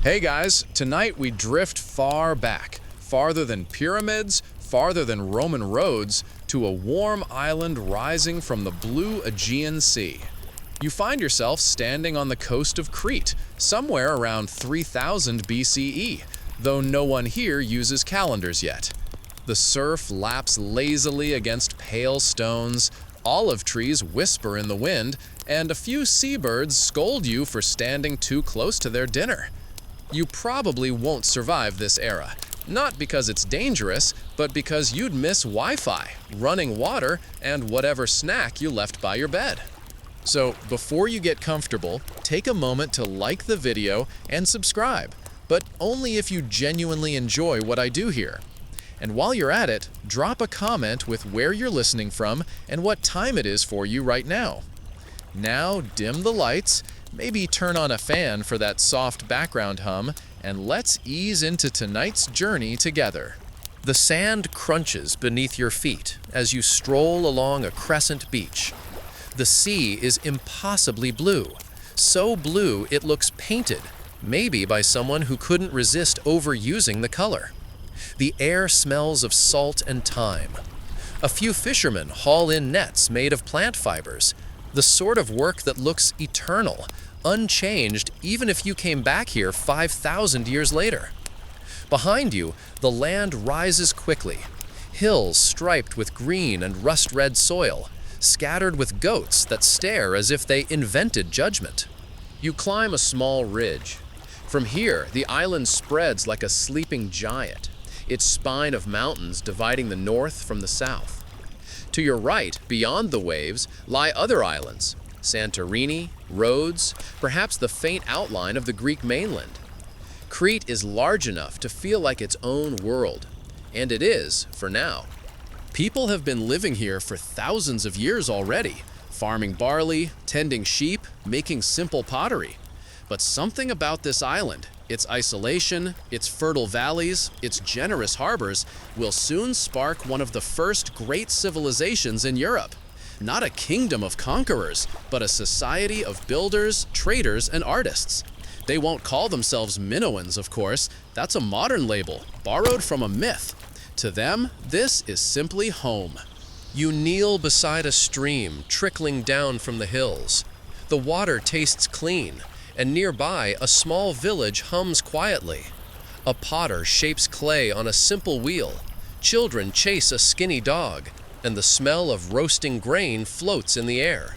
Hey guys, tonight we drift far back, farther than pyramids, farther than Roman roads, to a warm island rising from the blue Aegean Sea. You find yourself standing on the coast of Crete, somewhere around 3000 BCE, though no one here uses calendars yet. The surf laps lazily against pale stones, olive trees whisper in the wind, and a few seabirds scold you for standing too close to their dinner. You probably won't survive this era, not because it's dangerous, but because you'd miss Wi-Fi, running water, and whatever snack you left by your bed. So before you get comfortable, take a moment to like the video and subscribe, but only if you genuinely enjoy what I do here. And while you're at it, drop a comment with where you're listening from and what time it is for you right now. Now dim the lights, maybe turn on a fan for that soft background hum, and let's ease into tonight's journey together. The sand crunches beneath your feet as you stroll along a crescent beach. The sea is impossibly blue, so blue it looks painted, maybe by someone who couldn't resist overusing the color. The air smells of salt and thyme. A few fishermen haul in nets made of plant fibers, the sort of work that looks eternal, unchanged even if you came back here 5,000 years later. Behind you, the land rises quickly, hills striped with green and rust-red soil, scattered with goats that stare as if they invented judgment. You climb a small ridge. From here, the island spreads like a sleeping giant, its spine of mountains dividing the north from the south. To your right, beyond the waves, lie other islands, Santorini, Rhodes, perhaps the faint outline of the Greek mainland. Crete is large enough to feel like its own world, and it is, for now. People have been living here for thousands of years already, farming barley, tending sheep, making simple pottery. But something about this island, its isolation, its fertile valleys, its generous harbors, will soon spark one of the first great civilizations in Europe. Not a kingdom of conquerors, but a society of builders, traders, and artists. They won't call themselves Minoans, of course. That's a modern label, borrowed from a myth. To them, this is simply home. You kneel beside a stream trickling down from the hills. The water tastes clean, and nearby a small village hums quietly. A potter shapes clay on a simple wheel. Children chase a skinny dog, and the smell of roasting grain floats in the air.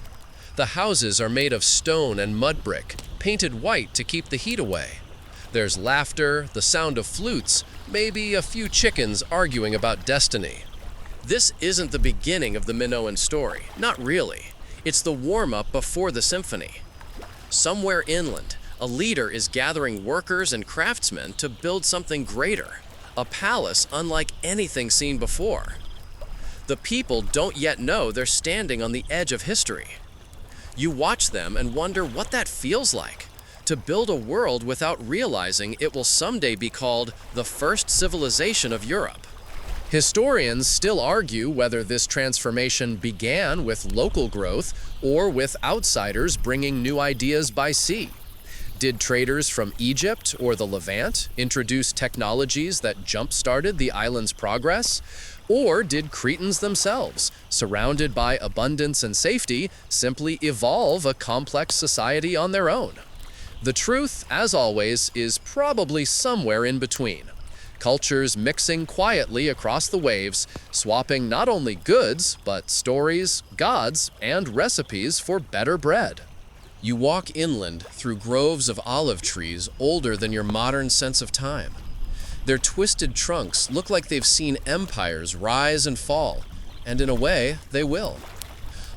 The houses are made of stone and mud brick, painted white to keep the heat away. There's laughter, the sound of flutes, maybe a few chickens arguing about destiny. This isn't the beginning of the Minoan story, not really. It's the warm-up before the symphony. Somewhere inland, a leader is gathering workers and craftsmen to build something greater, a palace unlike anything seen before. The people don't yet know they're standing on the edge of history. You watch them and wonder what that feels like, to build a world without realizing it will someday be called the first civilization of Europe. Historians still argue whether this transformation began with local growth or with outsiders bringing new ideas by sea. Did traders from Egypt or the Levant introduce technologies that jump-started the island's progress? Or did Cretans themselves, surrounded by abundance and safety, simply evolve a complex society on their own? The truth, as always, is probably somewhere in between. Cultures mixing quietly across the waves, swapping not only goods, but stories, gods, and recipes for better bread. You walk inland through groves of olive trees older than your modern sense of time. Their twisted trunks look like they've seen empires rise and fall, and in a way, they will.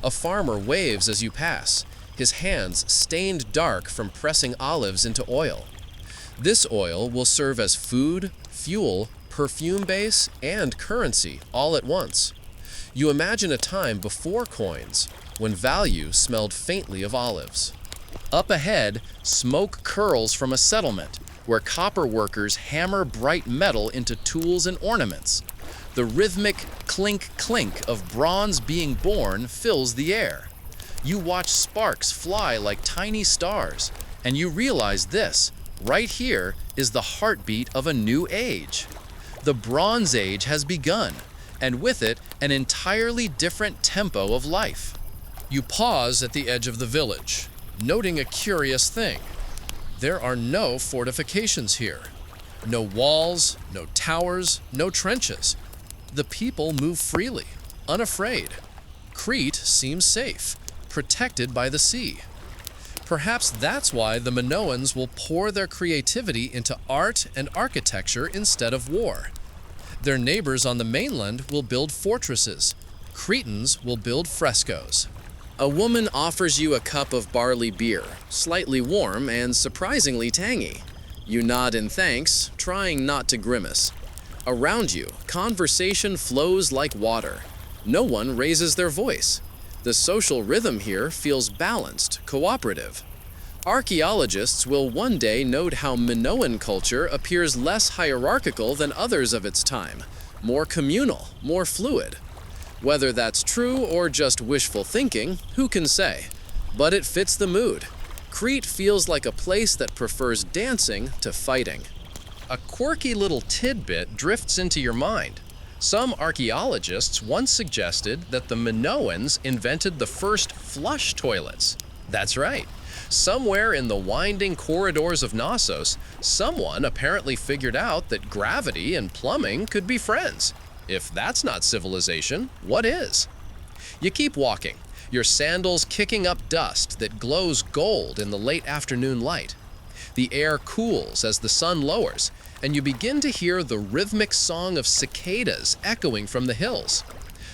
A farmer waves as you pass, his hands stained dark from pressing olives into oil. This oil will serve as food, fuel, perfume base, and currency all at once. You imagine a time before coins, when value smelled faintly of olives. Up ahead, smoke curls from a settlement, where copper workers hammer bright metal into tools and ornaments. The rhythmic clink-clink of bronze being born fills the air. You watch sparks fly like tiny stars, and you realize this: Right here is the heartbeat of a new age. The Bronze Age has begun, and with it, an entirely different tempo of life. You pause at the edge of the village, noting a curious thing. There are no fortifications here. No walls, no towers, no trenches. The people move freely, unafraid. Crete seems safe, protected by the sea. Perhaps that's why the Minoans will pour their creativity into art and architecture instead of war. Their neighbors on the mainland will build fortresses. Cretans will build frescoes. A woman offers you a cup of barley beer, slightly warm and surprisingly tangy. You nod in thanks, trying not to grimace. Around you, conversation flows like water. No one raises their voice. The social rhythm here feels balanced, cooperative. Archaeologists will one day note how Minoan culture appears less hierarchical than others of its time, more communal, more fluid. Whether that's true or just wishful thinking, who can say? But it fits the mood. Crete feels like a place that prefers dancing to fighting. A quirky little tidbit drifts into your mind. Some archaeologists once suggested that the Minoans invented the first flush toilets. That's right. Somewhere in the winding corridors of Knossos, someone apparently figured out that gravity and plumbing could be friends. If that's not civilization, what is? You keep walking, your sandals kicking up dust that glows gold in the late afternoon light. The air cools as the sun lowers, and you begin to hear the rhythmic song of cicadas echoing from the hills.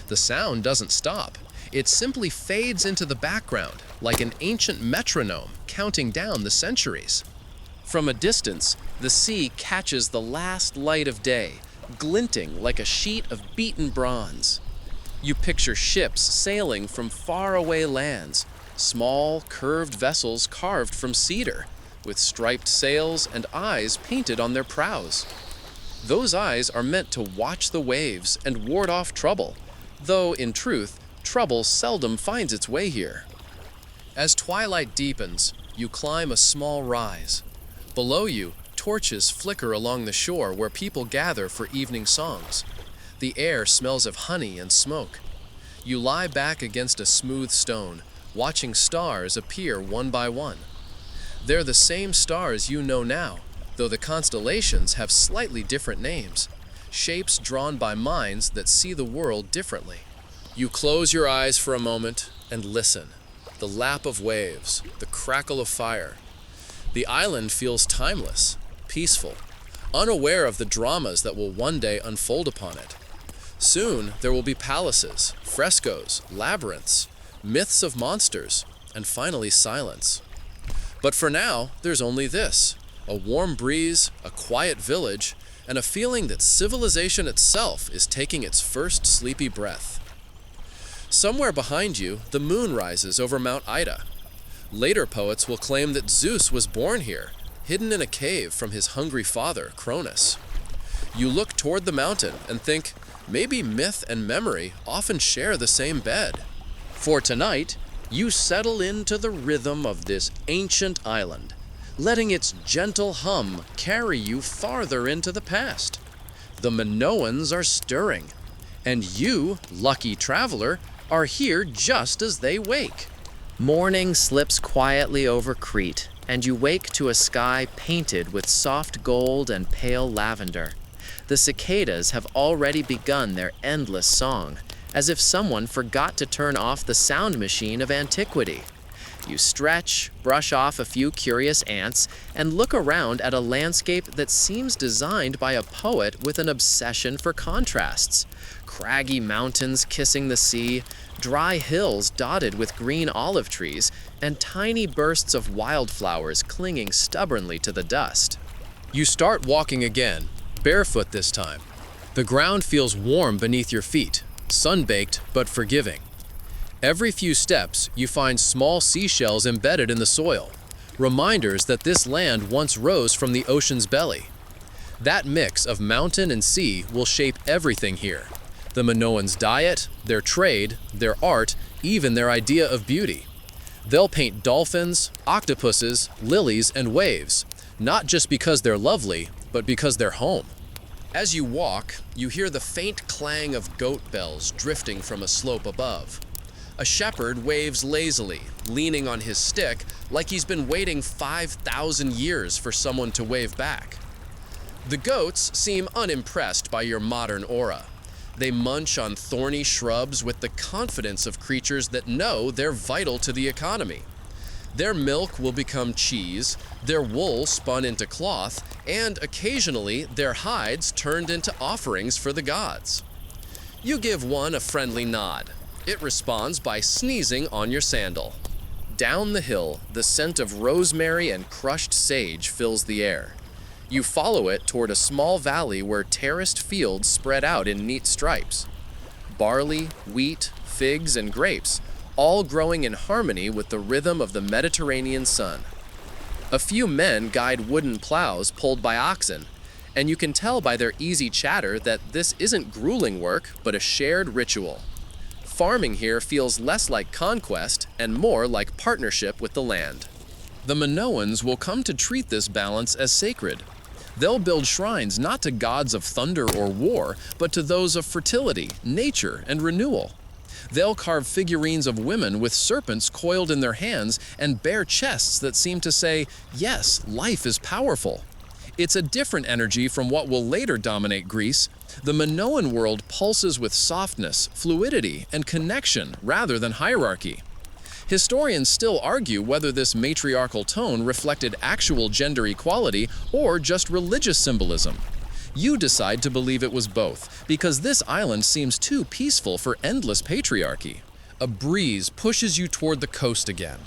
The sound doesn't stop. It simply fades into the background, like an ancient metronome counting down the centuries. From a distance, the sea catches the last light of day, glinting like a sheet of beaten bronze. You picture ships sailing from faraway lands, small, curved vessels carved from cedar, with striped sails and eyes painted on their prows. Those eyes are meant to watch the waves and ward off trouble, though, in truth, trouble seldom finds its way here. As twilight deepens, you climb a small rise. Below you, torches flicker along the shore where people gather for evening songs. The air smells of honey and smoke. You lie back against a smooth stone, watching stars appear one by one. They're the same stars you know now, though the constellations have slightly different names, shapes drawn by minds that see the world differently. You close your eyes for a moment and listen. The lap of waves, the crackle of fire. The island feels timeless, peaceful, unaware of the dramas that will one day unfold upon it. Soon there will be palaces, frescoes, labyrinths, myths of monsters, and finally silence. But for now, there's only this: a warm breeze, a quiet village, and a feeling that civilization itself is taking its first sleepy breath. Somewhere behind you, the moon rises over Mount Ida. Later poets will claim that Zeus was born here, hidden in a cave from his hungry father, Cronus. You look toward the mountain and think, maybe myth and memory often share the same bed. For tonight, you settle into the rhythm of this ancient island, letting its gentle hum carry you farther into the past. The Minoans are stirring, and you, lucky traveler, are here just as they wake. Morning slips quietly over Crete, and you wake to a sky painted with soft gold and pale lavender. The cicadas have already begun their endless song, as if someone forgot to turn off the sound machine of antiquity. You stretch, brush off a few curious ants, and look around at a landscape that seems designed by a poet with an obsession for contrasts. Craggy mountains kissing the sea, dry hills dotted with green olive trees, and tiny bursts of wildflowers clinging stubbornly to the dust. You start walking again, barefoot this time. The ground feels warm beneath your feet, sun-baked but forgiving. Every few steps, you find small seashells embedded in the soil, reminders that this land once rose from the ocean's belly. That mix of mountain and sea will shape everything here: the Minoans' diet, their trade, their art, even their idea of beauty. They'll paint dolphins, octopuses, lilies, and waves, not just because they're lovely, but because they're home. As you walk, you hear the faint clang of goat bells drifting from a slope above. A shepherd waves lazily, leaning on his stick like he's been waiting 5,000 years for someone to wave back. The goats seem unimpressed by your modern aura. They munch on thorny shrubs with the confidence of creatures that know they're vital to the economy. Their milk will become cheese, their wool spun into cloth, and occasionally their hides turned into offerings for the gods. You give one a friendly nod. It responds by sneezing on your sandal. Down the hill, the scent of rosemary and crushed sage fills the air. You follow it toward a small valley where terraced fields spread out in neat stripes. Barley, wheat, figs, and grapes, all growing in harmony with the rhythm of the Mediterranean sun. A few men guide wooden plows pulled by oxen, and you can tell by their easy chatter that this isn't grueling work, but a shared ritual. Farming here feels less like conquest and more like partnership with the land. The Minoans will come to treat this balance as sacred. They'll build shrines not to gods of thunder or war, but to those of fertility, nature, and renewal. They'll carve figurines of women with serpents coiled in their hands and bare chests that seem to say, yes, life is powerful. It's a different energy from what will later dominate Greece. The Minoan world pulses with softness, fluidity, and connection rather than hierarchy. Historians still argue whether this matriarchal tone reflected actual gender equality or just religious symbolism. You decide to believe it was both, because this island seems too peaceful for endless patriarchy. A breeze pushes you toward the coast again.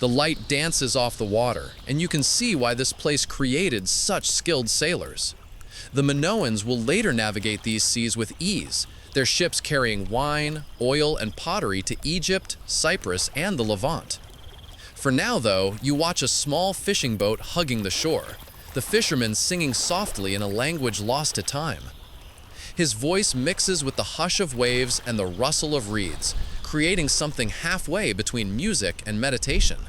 The light dances off the water, and you can see why this place created such skilled sailors. The Minoans will later navigate these seas with ease, their ships carrying wine, oil, and pottery to Egypt, Cyprus, and the Levant. For now, though, you watch a small fishing boat hugging the shore, the fisherman singing softly in a language lost to time. His voice mixes with the hush of waves and the rustle of reeds, creating something halfway between music and meditation.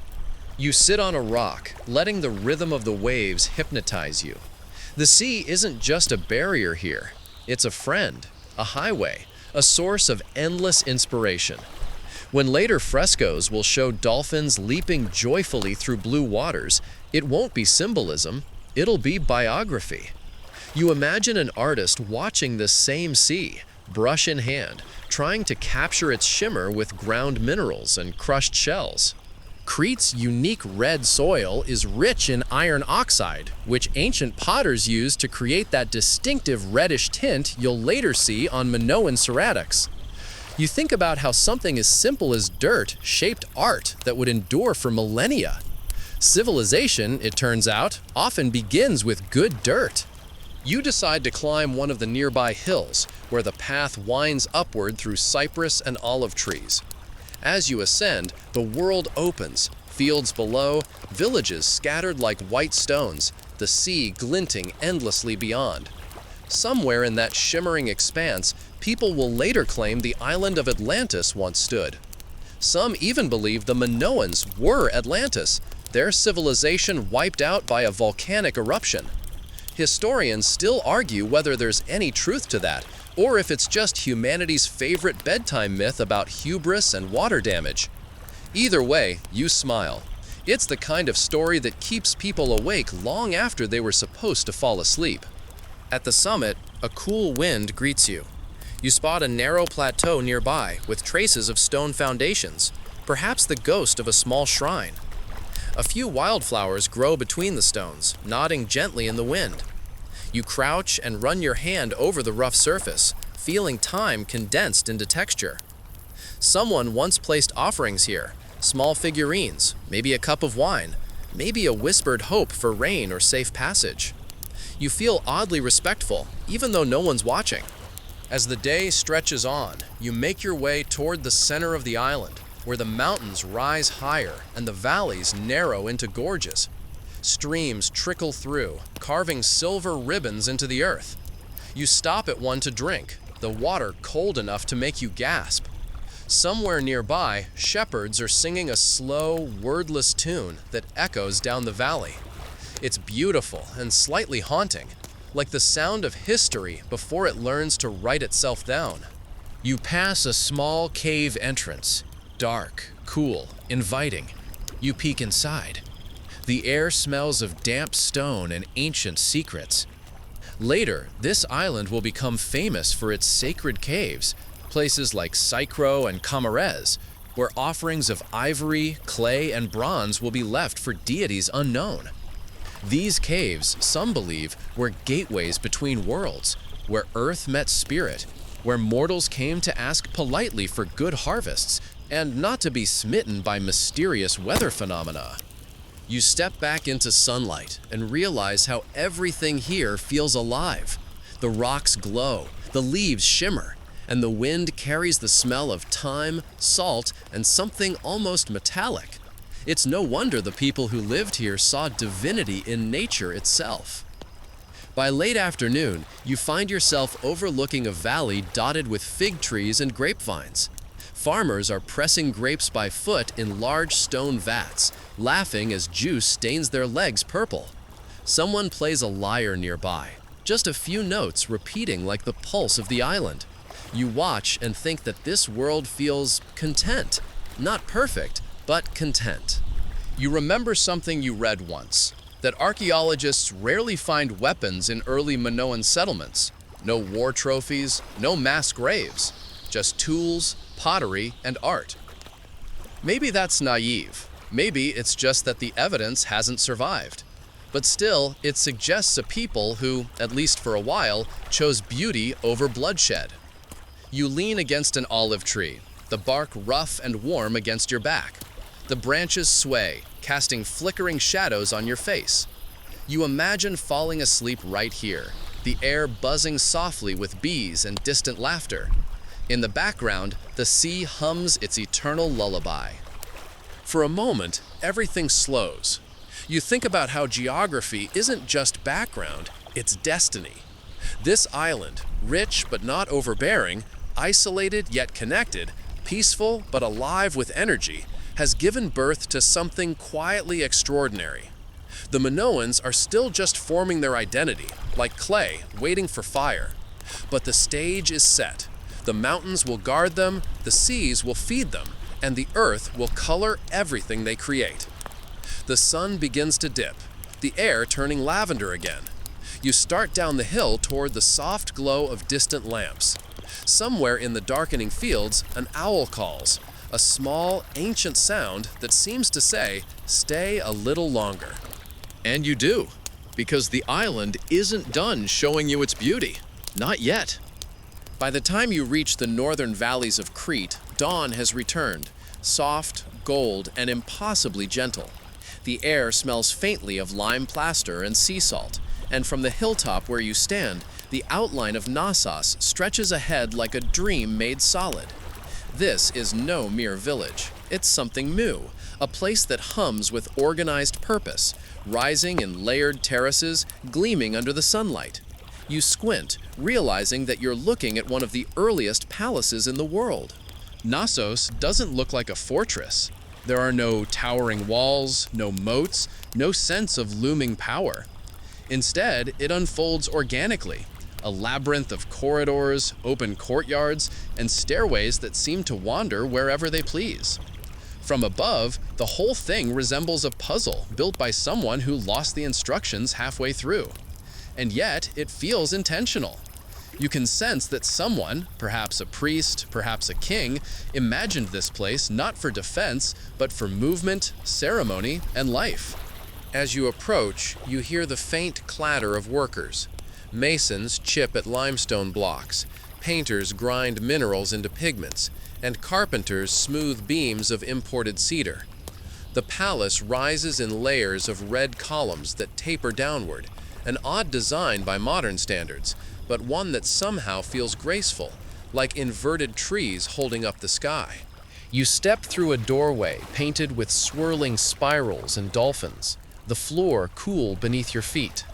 You sit on a rock, letting the rhythm of the waves hypnotize you. The sea isn't just a barrier here. It's a friend, a highway, a source of endless inspiration. When later frescoes will show dolphins leaping joyfully through blue waters, it won't be symbolism, it'll be biography. You imagine an artist watching this same sea, brush in hand, trying to capture its shimmer with ground minerals and crushed shells. Crete's unique red soil is rich in iron oxide, which ancient potters used to create that distinctive reddish tint you'll later see on Minoan ceramics. You think about how something as simple as dirt shaped art that would endure for millennia. Civilization, it turns out, often begins with good dirt. You decide to climb one of the nearby hills, where the path winds upward through cypress and olive trees. As you ascend, the world opens, fields below, villages scattered like white stones, the sea glinting endlessly beyond. Somewhere in that shimmering expanse, people will later claim the island of Atlantis once stood. Some even believe the Minoans were Atlantis, their civilization wiped out by a volcanic eruption. Historians still argue whether there's any truth to that, or if it's just humanity's favorite bedtime myth about hubris and water damage. Either way, you smile. It's the kind of story that keeps people awake long after they were supposed to fall asleep. At the summit, a cool wind greets you. You spot a narrow plateau nearby with traces of stone foundations, perhaps the ghost of a small shrine. A few wildflowers grow between the stones, nodding gently in the wind. You crouch and run your hand over the rough surface, feeling time condensed into texture. Someone once placed offerings here, small figurines, maybe a cup of wine, maybe a whispered hope for rain or safe passage. You feel oddly respectful, even though no one's watching. As the day stretches on, you make your way toward the center of the island, where the mountains rise higher and the valleys narrow into gorges. Streams trickle through, carving silver ribbons into the earth. You stop at one to drink, the water cold enough to make you gasp. Somewhere nearby, shepherds are singing a slow, wordless tune that echoes down the valley. It's beautiful and slightly haunting, like the sound of history before it learns to write itself down. You pass a small cave entrance, dark, cool, inviting. You peek inside. The air smells of damp stone and ancient secrets. Later, this island will become famous for its sacred caves, places like Psychro and Camarez, where offerings of ivory, clay, and bronze will be left for deities unknown. These caves, some believe, were gateways between worlds, where earth met spirit, where mortals came to ask politely for good harvests and not to be smitten by mysterious weather phenomena. You step back into sunlight and realize how everything here feels alive. The rocks glow, the leaves shimmer, and the wind carries the smell of thyme, salt, and something almost metallic. It's no wonder the people who lived here saw divinity in nature itself. By late afternoon, you find yourself overlooking a valley dotted with fig trees and grapevines. Farmers are pressing grapes by foot in large stone vats, laughing as juice stains their legs purple. Someone plays a lyre nearby, just a few notes repeating like the pulse of the island. You watch and think that this world feels content. Not perfect, but content. You remember something you read once, that archaeologists rarely find weapons in early Minoan settlements. No war trophies, no mass graves, just tools, pottery, and art. Maybe that's naive. Maybe it's just that the evidence hasn't survived. But still, it suggests a people who, at least for a while, chose beauty over bloodshed. You lean against an olive tree, the bark rough and warm against your back. The branches sway, casting flickering shadows on your face. You imagine falling asleep right here, the air buzzing softly with bees and distant laughter. In the background, the sea hums its eternal lullaby. For a moment, everything slows. You think about how geography isn't just background, it's destiny. This island, rich but not overbearing, isolated yet connected, peaceful but alive with energy, has given birth to something quietly extraordinary. The Minoans are still just forming their identity, like clay waiting for fire. But the stage is set. The mountains will guard them, the seas will feed them, and the earth will color everything they create. The sun begins to dip, the air turning lavender again. You start down the hill toward the soft glow of distant lamps. Somewhere in the darkening fields, an owl calls, a small, ancient sound that seems to say, "Stay a little longer." And you do, because the island isn't done showing you its beauty. Not yet. By the time you reach the northern valleys of Crete, dawn has returned, soft, gold, and impossibly gentle. The air smells faintly of lime plaster and sea salt, and from the hilltop where you stand, the outline of Knossos stretches ahead like a dream made solid. This is no mere village. It's something new, a place that hums with organized purpose, rising in layered terraces, gleaming under the sunlight. You squint, realizing that you're looking at one of the earliest palaces in the world. Knossos doesn't look like a fortress. There are no towering walls, no moats, no sense of looming power. Instead, it unfolds organically, a labyrinth of corridors, open courtyards, and stairways that seem to wander wherever they please. From above, the whole thing resembles a puzzle built by someone who lost the instructions halfway through. And yet, it feels intentional. You can sense that someone, perhaps a priest, perhaps a king, imagined this place not for defense, but for movement, ceremony, and life. As you approach, you hear the faint clatter of workers. Masons chip at limestone blocks, painters grind minerals into pigments, and carpenters smooth beams of imported cedar. The palace rises in layers of red columns that taper downward, an odd design by modern standards, but one that somehow feels graceful, like inverted trees holding up the sky. You step through a doorway painted with swirling spirals and dolphins, the floor cool beneath your feet.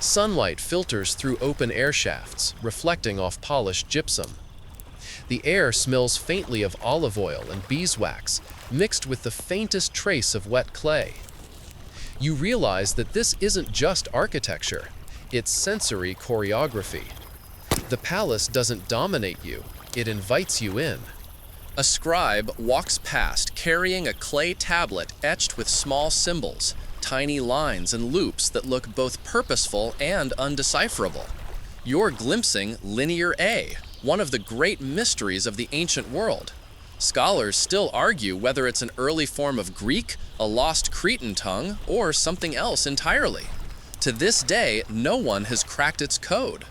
Sunlight filters through open air shafts, reflecting off polished gypsum. The air smells faintly of olive oil and beeswax, mixed with the faintest trace of wet clay. You realize that this isn't just architecture, it's sensory choreography. The palace doesn't dominate you, it invites you in. A scribe walks past carrying a clay tablet etched with small symbols, tiny lines and loops that look both purposeful and undecipherable. You're glimpsing Linear A, one of the great mysteries of the ancient world. Scholars still argue whether it's an early form of Greek, a lost Cretan tongue, or something else entirely. To this day, no one has cracked its code.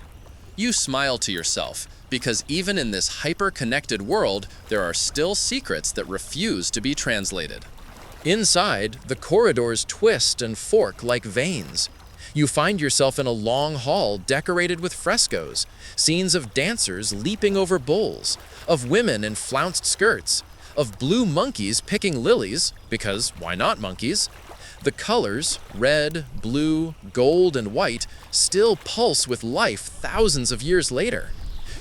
You smile to yourself, because even in this hyper-connected world, there are still secrets that refuse to be translated. Inside, the corridors twist and fork like veins. You find yourself in a long hall decorated with frescoes, scenes of dancers leaping over bulls, of women in flounced skirts, of blue monkeys picking lilies, because why not monkeys? The colors, red, blue, gold, and white, still pulse with life thousands of years later.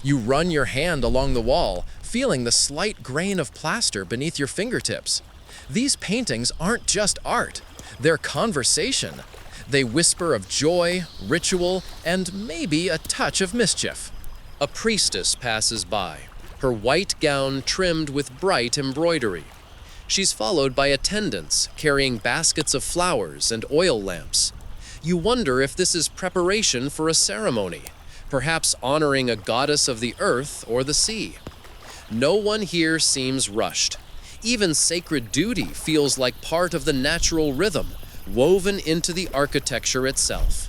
You run your hand along the wall, feeling the slight grain of plaster beneath your fingertips. These paintings aren't just art, they're conversation. They whisper of joy, ritual, and maybe a touch of mischief. A priestess passes by, her white gown trimmed with bright embroidery. She's followed by attendants carrying baskets of flowers and oil lamps. You wonder if this is preparation for a ceremony, perhaps honoring a goddess of the earth or the sea. No one here seems rushed. Even sacred duty feels like part of the natural rhythm, woven into the architecture itself.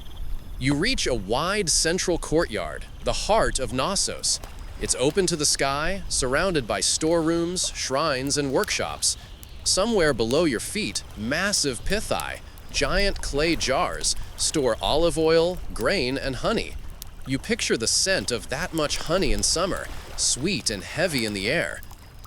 You reach a wide central courtyard, the heart of Knossos. It's open to the sky, surrounded by storerooms, shrines, and workshops. Somewhere below your feet, massive pythi, giant clay jars, store olive oil, grain, and honey. You picture the scent of that much honey in summer, sweet and heavy in the air.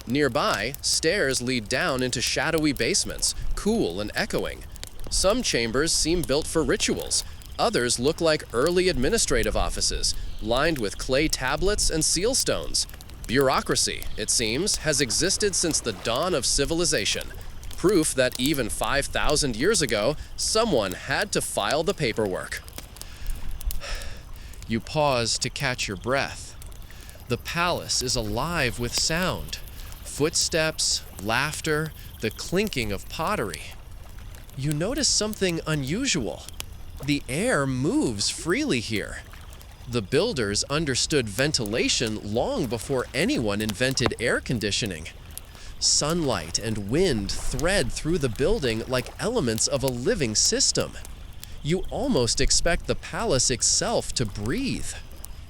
Nearby, stairs lead down into shadowy basements, cool and echoing. Some chambers seem built for rituals. Others look like early administrative offices, lined with clay tablets and seal stones. Bureaucracy, it seems, has existed since the dawn of civilization. Proof that even 5,000 years ago, someone had to file the paperwork. You pause to catch your breath. The palace is alive with sound. Footsteps, laughter, the clinking of pottery. You notice something unusual. The air moves freely here. The builders understood ventilation long before anyone invented air conditioning. Sunlight and wind thread through the building like elements of a living system. You almost expect the palace itself to breathe.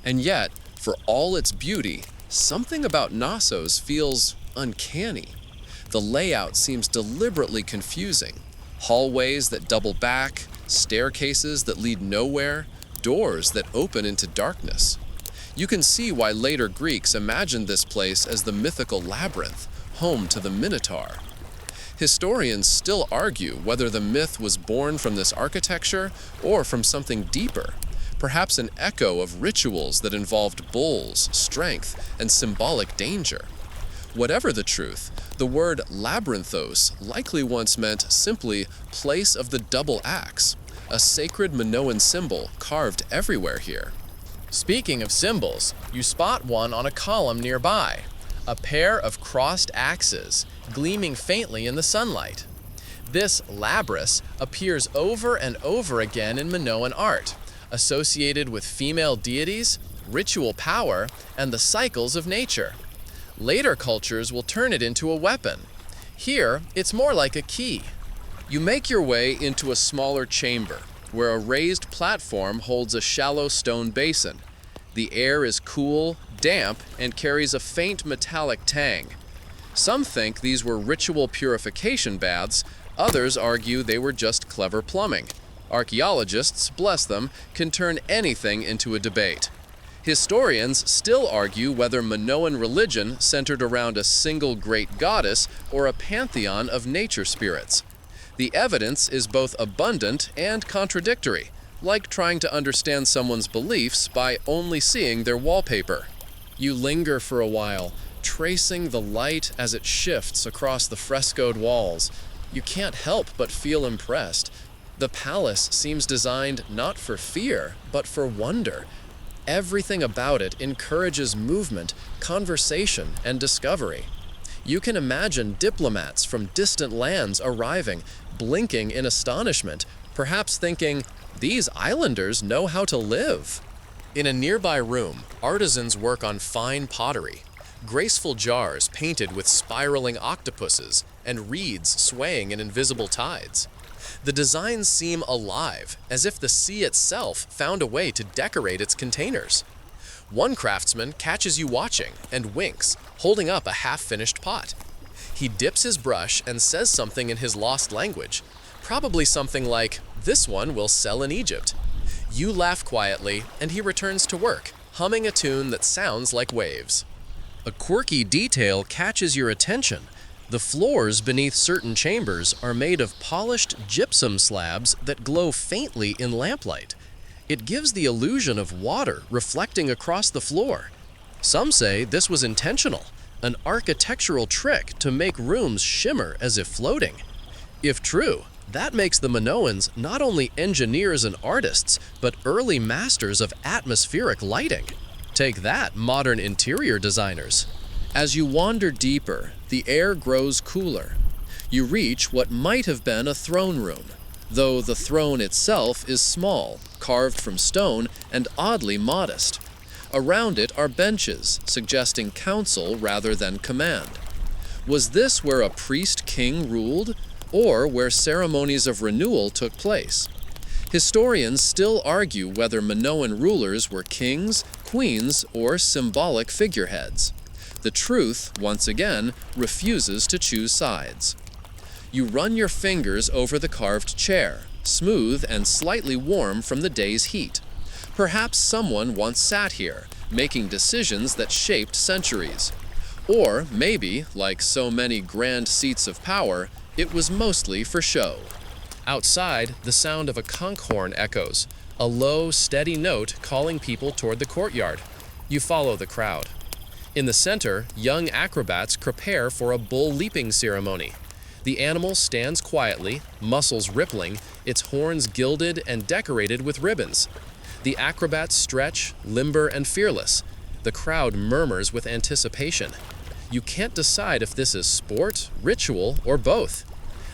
And yet, for all its beauty, something about Knossos feels uncanny. The layout seems deliberately confusing. Hallways that double back, staircases that lead nowhere, doors that open into darkness. You can see why later Greeks imagined this place as the mythical labyrinth, home to the Minotaur. Historians still argue whether the myth was born from this architecture or from something deeper, perhaps an echo of rituals that involved bulls, strength, and symbolic danger. Whatever the truth, the word labyrinthos likely once meant simply place of the double axe, a sacred Minoan symbol carved everywhere here. Speaking of symbols, you spot one on a column nearby, a pair of crossed axes gleaming faintly in the sunlight. This labrys appears over and over again in Minoan art, associated with female deities, ritual power, and the cycles of nature. Later cultures will turn it into a weapon. Here, it's more like a key. You make your way into a smaller chamber, where a raised platform holds a shallow stone basin. The air is cool, damp, and carries a faint metallic tang. Some think these were ritual purification baths, others argue they were just clever plumbing. Archaeologists, bless them, can turn anything into a debate. Historians still argue whether Minoan religion centered around a single great goddess or a pantheon of nature spirits. The evidence is both abundant and contradictory, like trying to understand someone's beliefs by only seeing their wallpaper. You linger for a while, tracing the light as it shifts across the frescoed walls. You can't help but feel impressed. The palace seems designed not for fear, but for wonder. Everything about it encourages movement, conversation, and discovery. You can imagine diplomats from distant lands arriving, blinking in astonishment, perhaps thinking, "These islanders know how to live." In a nearby room, artisans work on fine pottery, graceful jars painted with spiraling octopuses and reeds swaying in invisible tides. The designs seem alive, as if the sea itself found a way to decorate its containers. One craftsman catches you watching and winks, holding up a half-finished pot. He dips his brush and says something in his lost language, probably something like, "This one will sell in Egypt." You laugh quietly, and he returns to work, humming a tune that sounds like waves. A quirky detail catches your attention. The floors beneath certain chambers are made of polished gypsum slabs that glow faintly in lamplight. It gives the illusion of water reflecting across the floor. Some say this was intentional, an architectural trick to make rooms shimmer as if floating. If true, that makes the Minoans not only engineers and artists, but early masters of atmospheric lighting. Take that, modern interior designers. As you wander deeper, the air grows cooler. You reach what might have been a throne room, though the throne itself is small, carved from stone, and oddly modest. Around it are benches, suggesting counsel rather than command. Was this where a priest-king ruled, or where ceremonies of renewal took place? Historians still argue whether Minoan rulers were kings, queens, or symbolic figureheads. The truth, once again, refuses to choose sides. You run your fingers over the carved chair, smooth and slightly warm from the day's heat. Perhaps someone once sat here, making decisions that shaped centuries. Or maybe, like so many grand seats of power, it was mostly for show. Outside, the sound of a conch horn echoes, a low, steady note calling people toward the courtyard. You follow the crowd. In the center, young acrobats prepare for a bull leaping ceremony. The animal stands quietly, muscles rippling, its horns gilded and decorated with ribbons. The acrobats stretch, limber and fearless. The crowd murmurs with anticipation. You can't decide if this is sport, ritual, or both.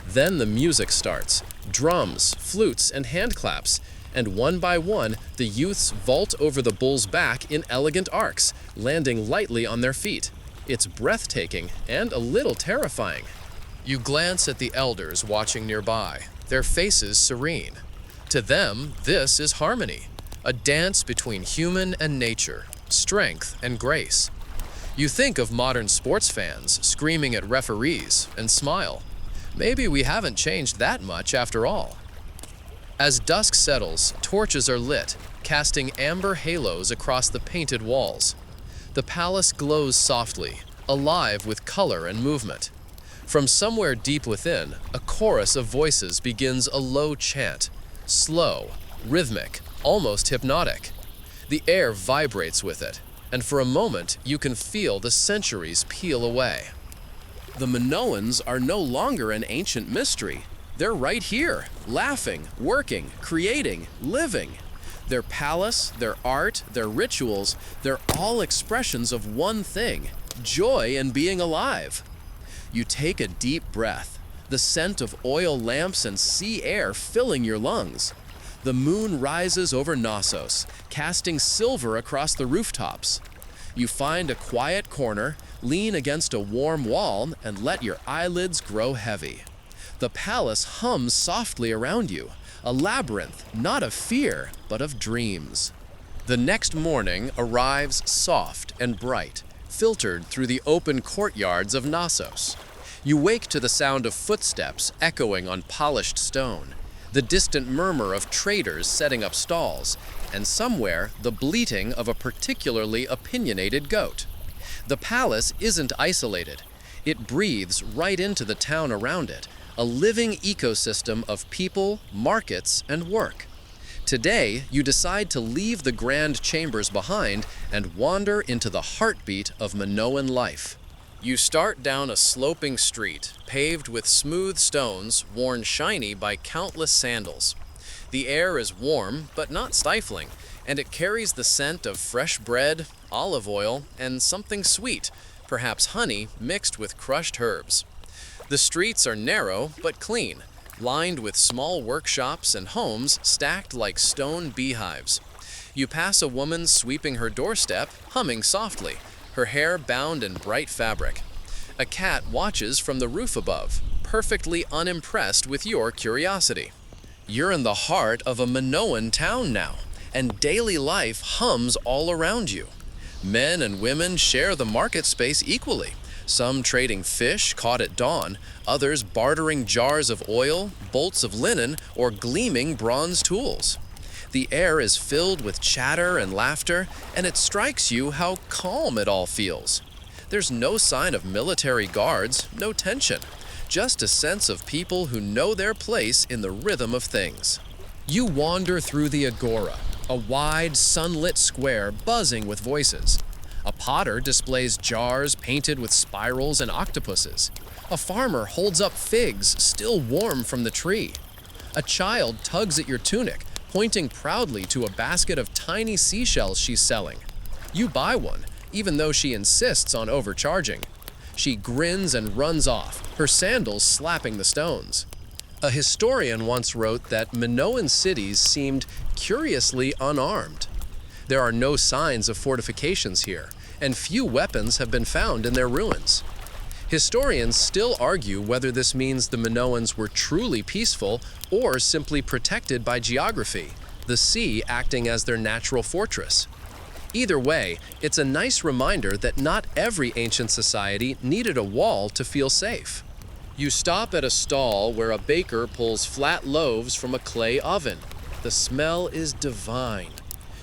Then the music starts, drums, flutes, and hand claps, and one by one, the youths vault over the bull's back in elegant arcs, landing lightly on their feet. It's breathtaking and a little terrifying. You glance at the elders watching nearby, their faces serene. To them, this is harmony, a dance between human and nature, strength and grace. You think of modern sports fans screaming at referees and smile. Maybe we haven't changed that much after all. As dusk settles, torches are lit, casting amber halos across the painted walls. The palace glows softly, alive with color and movement. From somewhere deep within, a chorus of voices begins a low chant, slow, rhythmic, almost hypnotic. The air vibrates with it, and for a moment you can feel the centuries peel away. The Minoans are no longer an ancient mystery. They're right here, laughing, working, creating, living. Their palace, their art, their rituals, they're all expressions of one thing, joy in being alive. You take a deep breath, the scent of oil lamps and sea air filling your lungs. The moon rises over Knossos, casting silver across the rooftops. You find a quiet corner, lean against a warm wall, and let your eyelids grow heavy. The palace hums softly around you, a labyrinth not of fear, but of dreams. The next morning arrives soft and bright, filtered through the open courtyards of Knossos. You wake to the sound of footsteps echoing on polished stone, the distant murmur of traders setting up stalls, and somewhere the bleating of a particularly opinionated goat. The palace isn't isolated. It breathes right into the town around it, a living ecosystem of people, markets, and work. Today, you decide to leave the grand chambers behind and wander into the heartbeat of Minoan life. You start down a sloping street, paved with smooth stones, worn shiny by countless sandals. The air is warm, but not stifling, and it carries the scent of fresh bread, olive oil, and something sweet, perhaps honey mixed with crushed herbs. The streets are narrow but clean, lined with small workshops and homes stacked like stone beehives. You pass a woman sweeping her doorstep, humming softly, her hair bound in bright fabric. A cat watches from the roof above, perfectly unimpressed with your curiosity. You're in the heart of a Minoan town now, and daily life hums all around you. Men and women share the market space equally, some trading fish caught at dawn, others bartering jars of oil, bolts of linen, or gleaming bronze tools. The air is filled with chatter and laughter, and it strikes you how calm it all feels. There's no sign of military guards, no tension, just a sense of people who know their place in the rhythm of things. You wander through the agora, a wide, sunlit square buzzing with voices. A potter displays jars painted with spirals and octopuses. A farmer holds up figs still warm from the tree. A child tugs at your tunic, pointing proudly to a basket of tiny seashells she's selling. You buy one, even though she insists on overcharging. She grins and runs off, her sandals slapping the stones. A historian once wrote that Minoan cities seemed curiously unarmed. There are no signs of fortifications here, and few weapons have been found in their ruins. Historians still argue whether this means the Minoans were truly peaceful or simply protected by geography, the sea acting as their natural fortress. Either way, it's a nice reminder that not every ancient society needed a wall to feel safe. You stop at a stall where a baker pulls flat loaves from a clay oven. The smell is divine.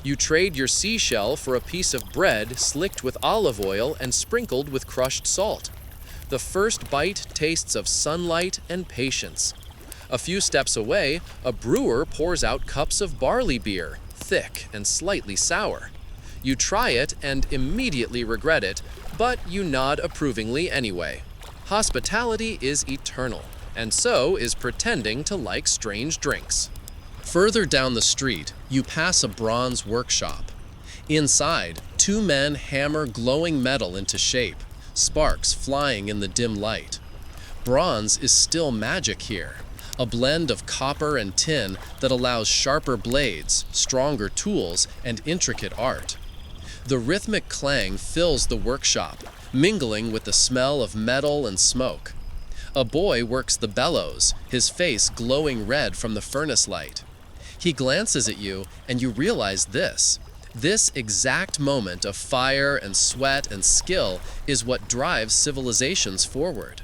You trade your seashell for a piece of bread slicked with olive oil and sprinkled with crushed salt. The first bite tastes of sunlight and patience. A few steps away, a brewer pours out cups of barley beer, thick and slightly sour. You try it and immediately regret it, but you nod approvingly anyway. Hospitality is eternal, and so is pretending to like strange drinks. Further down the street, you pass a bronze workshop. Inside, two men hammer glowing metal into shape, sparks flying in the dim light. Bronze is still magic here, a blend of copper and tin that allows sharper blades, stronger tools, and intricate art. The rhythmic clang fills the workshop, mingling with the smell of metal and smoke. A boy works the bellows, his face glowing red from the furnace light. He glances at you, and you realize this. This exact moment of fire and sweat and skill is what drives civilizations forward.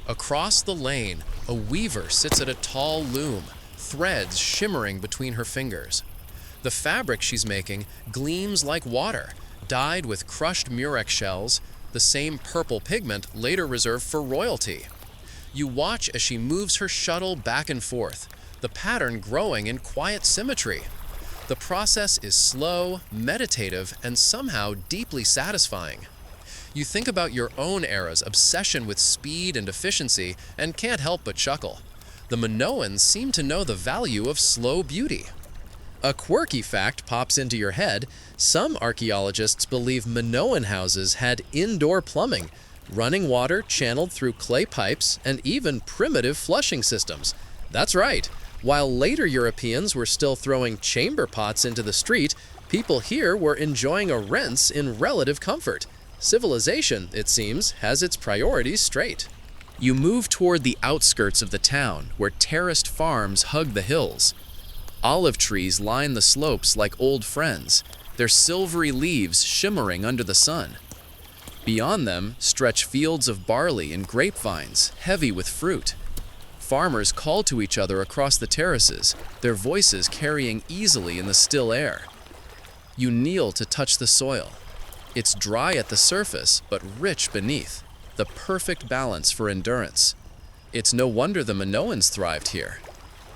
Across the lane, a weaver sits at a tall loom, threads shimmering between her fingers. The fabric she's making gleams like water, dyed with crushed murex shells, the same purple pigment later reserved for royalty. You watch as she moves her shuttle back and forth, the pattern growing in quiet symmetry. The process is slow, meditative, and somehow deeply satisfying. You think about your own era's obsession with speed and efficiency and can't help but chuckle. The Minoans seem to know the value of slow beauty. A quirky fact pops into your head. Some archaeologists believe Minoan houses had indoor plumbing, running water channeled through clay pipes, and even primitive flushing systems. That's right. While later Europeans were still throwing chamber pots into the street, people here were enjoying a rinse in relative comfort. Civilization, it seems, has its priorities straight. You move toward the outskirts of the town, where terraced farms hug the hills. Olive trees line the slopes like old friends, their silvery leaves shimmering under the sun. Beyond them stretch fields of barley and grapevines, heavy with fruit. Farmers call to each other across the terraces, their voices carrying easily in the still air. You kneel to touch the soil. It's dry at the surface, but rich beneath, the perfect balance for endurance. It's no wonder the Minoans thrived here.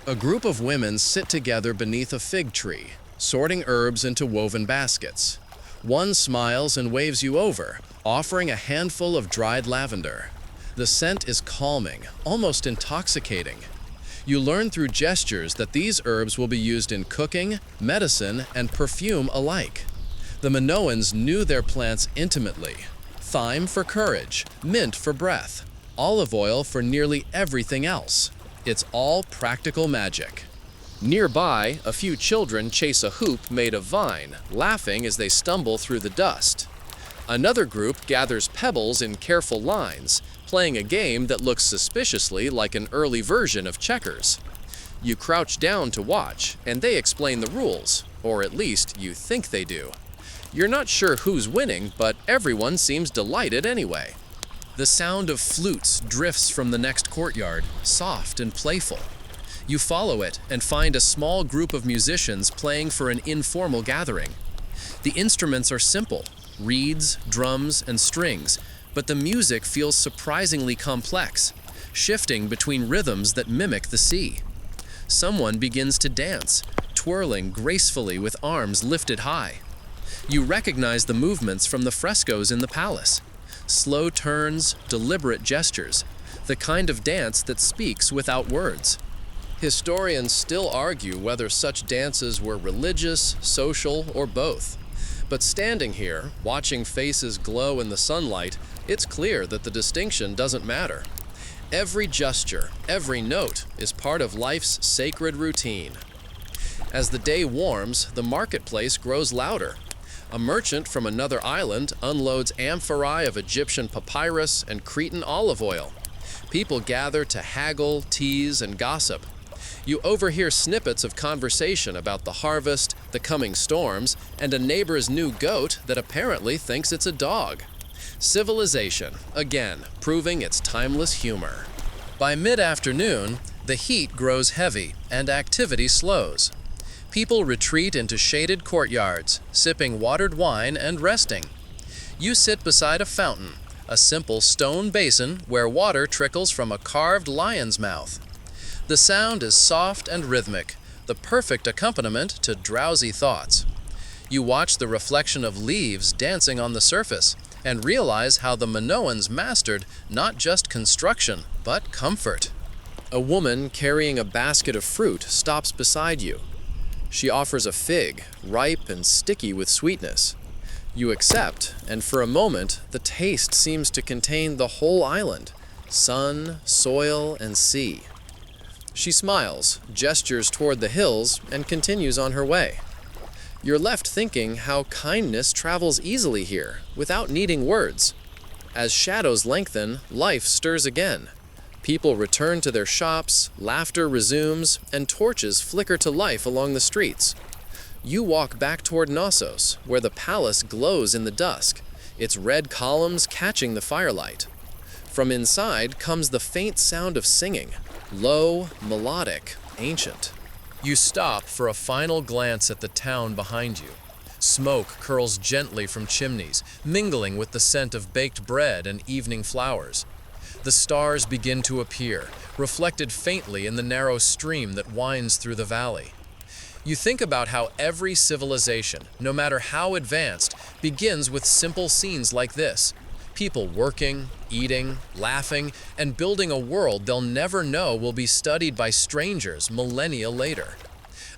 A group of women sit together beneath a fig tree, sorting herbs into woven baskets. One smiles and waves you over, offering a handful of dried lavender. The scent is calming, almost intoxicating. You learn through gestures that these herbs will be used in cooking, medicine, and perfume alike. The Minoans knew their plants intimately. Thyme for courage, mint for breath, olive oil for nearly everything else. It's all practical magic. Nearby, a few children chase a hoop made of vine, laughing as they stumble through the dust. Another group gathers pebbles in careful lines, playing a game that looks suspiciously like an early version of checkers. You crouch down to watch, and they explain the rules, or at least you think they do. You're not sure who's winning, but everyone seems delighted anyway. The sound of flutes drifts from the next courtyard, soft and playful. You follow it and find a small group of musicians playing for an informal gathering. The instruments are simple, reeds, drums, and strings, but the music feels surprisingly complex, shifting between rhythms that mimic the sea. Someone begins to dance, twirling gracefully with arms lifted high. You recognize the movements from the frescoes in the palace. Slow turns, deliberate gestures, the kind of dance that speaks without words. Historians still argue whether such dances were religious, social, or both. But standing here, watching faces glow in the sunlight, it's clear that the distinction doesn't matter. Every gesture, every note is part of life's sacred routine. As the day warms, the marketplace grows louder. A merchant from another island unloads amphorae of Egyptian papyrus and Cretan olive oil. People gather to haggle, tease, and gossip. You overhear snippets of conversation about the harvest, the coming storms, and a neighbor's new goat that apparently thinks it's a dog. Civilization, again, proving its timeless humor. By mid-afternoon, the heat grows heavy and activity slows. People retreat into shaded courtyards, sipping watered wine and resting. You sit beside a fountain, a simple stone basin where water trickles from a carved lion's mouth. The sound is soft and rhythmic, the perfect accompaniment to drowsy thoughts. You watch the reflection of leaves dancing on the surface and realize how the Minoans mastered not just construction, but comfort. A woman carrying a basket of fruit stops beside you. She offers a fig, ripe and sticky with sweetness. You accept, and for a moment, the taste seems to contain the whole island: sun, soil, and sea. She smiles, gestures toward the hills, and continues on her way. You're left thinking how kindness travels easily here, without needing words. As shadows lengthen, life stirs again. People return to their shops, laughter resumes, and torches flicker to life along the streets. You walk back toward Knossos, where the palace glows in the dusk, its red columns catching the firelight. From inside comes the faint sound of singing, low, melodic, ancient. You stop for a final glance at the town behind you. Smoke curls gently from chimneys, mingling with the scent of baked bread and evening flowers. The stars begin to appear, reflected faintly in the narrow stream that winds through the valley. You think about how every civilization, no matter how advanced, begins with simple scenes like this. People working, eating, laughing, and building a world they'll never know will be studied by strangers millennia later.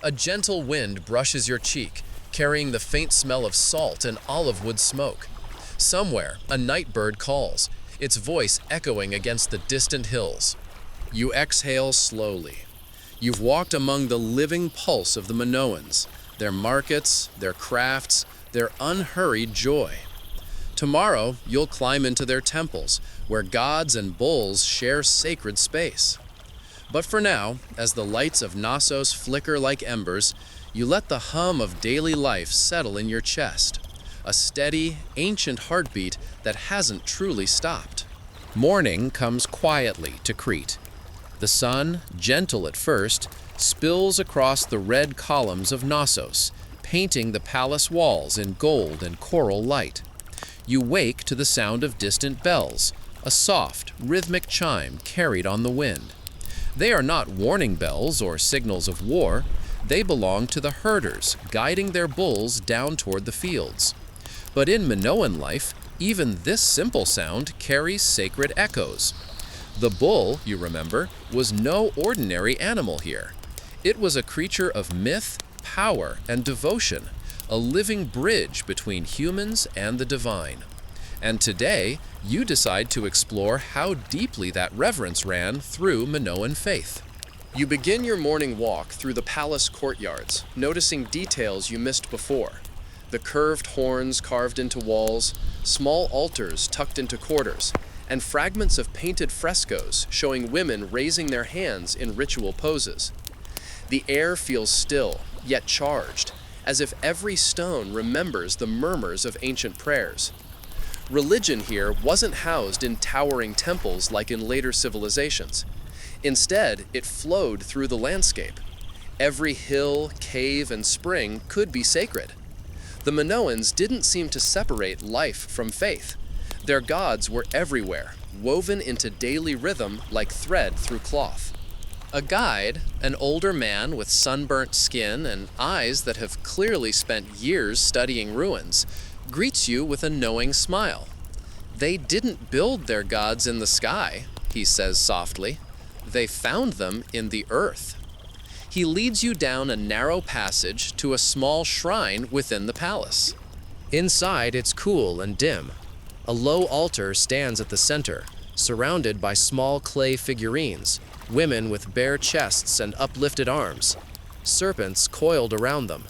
A gentle wind brushes your cheek, carrying the faint smell of salt and olive wood smoke. Somewhere, a night bird calls, its voice echoing against the distant hills. You exhale slowly. You've walked among the living pulse of the Minoans, their markets, their crafts, their unhurried joy. Tomorrow, you'll climb into their temples, where gods and bulls share sacred space. But for now, as the lights of Knossos flicker like embers, you let the hum of daily life settle in your chest, a steady, ancient heartbeat that hasn't truly stopped. Morning comes quietly to Crete. The sun, gentle at first, spills across the red columns of Knossos, painting the palace walls in gold and coral light. You wake to the sound of distant bells, a soft, rhythmic chime carried on the wind. They are not warning bells or signals of war. They belong to the herders, guiding their bulls down toward the fields. But in Minoan life, even this simple sound carries sacred echoes. The bull, you remember, was no ordinary animal here. It was a creature of myth, power, and devotion, a living bridge between humans and the divine. And today, you decide to explore how deeply that reverence ran through Minoan faith. You begin your morning walk through the palace courtyards, noticing details you missed before. The curved horns carved into walls, small altars tucked into quarters, and fragments of painted frescoes showing women raising their hands in ritual poses. The air feels still, yet charged, as if every stone remembers the murmurs of ancient prayers. Religion here wasn't housed in towering temples like in later civilizations. Instead, it flowed through the landscape. Every hill, cave, and spring could be sacred. The Minoans didn't seem to separate life from faith. Their gods were everywhere, woven into daily rhythm like thread through cloth. A guide, an older man with sunburnt skin and eyes that have clearly spent years studying ruins, greets you with a knowing smile. They didn't build their gods in the sky, he says softly. They found them in the earth. He leads you down a narrow passage to a small shrine within the palace. Inside, it's cool and dim. A low altar stands at the center, surrounded by small clay figurines, women with bare chests and uplifted arms, serpents coiled around them.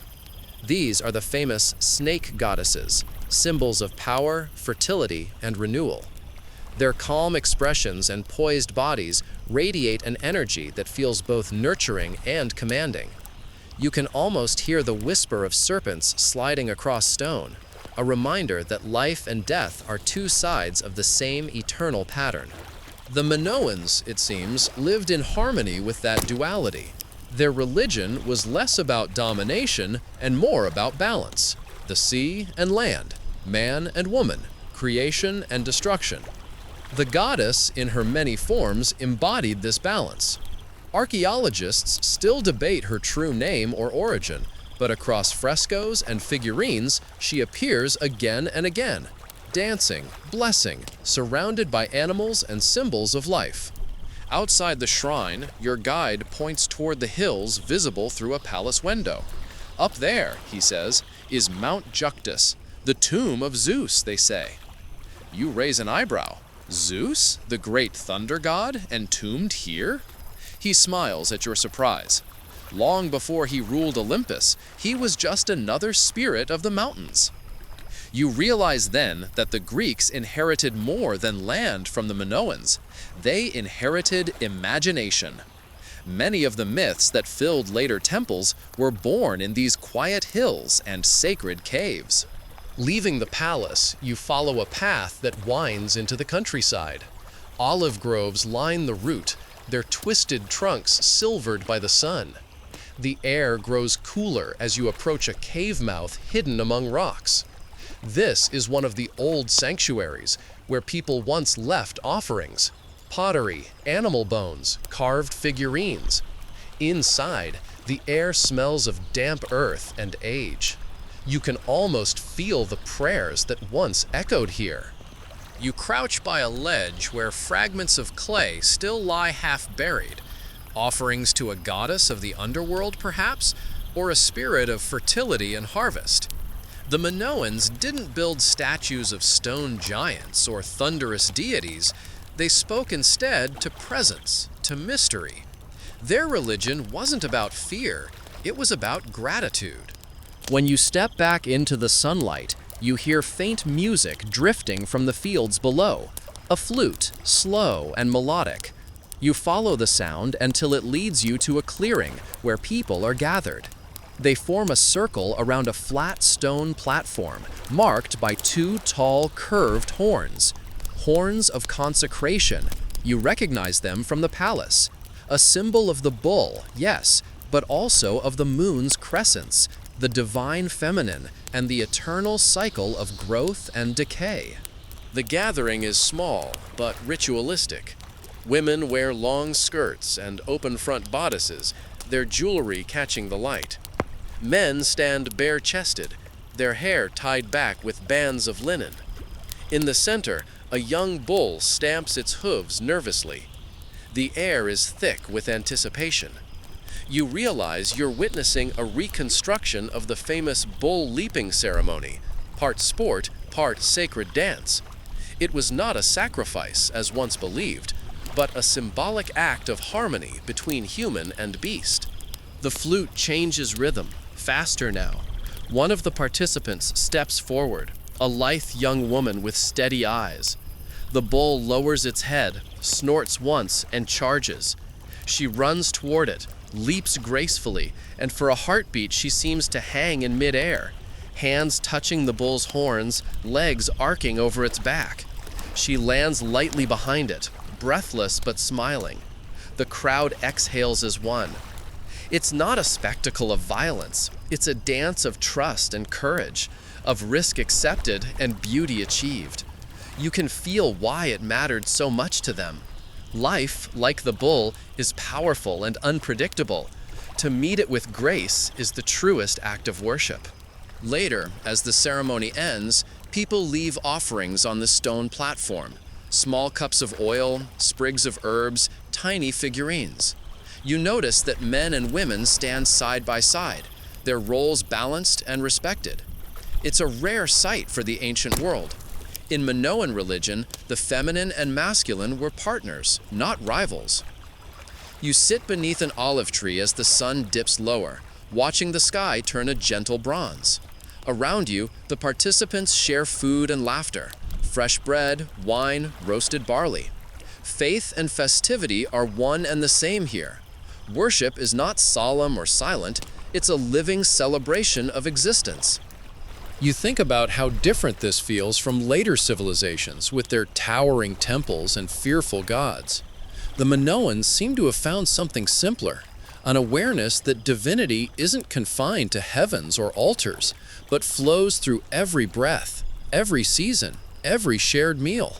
These are the famous snake goddesses, symbols of power, fertility, and renewal. Their calm expressions and poised bodies radiate an energy that feels both nurturing and commanding. You can almost hear the whisper of serpents sliding across stone, a reminder that life and death are two sides of the same eternal pattern. The Minoans, it seems, lived in harmony with that duality. Their religion was less about domination and more about balance. The sea and land, man and woman, creation and destruction. The goddess, in her many forms, embodied this balance. Archaeologists still debate her true name or origin, but across frescoes and figurines, she appears again and again, dancing, blessing, surrounded by animals and symbols of life. Outside the shrine, your guide points toward the hills visible through a palace window. Up there, he says, is Mount Juctus, the tomb of Zeus, they say. You raise an eyebrow. Zeus, the great thunder god, entombed here? He smiles at your surprise. Long before he ruled Olympus, he was just another spirit of the mountains. You realize then that the Greeks inherited more than land from the Minoans. They inherited imagination. Many of the myths that filled later temples were born in these quiet hills and sacred caves. Leaving the palace, you follow a path that winds into the countryside. Olive groves line the route, their twisted trunks silvered by the sun. The air grows cooler as you approach a cave mouth hidden among rocks. This is one of the old sanctuaries where people once left offerings. Pottery, animal bones, carved figurines. Inside, the air smells of damp earth and age. You can almost feel the prayers that once echoed here. You crouch by a ledge where fragments of clay still lie half-buried. Offerings to a goddess of the underworld, perhaps, or a spirit of fertility and harvest. The Minoans didn't build statues of stone giants or thunderous deities. They spoke instead to presence, to mystery. Their religion wasn't about fear, it was about gratitude. When you step back into the sunlight, you hear faint music drifting from the fields below, a flute, slow and melodic. You follow the sound until it leads you to a clearing where people are gathered. They form a circle around a flat stone platform, marked by two tall, curved horns. Horns of consecration. You recognize them from the palace. A symbol of the bull, yes, but also of the moon's crescents, the divine feminine, and the eternal cycle of growth and decay. The gathering is small, but ritualistic. Women wear long skirts and open front bodices, their jewelry catching the light. Men stand bare-chested, their hair tied back with bands of linen. In the center, a young bull stamps its hooves nervously. The air is thick with anticipation. You realize you're witnessing a reconstruction of the famous bull leaping ceremony, part sport, part sacred dance. It was not a sacrifice, as once believed, but a symbolic act of harmony between human and beast. The flute changes rhythm, faster now. One of the participants steps forward, a lithe young woman with steady eyes. The bull lowers its head, snorts once, and charges. She runs toward it, leaps gracefully, and for a heartbeat she seems to hang in midair, hands touching the bull's horns, legs arcing over its back. She lands lightly behind it, breathless but smiling. The crowd exhales as one. It's not a spectacle of violence. It's a dance of trust and courage, of risk accepted and beauty achieved. You can feel why it mattered so much to them. Life, like the bull, is powerful and unpredictable. To meet it with grace is the truest act of worship. Later, as the ceremony ends, people leave offerings on the stone platform. Small cups of oil, sprigs of herbs, tiny figurines. You notice that men and women stand side by side, their roles balanced and respected. It's a rare sight for the ancient world. In Minoan religion, the feminine and masculine were partners, not rivals. You sit beneath an olive tree as the sun dips lower, watching the sky turn a gentle bronze. Around you, the participants share food and laughter, fresh bread, wine, roasted barley. Faith and festivity are one and the same here. Worship is not solemn or silent, it's a living celebration of existence. You think about how different this feels from later civilizations with their towering temples and fearful gods. The Minoans seem to have found something simpler, an awareness that divinity isn't confined to heavens or altars, but flows through every breath, every season, every shared meal.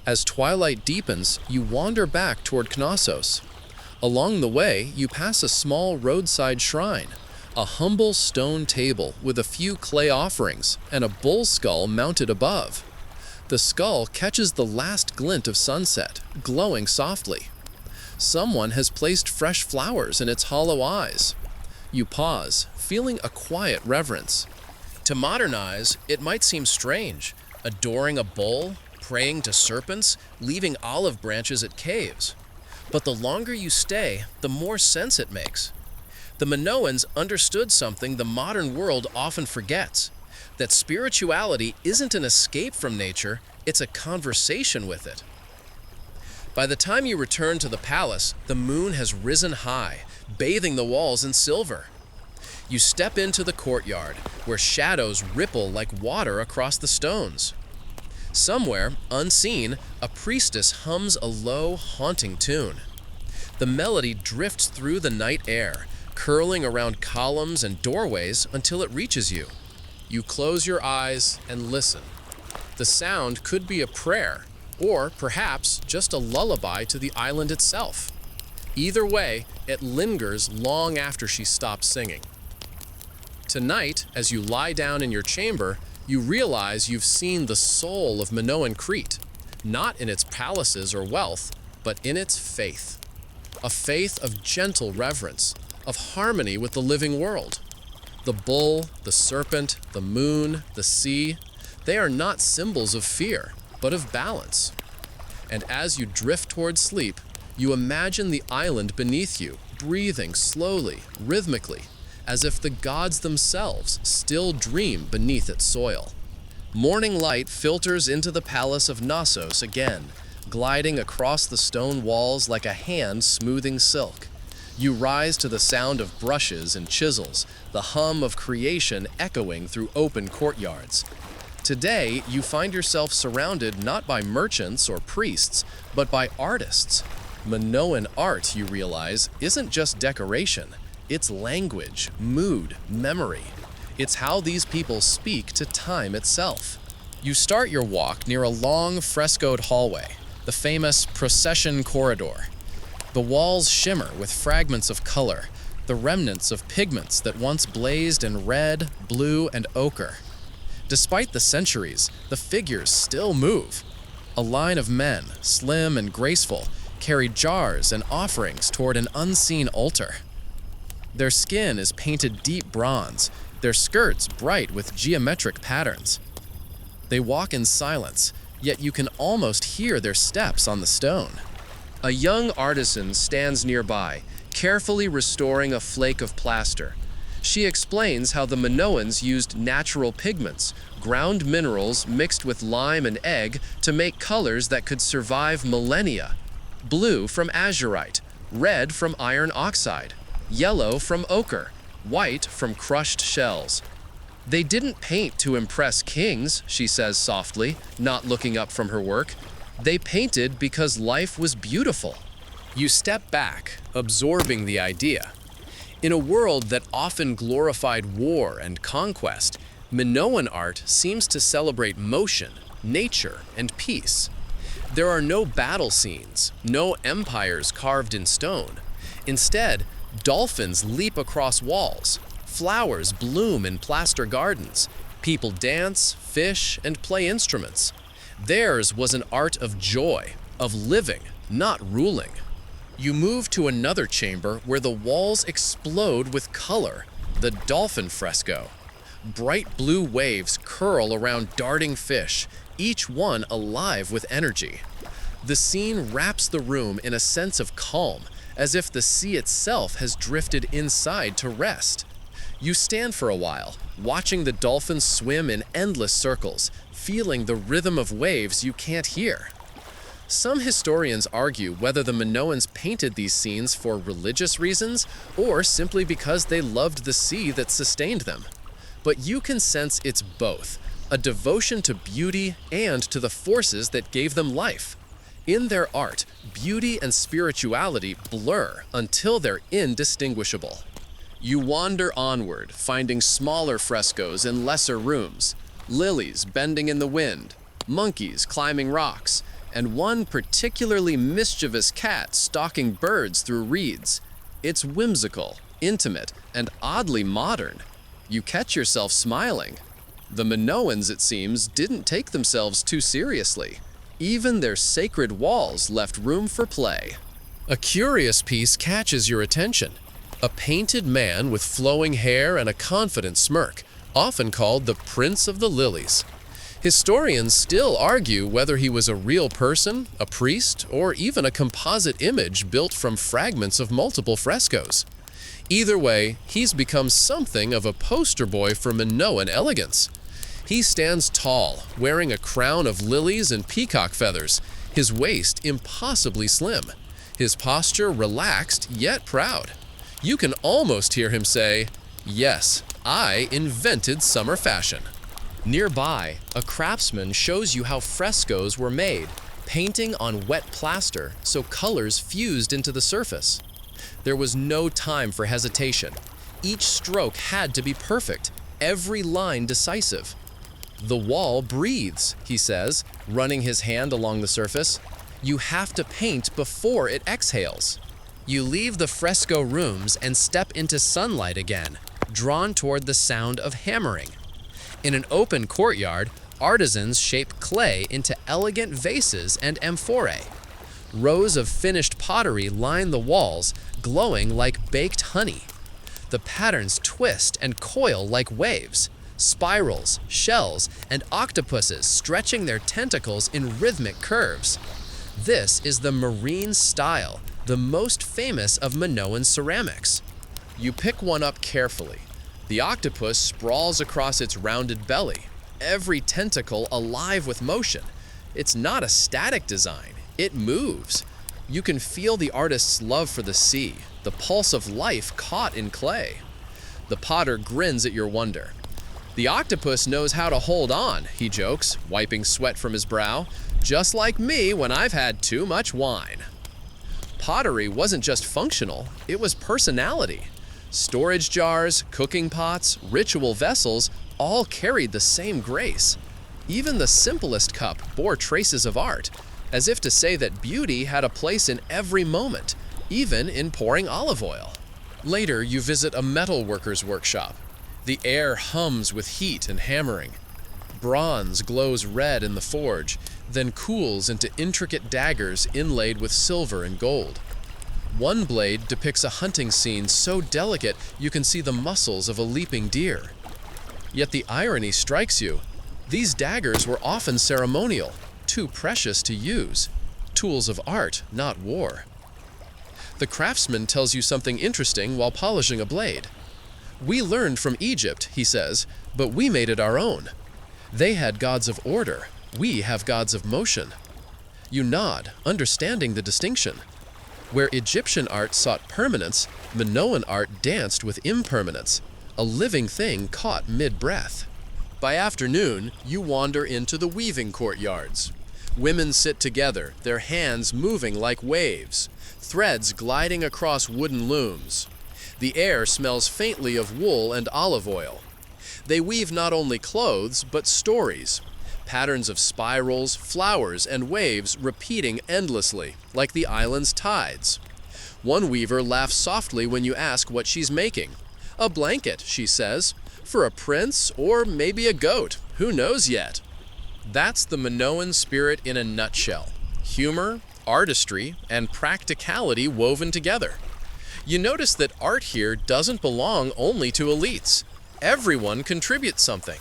As twilight deepens, you wander back toward Knossos. Along the way, you pass a small roadside shrine, a humble stone table with a few clay offerings and a bull skull mounted above. The skull catches the last glint of sunset, glowing softly. Someone has placed fresh flowers in its hollow eyes. You pause, feeling a quiet reverence. To modern eyes, it might seem strange, adoring a bull, praying to serpents, leaving olive branches at caves. But the longer you stay, the more sense it makes. The Minoans understood something the modern world often forgets, that spirituality isn't an escape from nature, it's a conversation with it. By the time you return to the palace, the moon has risen high, bathing the walls in silver. You step into the courtyard, where shadows ripple like water across the stones. Somewhere, unseen, a priestess hums a low, haunting tune. The melody drifts through the night air, curling around columns and doorways until it reaches you. You close your eyes and listen. The sound could be a prayer, or perhaps just a lullaby to the island itself. Either way, it lingers long after she stops singing. Tonight, as you lie down in your chamber, you realize you've seen the soul of Minoan Crete, not in its palaces or wealth, but in its faith. A faith of gentle reverence, of harmony with the living world. The bull, the serpent, the moon, the sea, they are not symbols of fear, but of balance. And as you drift toward sleep, you imagine the island beneath you, breathing slowly, rhythmically, as if the gods themselves still dream beneath its soil. Morning light filters into the palace of Knossos again, gliding across the stone walls like a hand smoothing silk. You rise to the sound of brushes and chisels, the hum of creation echoing through open courtyards. Today, you find yourself surrounded not by merchants or priests, but by artists. Minoan art, you realize, isn't just decoration. It's language, mood, memory. It's how these people speak to time itself. You start your walk near a long frescoed hallway, the famous procession corridor. The walls shimmer with fragments of color, the remnants of pigments that once blazed in red, blue, and ochre. Despite the centuries, the figures still move. A line of men, slim and graceful, carry jars and offerings toward an unseen altar. Their skin is painted deep bronze, their skirts bright with geometric patterns. They walk in silence, yet you can almost hear their steps on the stone. A young artisan stands nearby, carefully restoring a flake of plaster. She explains how the Minoans used natural pigments, ground minerals mixed with lime and egg to make colors that could survive millennia. Blue from azurite, red from iron oxide, yellow from ochre, white from crushed shells. They didn't paint to impress kings, she says softly, not looking up from her work. They painted because life was beautiful. You step back, absorbing the idea. In a world that often glorified war and conquest, Minoan art seems to celebrate motion, nature, and peace. There are no battle scenes, no empires carved in stone. Instead, dolphins leap across walls, flowers bloom in plaster gardens, people dance, fish, and play instruments. Theirs was an art of joy, of living, not ruling. You move to another chamber where the walls explode with color, the dolphin fresco. Bright blue waves curl around darting fish, each one alive with energy. The scene wraps the room in a sense of calm, as if the sea itself has drifted inside to rest. You stand for a while, watching the dolphins swim in endless circles, feeling the rhythm of waves you can't hear. Some historians argue whether the Minoans painted these scenes for religious reasons or simply because they loved the sea that sustained them. But you can sense it's both, a devotion to beauty and to the forces that gave them life. In their art, beauty and spirituality blur until they're indistinguishable. You wander onward, finding smaller frescoes in lesser rooms, lilies bending in the wind, monkeys climbing rocks, and one particularly mischievous cat stalking birds through reeds. It's whimsical, intimate, and oddly modern. You catch yourself smiling. The Minoans, it seems, didn't take themselves too seriously. Even their sacred walls left room for play. A curious piece catches your attention. A painted man with flowing hair and a confident smirk, often called the Prince of the Lilies. Historians still argue whether he was a real person, a priest, or even a composite image built from fragments of multiple frescoes. Either way, he's become something of a poster boy for Minoan elegance. He stands tall, wearing a crown of lilies and peacock feathers, his waist impossibly slim, his posture relaxed yet proud. You can almost hear him say, "Yes, I invented summer fashion." Nearby, a craftsman shows you how frescoes were made, painting on wet plaster so colors fused into the surface. There was no time for hesitation. Each stroke had to be perfect, every line decisive. "The wall breathes," he says, running his hand along the surface. "You have to paint before it exhales." You leave the fresco rooms and step into sunlight again, drawn toward the sound of hammering. In an open courtyard, artisans shape clay into elegant vases and amphorae. Rows of finished pottery line the walls, glowing like baked honey. The patterns twist and coil like waves, spirals, shells, and octopuses stretching their tentacles in rhythmic curves. This is the marine style, the most famous of Minoan ceramics. You pick one up carefully. The octopus sprawls across its rounded belly, every tentacle alive with motion. It's not a static design, it moves. You can feel the artist's love for the sea, the pulse of life caught in clay. The potter grins at your wonder. "The octopus knows how to hold on," he jokes, wiping sweat from his brow, "just like me when I've had too much wine." Pottery wasn't just functional, it was personality. Storage jars, cooking pots, ritual vessels all carried the same grace. Even the simplest cup bore traces of art, as if to say that beauty had a place in every moment, even in pouring olive oil. Later, you visit a metal worker's workshop. The air hums with heat and hammering. Bronze glows red in the forge, then cools into intricate daggers inlaid with silver and gold. One blade depicts a hunting scene so delicate you can see the muscles of a leaping deer. Yet the irony strikes you. These daggers were often ceremonial, too precious to use. Tools of art, not war. The craftsman tells you something interesting while polishing a blade. "We learned from Egypt," he says, "but we made it our own. They had gods of order. We have gods of motion." You nod, understanding the distinction. Where Egyptian art sought permanence, Minoan art danced with impermanence, a living thing caught mid-breath. By afternoon, you wander into the weaving courtyards. Women sit together, their hands moving like waves, threads gliding across wooden looms. The air smells faintly of wool and olive oil. They weave not only clothes, but stories, patterns of spirals, flowers, and waves repeating endlessly, like the island's tides. One weaver laughs softly when you ask what she's making. "A blanket," she says, "for a prince or maybe a goat, who knows yet?" That's the Minoan spirit in a nutshell. Humor, artistry, and practicality woven together. You notice that art here doesn't belong only to elites. Everyone contributes something.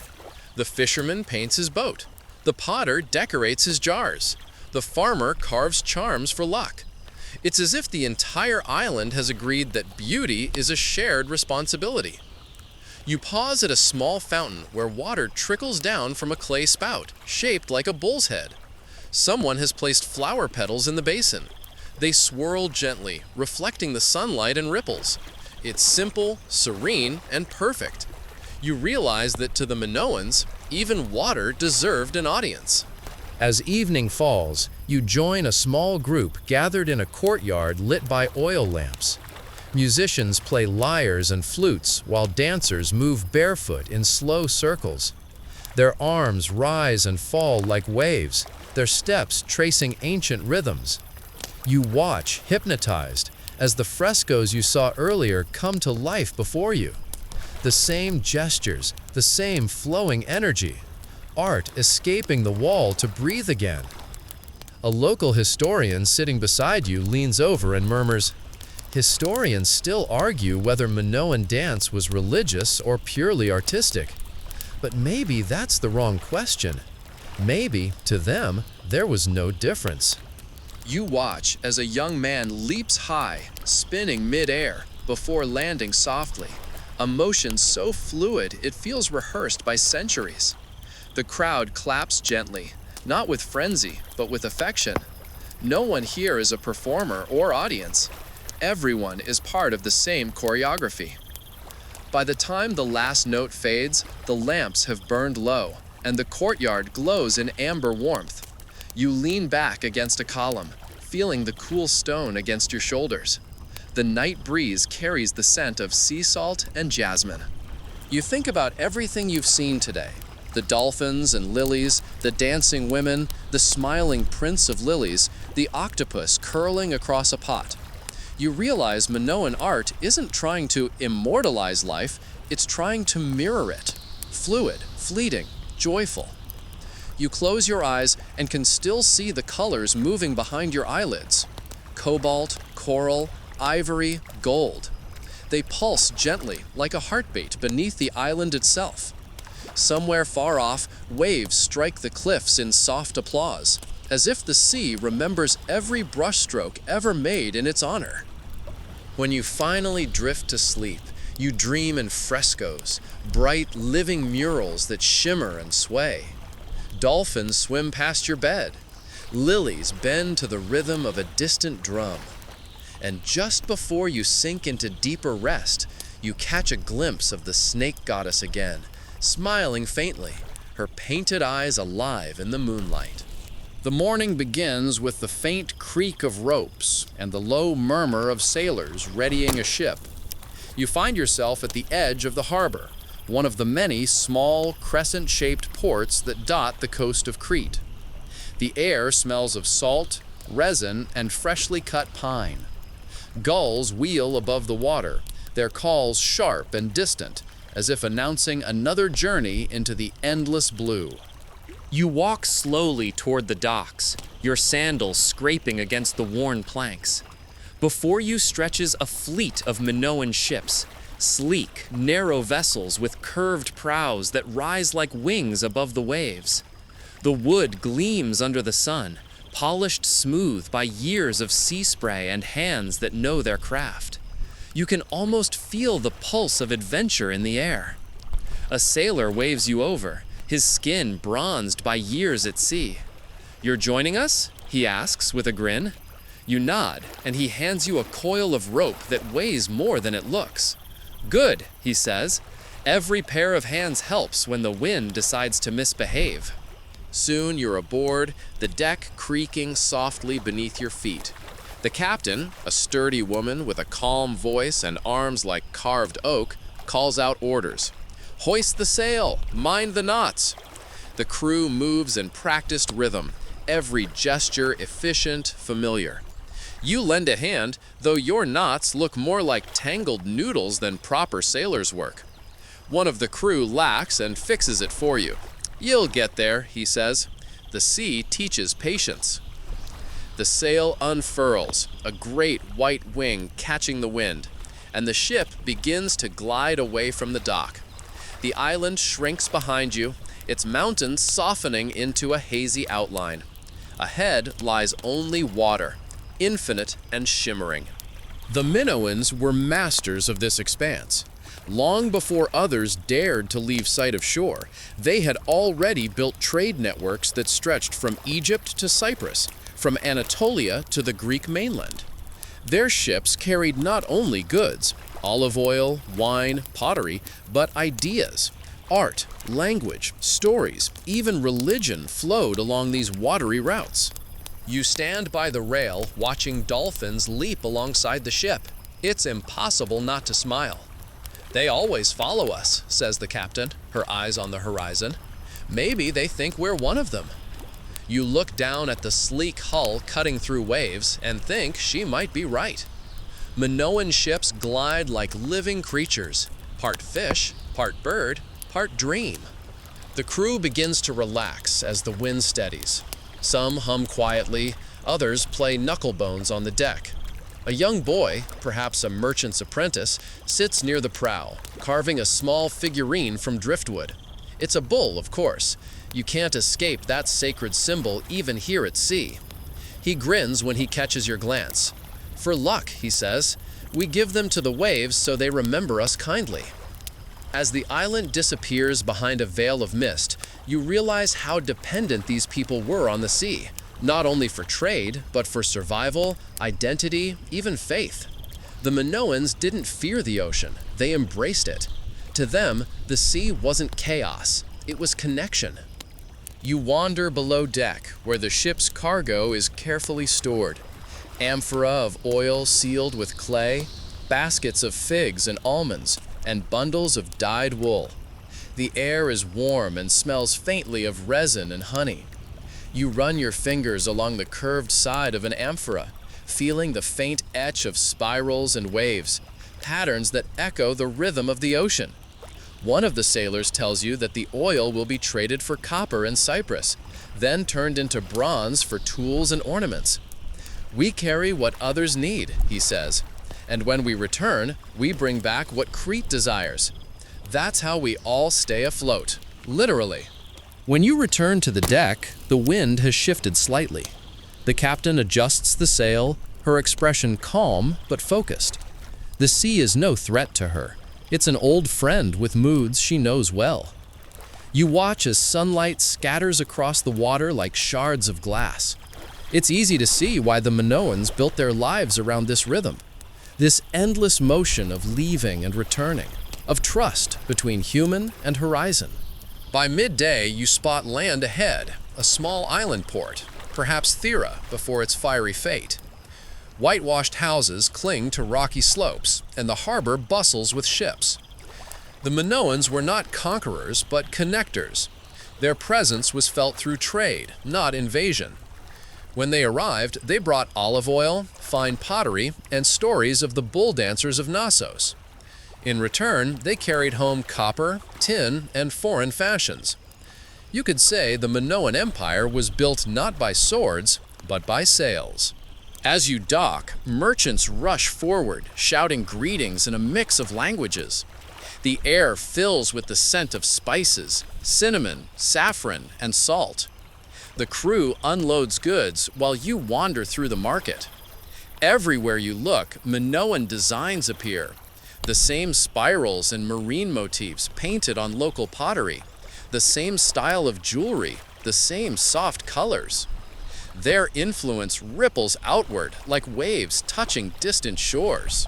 The fisherman paints his boat. The potter decorates his jars. The farmer carves charms for luck. It's as if the entire island has agreed that beauty is a shared responsibility. You pause at a small fountain where water trickles down from a clay spout, shaped like a bull's head. Someone has placed flower petals in the basin. They swirl gently, reflecting the sunlight and ripples. It's simple, serene, and perfect. You realize that to the Minoans, even water deserved an audience. As evening falls, you join a small group gathered in a courtyard lit by oil lamps. Musicians play lyres and flutes while dancers move barefoot in slow circles. Their arms rise and fall like waves, their steps tracing ancient rhythms. You watch, hypnotized, as the frescoes you saw earlier come to life before you. The same gestures, the same flowing energy. Art escaping the wall to breathe again. A local historian sitting beside you leans over and murmurs, "Historians still argue whether Minoan dance was religious or purely artistic. But maybe that's the wrong question. Maybe, to them, there was no difference." You watch as a young man leaps high, spinning mid-air, before landing softly. A motion so fluid it feels rehearsed by centuries. The crowd claps gently, not with frenzy, but with affection. No one here is a performer or audience. Everyone is part of the same choreography. By the time the last note fades, the lamps have burned low, and the courtyard glows in amber warmth. You lean back against a column, feeling the cool stone against your shoulders. The night breeze carries the scent of sea salt and jasmine. You think about everything you've seen today. The dolphins and lilies, the dancing women, the smiling prince of lilies, the octopus curling across a pot. You realize Minoan art isn't trying to immortalize life, it's trying to mirror it. Fluid, fleeting, joyful. You close your eyes and can still see the colors moving behind your eyelids. Cobalt, coral, ivory, gold. They pulse gently like a heartbeat beneath the island itself. Somewhere far off, waves strike the cliffs in soft applause, as if the sea remembers every brushstroke ever made in its honor. When you finally drift to sleep, you dream in frescoes, bright living murals that shimmer and sway. Dolphins swim past your bed. Lilies bend to the rhythm of a distant drum. And just before you sink into deeper rest, you catch a glimpse of the snake goddess again, smiling faintly, her painted eyes alive in the moonlight. The morning begins with the faint creak of ropes and the low murmur of sailors readying a ship. You find yourself at the edge of the harbor, one of the many small, crescent-shaped ports that dot the coast of Crete. The air smells of salt, resin, and freshly cut pine. Gulls wheel above the water, their calls sharp and distant, as if announcing another journey into the endless blue. You walk slowly toward the docks, your sandals scraping against the worn planks. Before you stretches a fleet of Minoan ships, sleek, narrow vessels with curved prows that rise like wings above the waves. The wood gleams under the sun, polished smooth by years of sea spray and hands that know their craft. You can almost feel the pulse of adventure in the air. A sailor waves you over, his skin bronzed by years at sea. "You're joining us?" he asks with a grin. You nod, and he hands you a coil of rope that weighs more than it looks. "Good," he says. "Every pair of hands helps when the wind decides to misbehave." Soon you're aboard, the deck creaking softly beneath your feet. The captain, a sturdy woman with a calm voice and arms like carved oak, calls out orders. "Hoist the sail! Mind the knots!" The crew moves in practiced rhythm, every gesture efficient, familiar. You lend a hand, though your knots look more like tangled noodles than proper sailor's work. One of the crew lacks and fixes it for you. "You'll get there," he says. The sea teaches patience. The sail unfurls, a great white wing catching the wind, and the ship begins to glide away from the dock. The island shrinks behind you, its mountains softening into a hazy outline. Ahead lies only water, infinite and shimmering. The Minoans were masters of this expanse. Long before others dared to leave sight of shore, they had already built trade networks that stretched from Egypt to Cyprus, from Anatolia to the Greek mainland. Their ships carried not only goods, olive oil, wine, pottery, but ideas. Art, language, stories, even religion flowed along these watery routes. You stand by the rail watching dolphins leap alongside the ship. It's impossible not to smile. "They always follow us," says the captain, her eyes on the horizon. "Maybe they think we're one of them." You look down at the sleek hull cutting through waves and think she might be right. Minoan ships glide like living creatures, part fish, part bird, part dream. The crew begins to relax as the wind steadies. Some hum quietly, others play knucklebones on the deck. A young boy, perhaps a merchant's apprentice, sits near the prow, carving a small figurine from driftwood. It's a bull, of course. You can't escape that sacred symbol even here at sea. He grins when he catches your glance. "For luck," he says. "We give them to the waves so they remember us kindly." As the island disappears behind a veil of mist, you realize how dependent these people were on the sea, not only for trade, but for survival, identity, even faith. The Minoans didn't fear the ocean, they embraced it. To them, the sea wasn't chaos, it was connection. You wander below deck, where the ship's cargo is carefully stored. Amphora of oil sealed with clay, baskets of figs and almonds, and bundles of dyed wool. The air is warm and smells faintly of resin and honey. You run your fingers along the curved side of an amphora, feeling the faint etch of spirals and waves, patterns that echo the rhythm of the ocean. One of the sailors tells you that the oil will be traded for copper in Cyprus, then turned into bronze for tools and ornaments. "We carry what others need," he says, "and when we return, we bring back what Crete desires." That's how we all stay afloat, literally. When you return to the deck, the wind has shifted slightly. The captain adjusts the sail, her expression calm but focused. The sea is no threat to her. It's an old friend with moods she knows well. You watch as sunlight scatters across the water like shards of glass. It's easy to see why the Minoans built their lives around this rhythm. This endless motion of leaving and returning, of trust between human and horizon. By midday, you spot land ahead, a small island port, perhaps Thera before its fiery fate. Whitewashed houses cling to rocky slopes, and the harbor bustles with ships. The Minoans were not conquerors, but connectors. Their presence was felt through trade, not invasion. When they arrived, they brought olive oil, fine pottery, and stories of the bull dancers of Knossos. In return, they carried home copper, tin, and foreign fashions. You could say the Minoan Empire was built not by swords, but by sails. As you dock, merchants rush forward, shouting greetings in a mix of languages. The air fills with the scent of spices, cinnamon, saffron, and salt. The crew unloads goods while you wander through the market. Everywhere you look, Minoan designs appear. The same spirals and marine motifs painted on local pottery. The same style of jewelry, the same soft colors. Their influence ripples outward like waves touching distant shores.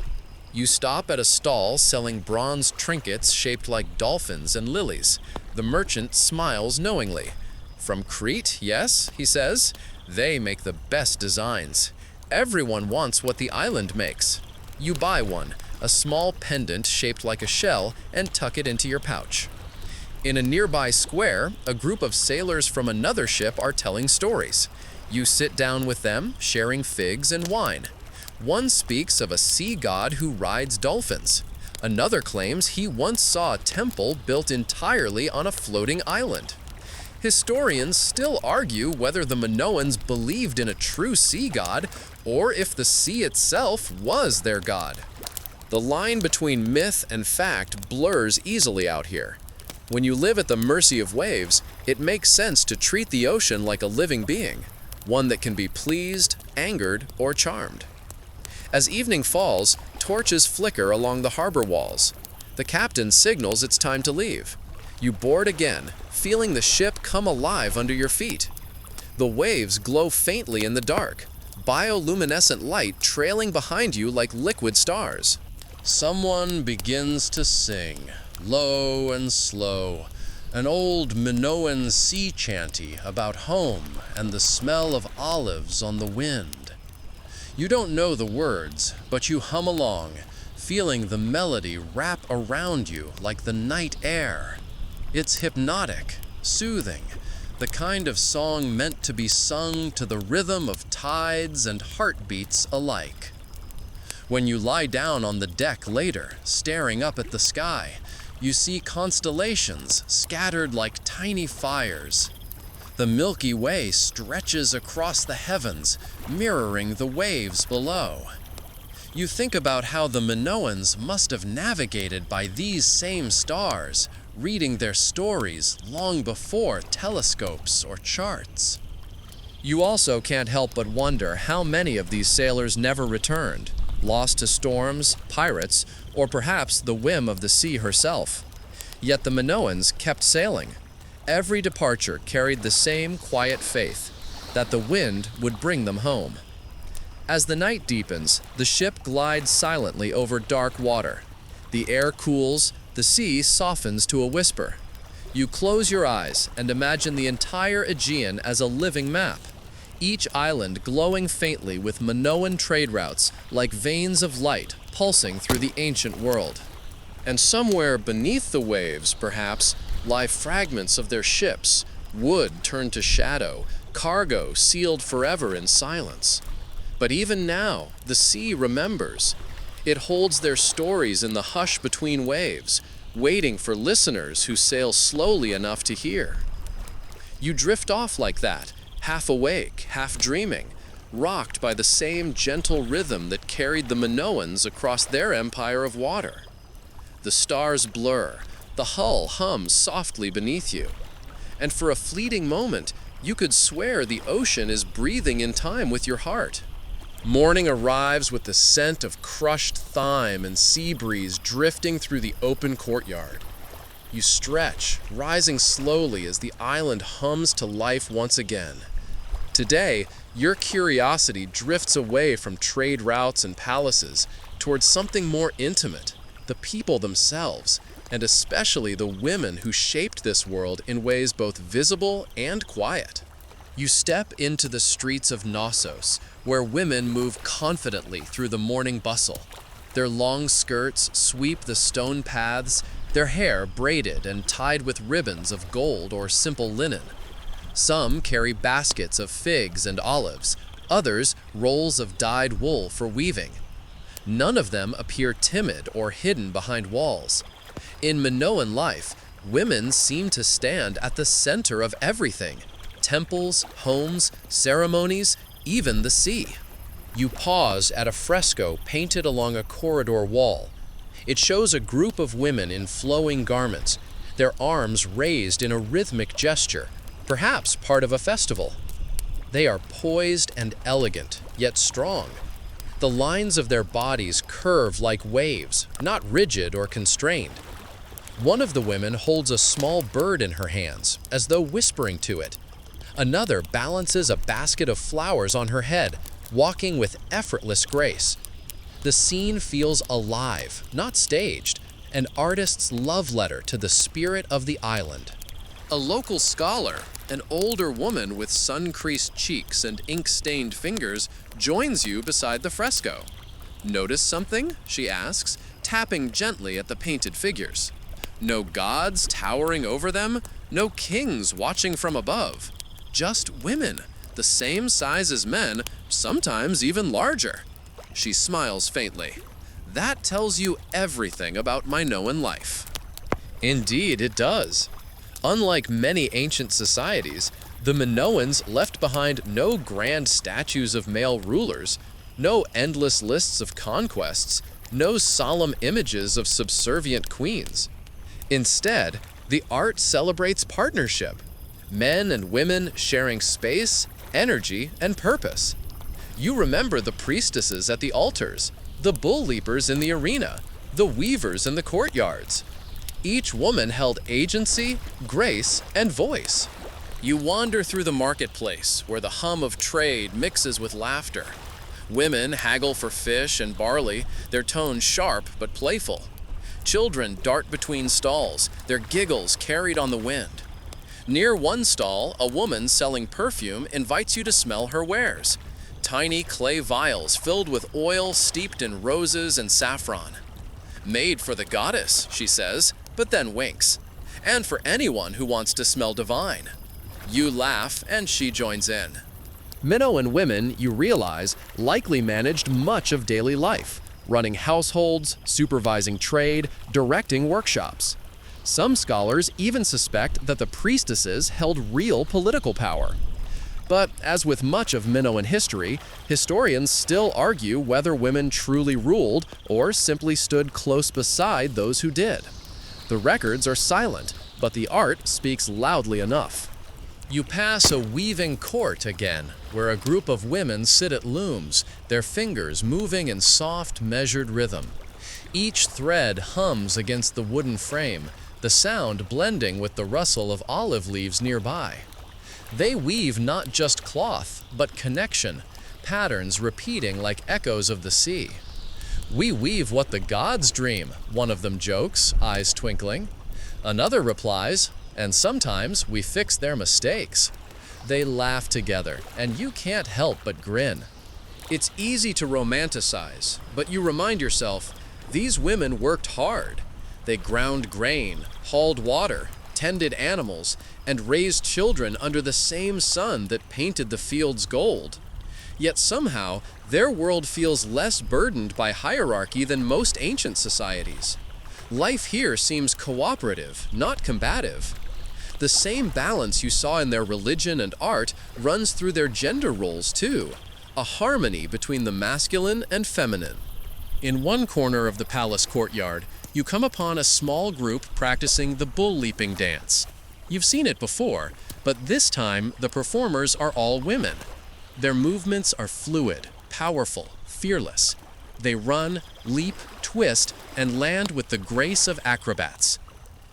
You stop at a stall selling bronze trinkets shaped like dolphins and lilies. The merchant smiles knowingly. "From Crete, yes," he says. "They make the best designs. Everyone wants what the island makes." You buy one, a small pendant shaped like a shell, and tuck it into your pouch. In a nearby square, a group of sailors from another ship are telling stories. You sit down with them, sharing figs and wine. One speaks of a sea god who rides dolphins. Another claims he once saw a temple built entirely on a floating island. Historians still argue whether the Minoans believed in a true sea god or if the sea itself was their god. The line between myth and fact blurs easily out here. When you live at the mercy of waves, it makes sense to treat the ocean like a living being, one that can be pleased, angered, or charmed. As evening falls, torches flicker along the harbor walls. The captain signals it's time to leave. You board again, feeling the ship come alive under your feet. The waves glow faintly in the dark, bioluminescent light trailing behind you like liquid stars. Someone begins to sing, low and slow, an old Minoan sea chanty about home and the smell of olives on the wind. You don't know the words, but you hum along, feeling the melody wrap around you like the night air. It's hypnotic, soothing, the kind of song meant to be sung to the rhythm of tides and heartbeats alike. When you lie down on the deck later, staring up at the sky, you see constellations scattered like tiny fires. The Milky Way stretches across the heavens, mirroring the waves below. You think about how the Minoans must have navigated by these same stars, reading their stories long before telescopes or charts. You also can't help but wonder how many of these sailors never returned, lost to storms, pirates, or perhaps the whim of the sea herself. Yet the Minoans kept sailing. Every departure carried the same quiet faith, that the wind would bring them home. As the night deepens, the ship glides silently over dark water. The air cools, the sea softens to a whisper. You close your eyes and imagine the entire Aegean as a living map, each island glowing faintly with Minoan trade routes like veins of light pulsing through the ancient world. And somewhere beneath the waves, perhaps, lie fragments of their ships, wood turned to shadow, cargo sealed forever in silence. But even now, the sea remembers. It holds their stories in the hush between waves, waiting for listeners who sail slowly enough to hear. You drift off like that, half awake, half dreaming, rocked by the same gentle rhythm that carried the Minoans across their empire of water. The stars blur, the hull hums softly beneath you, and for a fleeting moment, you could swear the ocean is breathing in time with your heart. Morning arrives with the scent of crushed thyme and sea breeze drifting through the open courtyard. You stretch, rising slowly as the island hums to life once again. Today, your curiosity drifts away from trade routes and palaces towards something more intimate, the people themselves, and especially the women who shaped this world in ways both visible and quiet. You step into the streets of Knossos, where women move confidently through the morning bustle. Their long skirts sweep the stone paths, their hair braided and tied with ribbons of gold or simple linen. Some carry baskets of figs and olives, others rolls of dyed wool for weaving. None of them appear timid or hidden behind walls. In Minoan life, women seem to stand at the center of everything: temples, homes, ceremonies, even the sea. You pause at a fresco painted along a corridor wall. It shows a group of women in flowing garments, their arms raised in a rhythmic gesture, perhaps part of a festival. They are poised and elegant, yet strong. The lines of their bodies curve like waves, not rigid or constrained. One of the women holds a small bird in her hands, as though whispering to it. Another balances a basket of flowers on her head, walking with effortless grace. The scene feels alive, not staged, an artist's love letter to the spirit of the island. A local scholar, an older woman with sun-creased cheeks and ink-stained fingers, joins you beside the fresco. "Notice something?" she asks, tapping gently at the painted figures. No gods towering over them, no kings watching from above. Just women, the same size as men, sometimes even larger. She smiles faintly. That tells you everything about Minoan life. Indeed, it does. Unlike many ancient societies, the Minoans left behind no grand statues of male rulers, no endless lists of conquests, no solemn images of subservient queens. Instead, the art celebrates partnership, men and women sharing space, energy, and purpose. You remember the priestesses at the altars, the bull leapers in the arena, the weavers in the courtyards. Each woman held agency, grace, and voice. You wander through the marketplace, where the hum of trade mixes with laughter. Women haggle for fish and barley, their tones sharp but playful. Children dart between stalls, their giggles carried on the wind. Near one stall, a woman selling perfume invites you to smell her wares. Tiny clay vials filled with oil steeped in roses and saffron. "Made for the goddess," she says, but then winks. "And for anyone who wants to smell divine." You laugh, and she joins in. Minoan women, you realize, likely managed much of daily life, running households, supervising trade, directing workshops. Some scholars even suspect that the priestesses held real political power. But as with much of Minoan history, historians still argue whether women truly ruled or simply stood close beside those who did. The records are silent, but the art speaks loudly enough. You pass a weaving court again, where a group of women sit at looms, their fingers moving in soft, measured rhythm. Each thread hums against the wooden frame, the sound blending with the rustle of olive leaves nearby. They weave not just cloth, but connection, patterns repeating like echoes of the sea. "We weave what the gods dream," one of them jokes, eyes twinkling. Another replies, "And sometimes we fix their mistakes." They laugh together, and you can't help but grin. It's easy to romanticize, but you remind yourself, these women worked hard. They ground grain, hauled water, tended animals, and raised children under the same sun that painted the fields gold. Yet somehow, their world feels less burdened by hierarchy than most ancient societies. Life here seems cooperative, not combative. The same balance you saw in their religion and art runs through their gender roles too, a harmony between the masculine and feminine. In one corner of the palace courtyard, you come upon a small group practicing the bull leaping dance. You've seen it before, but this time the performers are all women. Their movements are fluid, powerful, fearless. They run, leap, twist, and land with the grace of acrobats.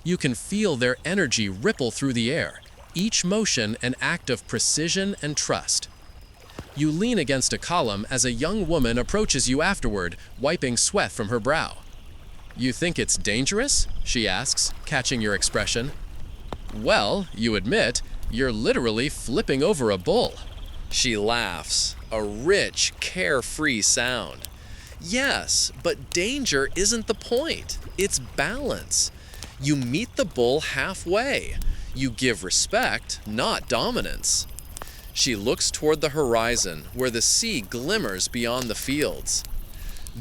You can feel their energy ripple through the air, each motion an act of precision and trust. You lean against a column as a young woman approaches you afterward, wiping sweat from her brow. "You think it's dangerous?" she asks, catching your expression. "Well, you admit, you're literally flipping over a bull." She laughs, a rich, carefree sound. "Yes, but danger isn't the point. It's balance. You meet the bull halfway. You give respect, not dominance." She looks toward the horizon, where the sea glimmers beyond the fields.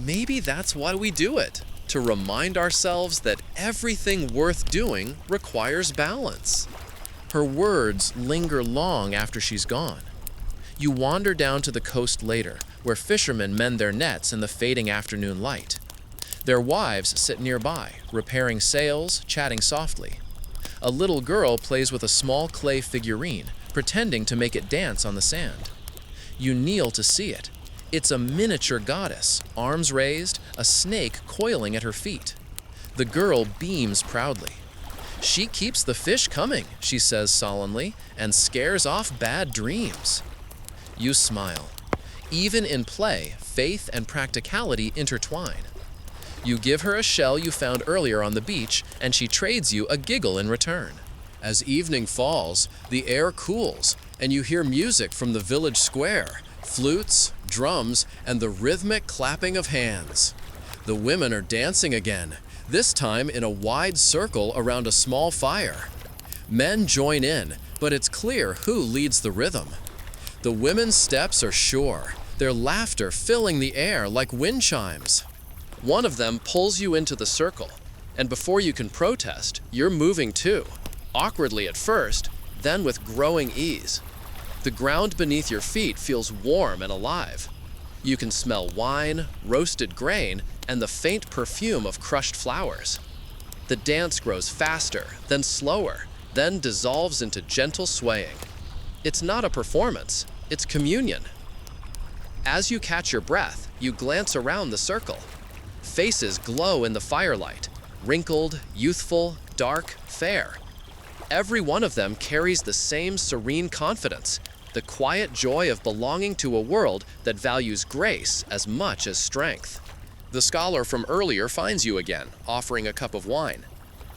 Maybe that's why we do it, to remind ourselves that everything worth doing requires balance. Her words linger long after she's gone. You wander down to the coast later, where fishermen mend their nets in the fading afternoon light. Their wives sit nearby, repairing sails, chatting softly. A little girl plays with a small clay figurine, pretending to make it dance on the sand. You kneel to see it. It's a miniature goddess, arms raised, a snake coiling at her feet. The girl beams proudly. "She keeps the fish coming," she says solemnly, "and scares off bad dreams." You smile. Even in play, faith and practicality intertwine. You give her a shell you found earlier on the beach, and she trades you a giggle in return. As evening falls, the air cools, and you hear music from the village square, flutes, drums, and the rhythmic clapping of hands. The women are dancing again, this time in a wide circle around a small fire. Men join in, but it's clear who leads the rhythm. The women's steps are sure, their laughter filling the air like wind chimes. One of them pulls you into the circle, and before you can protest, you're moving too, awkwardly at first, then with growing ease. The ground beneath your feet feels warm and alive. You can smell wine, roasted grain, and the faint perfume of crushed flowers. The dance grows faster, then slower, then dissolves into gentle swaying. It's not a performance, it's communion. As you catch your breath, you glance around the circle. Faces glow in the firelight, wrinkled, youthful, dark, fair. Every one of them carries the same serene confidence, the quiet joy of belonging to a world that values grace as much as strength. The scholar from earlier finds you again, offering a cup of wine.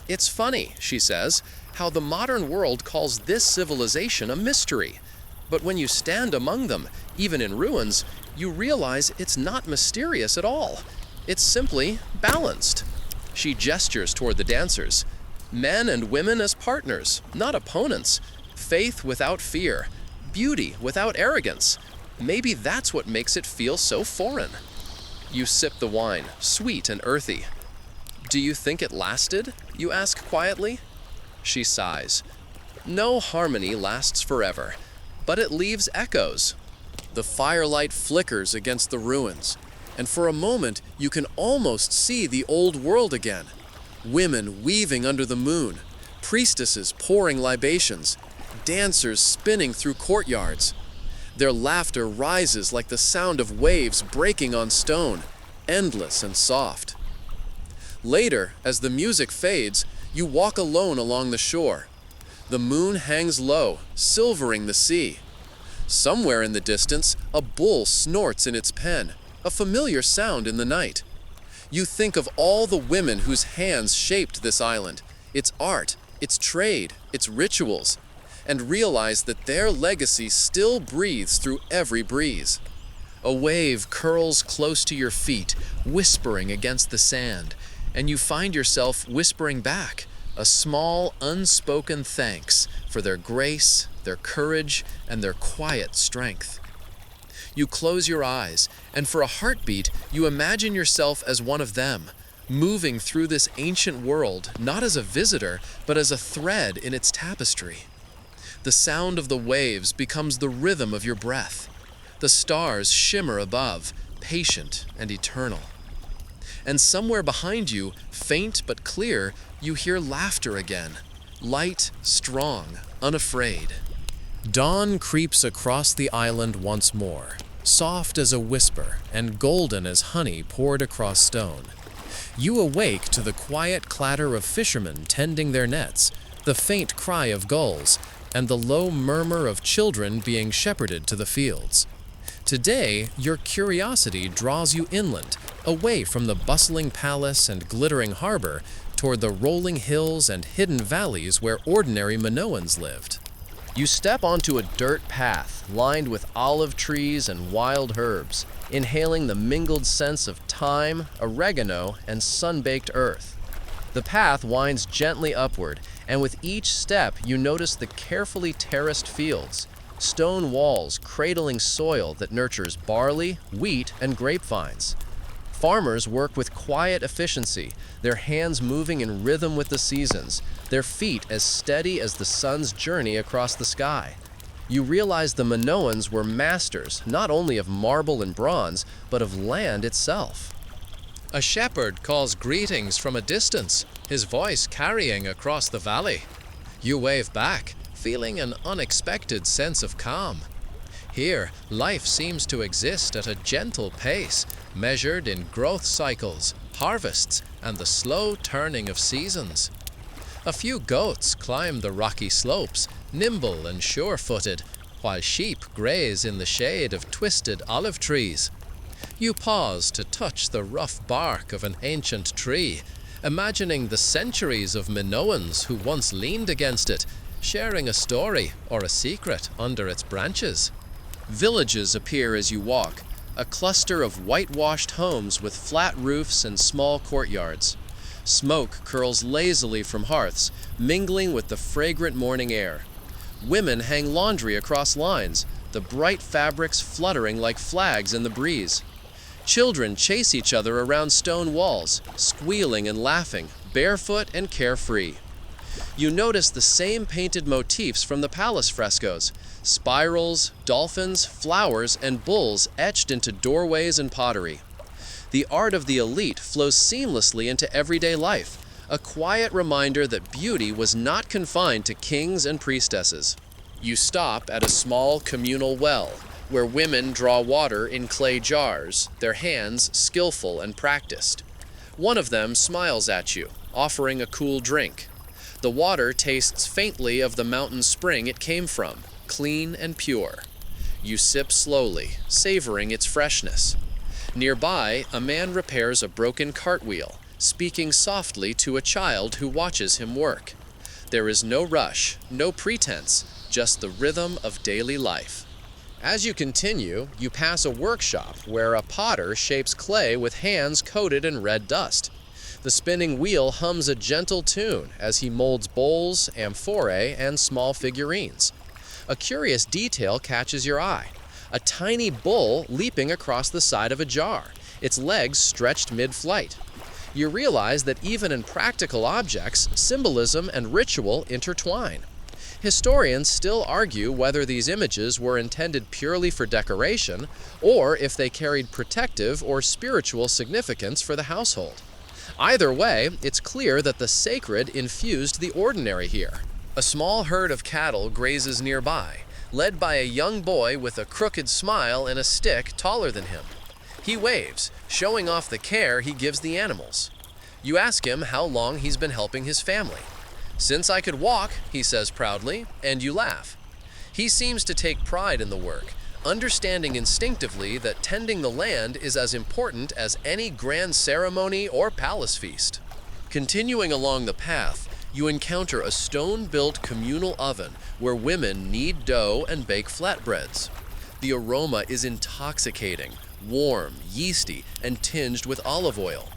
"It's funny," she says, "how the modern world calls this civilization a mystery. But when you stand among them, even in ruins, you realize it's not mysterious at all. It's simply balanced." She gestures toward the dancers. Men and women as partners, not opponents. Faith without fear. Beauty without arrogance. Maybe that's what makes it feel so foreign. You sip the wine, sweet and earthy. "Do you think it lasted?" you ask quietly. She sighs. "No harmony lasts forever, but it leaves echoes." The firelight flickers against the ruins, and for a moment you can almost see the old world again. Women weaving under the moon, priestesses pouring libations, dancers spinning through courtyards. Their laughter rises like the sound of waves breaking on stone, endless and soft. Later, as the music fades, you walk alone along the shore. The moon hangs low, silvering the sea. Somewhere in the distance, a bull snorts in its pen, a familiar sound in the night. You think of all the women whose hands shaped this island, its art, its trade, its rituals, and realize that their legacy still breathes through every breeze. A wave curls close to your feet, whispering against the sand, and you find yourself whispering back, a small, unspoken thanks for their grace, their courage, and their quiet strength. You close your eyes, and for a heartbeat, you imagine yourself as one of them, moving through this ancient world not as a visitor, but as a thread in its tapestry. The sound of the waves becomes the rhythm of your breath. The stars shimmer above, patient and eternal. And somewhere behind you, faint but clear, you hear laughter again, light, strong, unafraid. Dawn creeps across the island once more, soft as a whisper and golden as honey poured across stone. You awake to the quiet clatter of fishermen tending their nets, the faint cry of gulls, and the low murmur of children being shepherded to the fields. Today, your curiosity draws you inland, away from the bustling palace and glittering harbor, toward the rolling hills and hidden valleys where ordinary Minoans lived. You step onto a dirt path lined with olive trees and wild herbs, inhaling the mingled scents of thyme, oregano, and sun-baked earth. The path winds gently upward, and with each step you notice the carefully terraced fields, stone walls cradling soil that nurtures barley, wheat, and grapevines. Farmers work with quiet efficiency, their hands moving in rhythm with the seasons, their feet as steady as the sun's journey across the sky. You realize the Minoans were masters not only of marble and bronze, but of land itself. A shepherd calls greetings from a distance, his voice carrying across the valley. You wave back, feeling an unexpected sense of calm. Here, life seems to exist at a gentle pace, measured in growth cycles, harvests, and the slow turning of seasons. A few goats climb the rocky slopes, nimble and sure-footed, while sheep graze in the shade of twisted olive trees. You pause to touch the rough bark of an ancient tree, imagining the centuries of Minoans who once leaned against it, sharing a story or a secret under its branches. Villages appear as you walk, a cluster of whitewashed homes with flat roofs and small courtyards. Smoke curls lazily from hearths, mingling with the fragrant morning air. Women hang laundry across lines, the bright fabrics fluttering like flags in the breeze. Children chase each other around stone walls, squealing and laughing, barefoot and carefree. You notice the same painted motifs from the palace frescoes: spirals, dolphins, flowers, and bulls etched into doorways and pottery. The art of the elite flows seamlessly into everyday life, a quiet reminder that beauty was not confined to kings and priestesses. You stop at a small communal well, where women draw water in clay jars, their hands skillful and practiced. One of them smiles at you, offering a cool drink. The water tastes faintly of the mountain spring it came from, clean and pure. You sip slowly, savoring its freshness. Nearby, a man repairs a broken cartwheel, speaking softly to a child who watches him work. There is no rush, no pretense, just the rhythm of daily life. As you continue, you pass a workshop where a potter shapes clay with hands coated in red dust. The spinning wheel hums a gentle tune as he molds bowls, amphorae, and small figurines. A curious detail catches your eye: a tiny bull leaping across the side of a jar, its legs stretched mid-flight. You realize that even in practical objects, symbolism and ritual intertwine. Historians still argue whether these images were intended purely for decoration, or if they carried protective or spiritual significance for the household. Either way, it's clear that the sacred infused the ordinary here. A small herd of cattle grazes nearby, led by a young boy with a crooked smile and a stick taller than him. He waves, showing off the care he gives the animals. You ask him how long he's been helping his family. "Since I could walk," he says proudly, and you laugh. He seems to take pride in the work, understanding instinctively that tending the land is as important as any grand ceremony or palace feast. Continuing along the path, you encounter a stone-built communal oven where women knead dough and bake flatbreads. The aroma is intoxicating, warm, yeasty, and tinged with olive oil.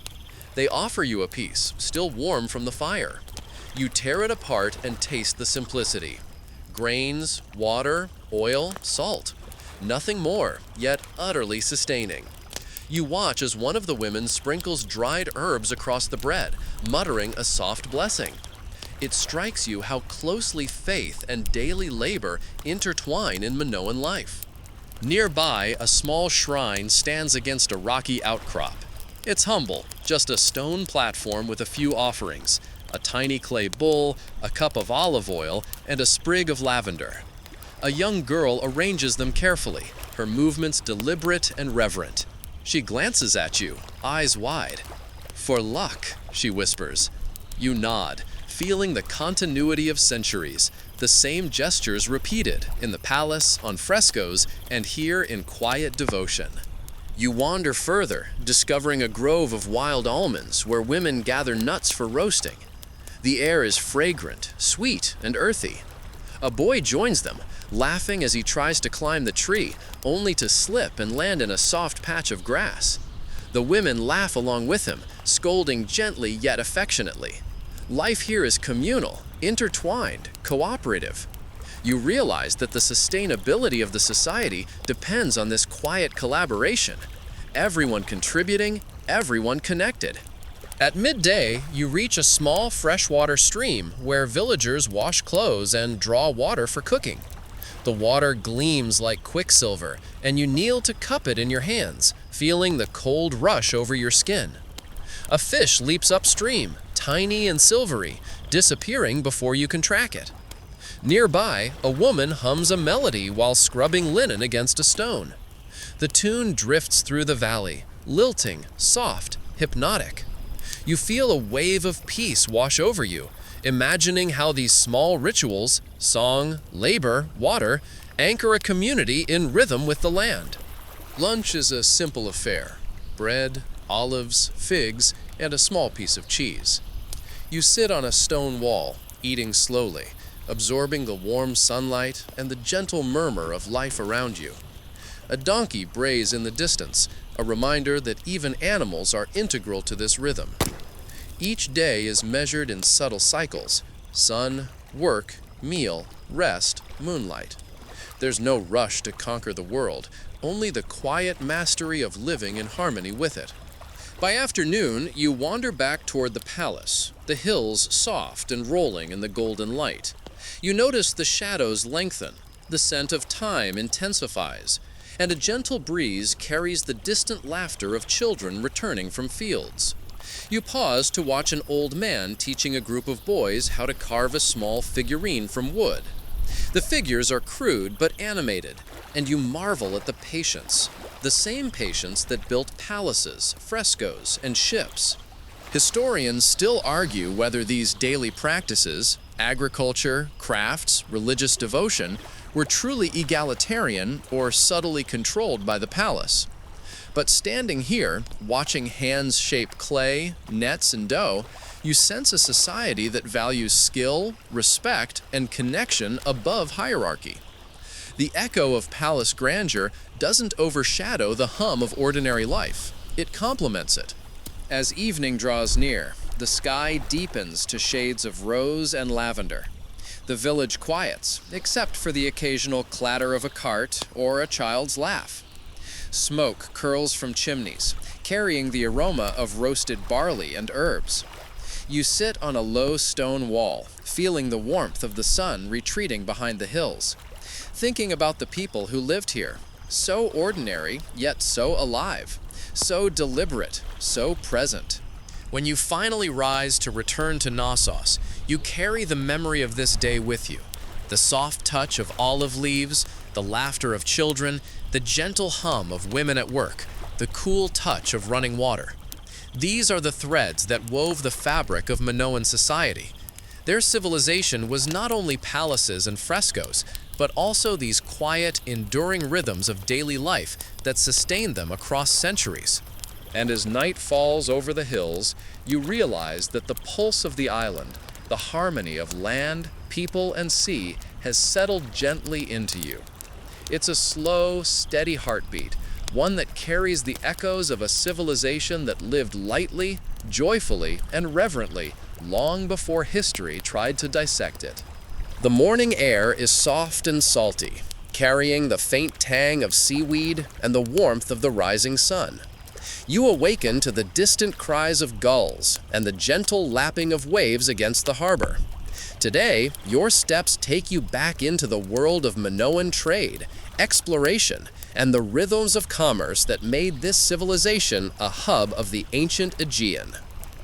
They offer you a piece, still warm from the fire. You tear it apart and taste the simplicity. Grains, water, oil, salt. Nothing more, yet utterly sustaining. You watch as one of the women sprinkles dried herbs across the bread, muttering a soft blessing. It strikes you how closely faith and daily labor intertwine in Minoan life. Nearby, a small shrine stands against a rocky outcrop. It's humble, just a stone platform with a few offerings: a tiny clay bull, a cup of olive oil, and a sprig of lavender. A young girl arranges them carefully, her movements deliberate and reverent. She glances at you, eyes wide. "For luck," she whispers. You nod, feeling the continuity of centuries, the same gestures repeated in the palace, on frescoes, and here in quiet devotion. You wander further, discovering a grove of wild almonds where women gather nuts for roasting. The air is fragrant, sweet, and earthy. A boy joins them, laughing as he tries to climb the tree, only to slip and land in a soft patch of grass. The women laugh along with him, scolding gently yet affectionately. Life here is communal, intertwined, cooperative. You realize that the sustainability of the society depends on this quiet collaboration, everyone contributing, everyone connected. At midday, you reach a small freshwater stream where villagers wash clothes and draw water for cooking. The water gleams like quicksilver, and you kneel to cup it in your hands, feeling the cold rush over your skin. A fish leaps upstream, tiny and silvery, disappearing before you can track it. Nearby, a woman hums a melody while scrubbing linen against a stone. The tune drifts through the valley, lilting, soft, hypnotic. You feel a wave of peace wash over you, imagining how these small rituals, song, labor, water, anchor a community in rhythm with the land. Lunch is a simple affair: bread, olives, figs, and a small piece of cheese. You sit on a stone wall, eating slowly, absorbing the warm sunlight and the gentle murmur of life around you. A donkey brays in the distance, a reminder that even animals are integral to this rhythm. Each day is measured in subtle cycles: sun, work, meal, rest, moonlight. There's no rush to conquer the world, only the quiet mastery of living in harmony with it. By afternoon, you wander back toward the palace, the hills soft and rolling in the golden light. You notice the shadows lengthen, the scent of time intensifies, and a gentle breeze carries the distant laughter of children returning from fields. You pause to watch an old man teaching a group of boys how to carve a small figurine from wood. The figures are crude but animated, and you marvel at the patience, the same patience that built palaces, frescoes, and ships. Historians still argue whether these daily practices, agriculture, crafts, religious devotion, were truly egalitarian or subtly controlled by the palace. But standing here, watching hands shape clay, nets, and dough, you sense a society that values skill, respect, and connection above hierarchy. The echo of palace grandeur doesn't overshadow the hum of ordinary life. It complements it. As evening draws near, the sky deepens to shades of rose and lavender. The village quiets, except for the occasional clatter of a cart or a child's laugh. Smoke curls from chimneys, carrying the aroma of roasted barley and herbs. You sit on a low stone wall, feeling the warmth of the sun retreating behind the hills, thinking about the people who lived here, so ordinary, yet so alive, so deliberate, so present. When you finally rise to return to Knossos, you carry the memory of this day with you. The soft touch of olive leaves, the laughter of children, the gentle hum of women at work, the cool touch of running water. These are the threads that wove the fabric of Minoan society. Their civilization was not only palaces and frescoes, but also these quiet, enduring rhythms of daily life that sustained them across centuries. And as night falls over the hills, you realize that the pulse of the island, the harmony of land, people, and sea, has settled gently into you. It's a slow, steady heartbeat, one that carries the echoes of a civilization that lived lightly, joyfully, and reverently long before history tried to dissect it. The morning air is soft and salty, carrying the faint tang of seaweed and the warmth of the rising sun. You awaken to the distant cries of gulls and the gentle lapping of waves against the harbor. Today, your steps take you back into the world of Minoan trade, exploration, and the rhythms of commerce that made this civilization a hub of the ancient Aegean.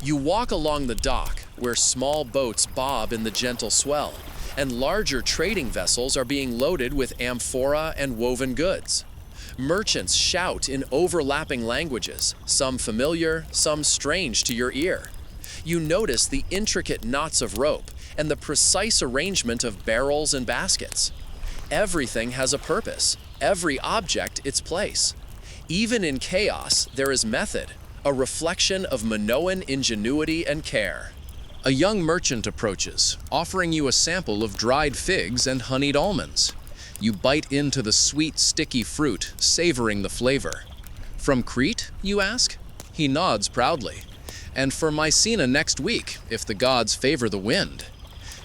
You walk along the dock, where small boats bob in the gentle swell, and larger trading vessels are being loaded with amphora and woven goods. Merchants shout in overlapping languages, some familiar, some strange to your ear. You notice the intricate knots of rope and the precise arrangement of barrels and baskets. Everything has a purpose, every object its place. Even in chaos, there is method, a reflection of Minoan ingenuity and care. A young merchant approaches, offering you a sample of dried figs and honeyed almonds. You bite into the sweet, sticky fruit, savoring the flavor. "From Crete?" you ask. He nods proudly. "And for Mycena next week, if the gods favor the wind."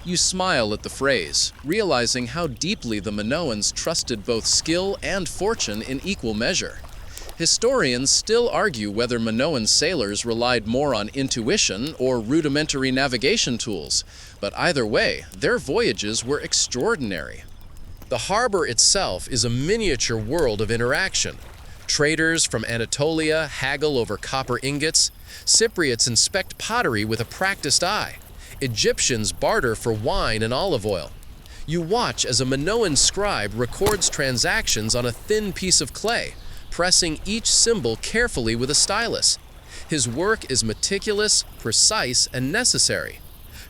You smile at the phrase, realizing how deeply the Minoans trusted both skill and fortune in equal measure. Historians still argue whether Minoan sailors relied more on intuition or rudimentary navigation tools, but either way, their voyages were extraordinary. The harbor itself is a miniature world of interaction. Traders from Anatolia haggle over copper ingots, Cypriots inspect pottery with a practiced eye, Egyptians barter for wine and olive oil. You watch as a Minoan scribe records transactions on a thin piece of clay, pressing each symbol carefully with a stylus. His work is meticulous, precise, and necessary.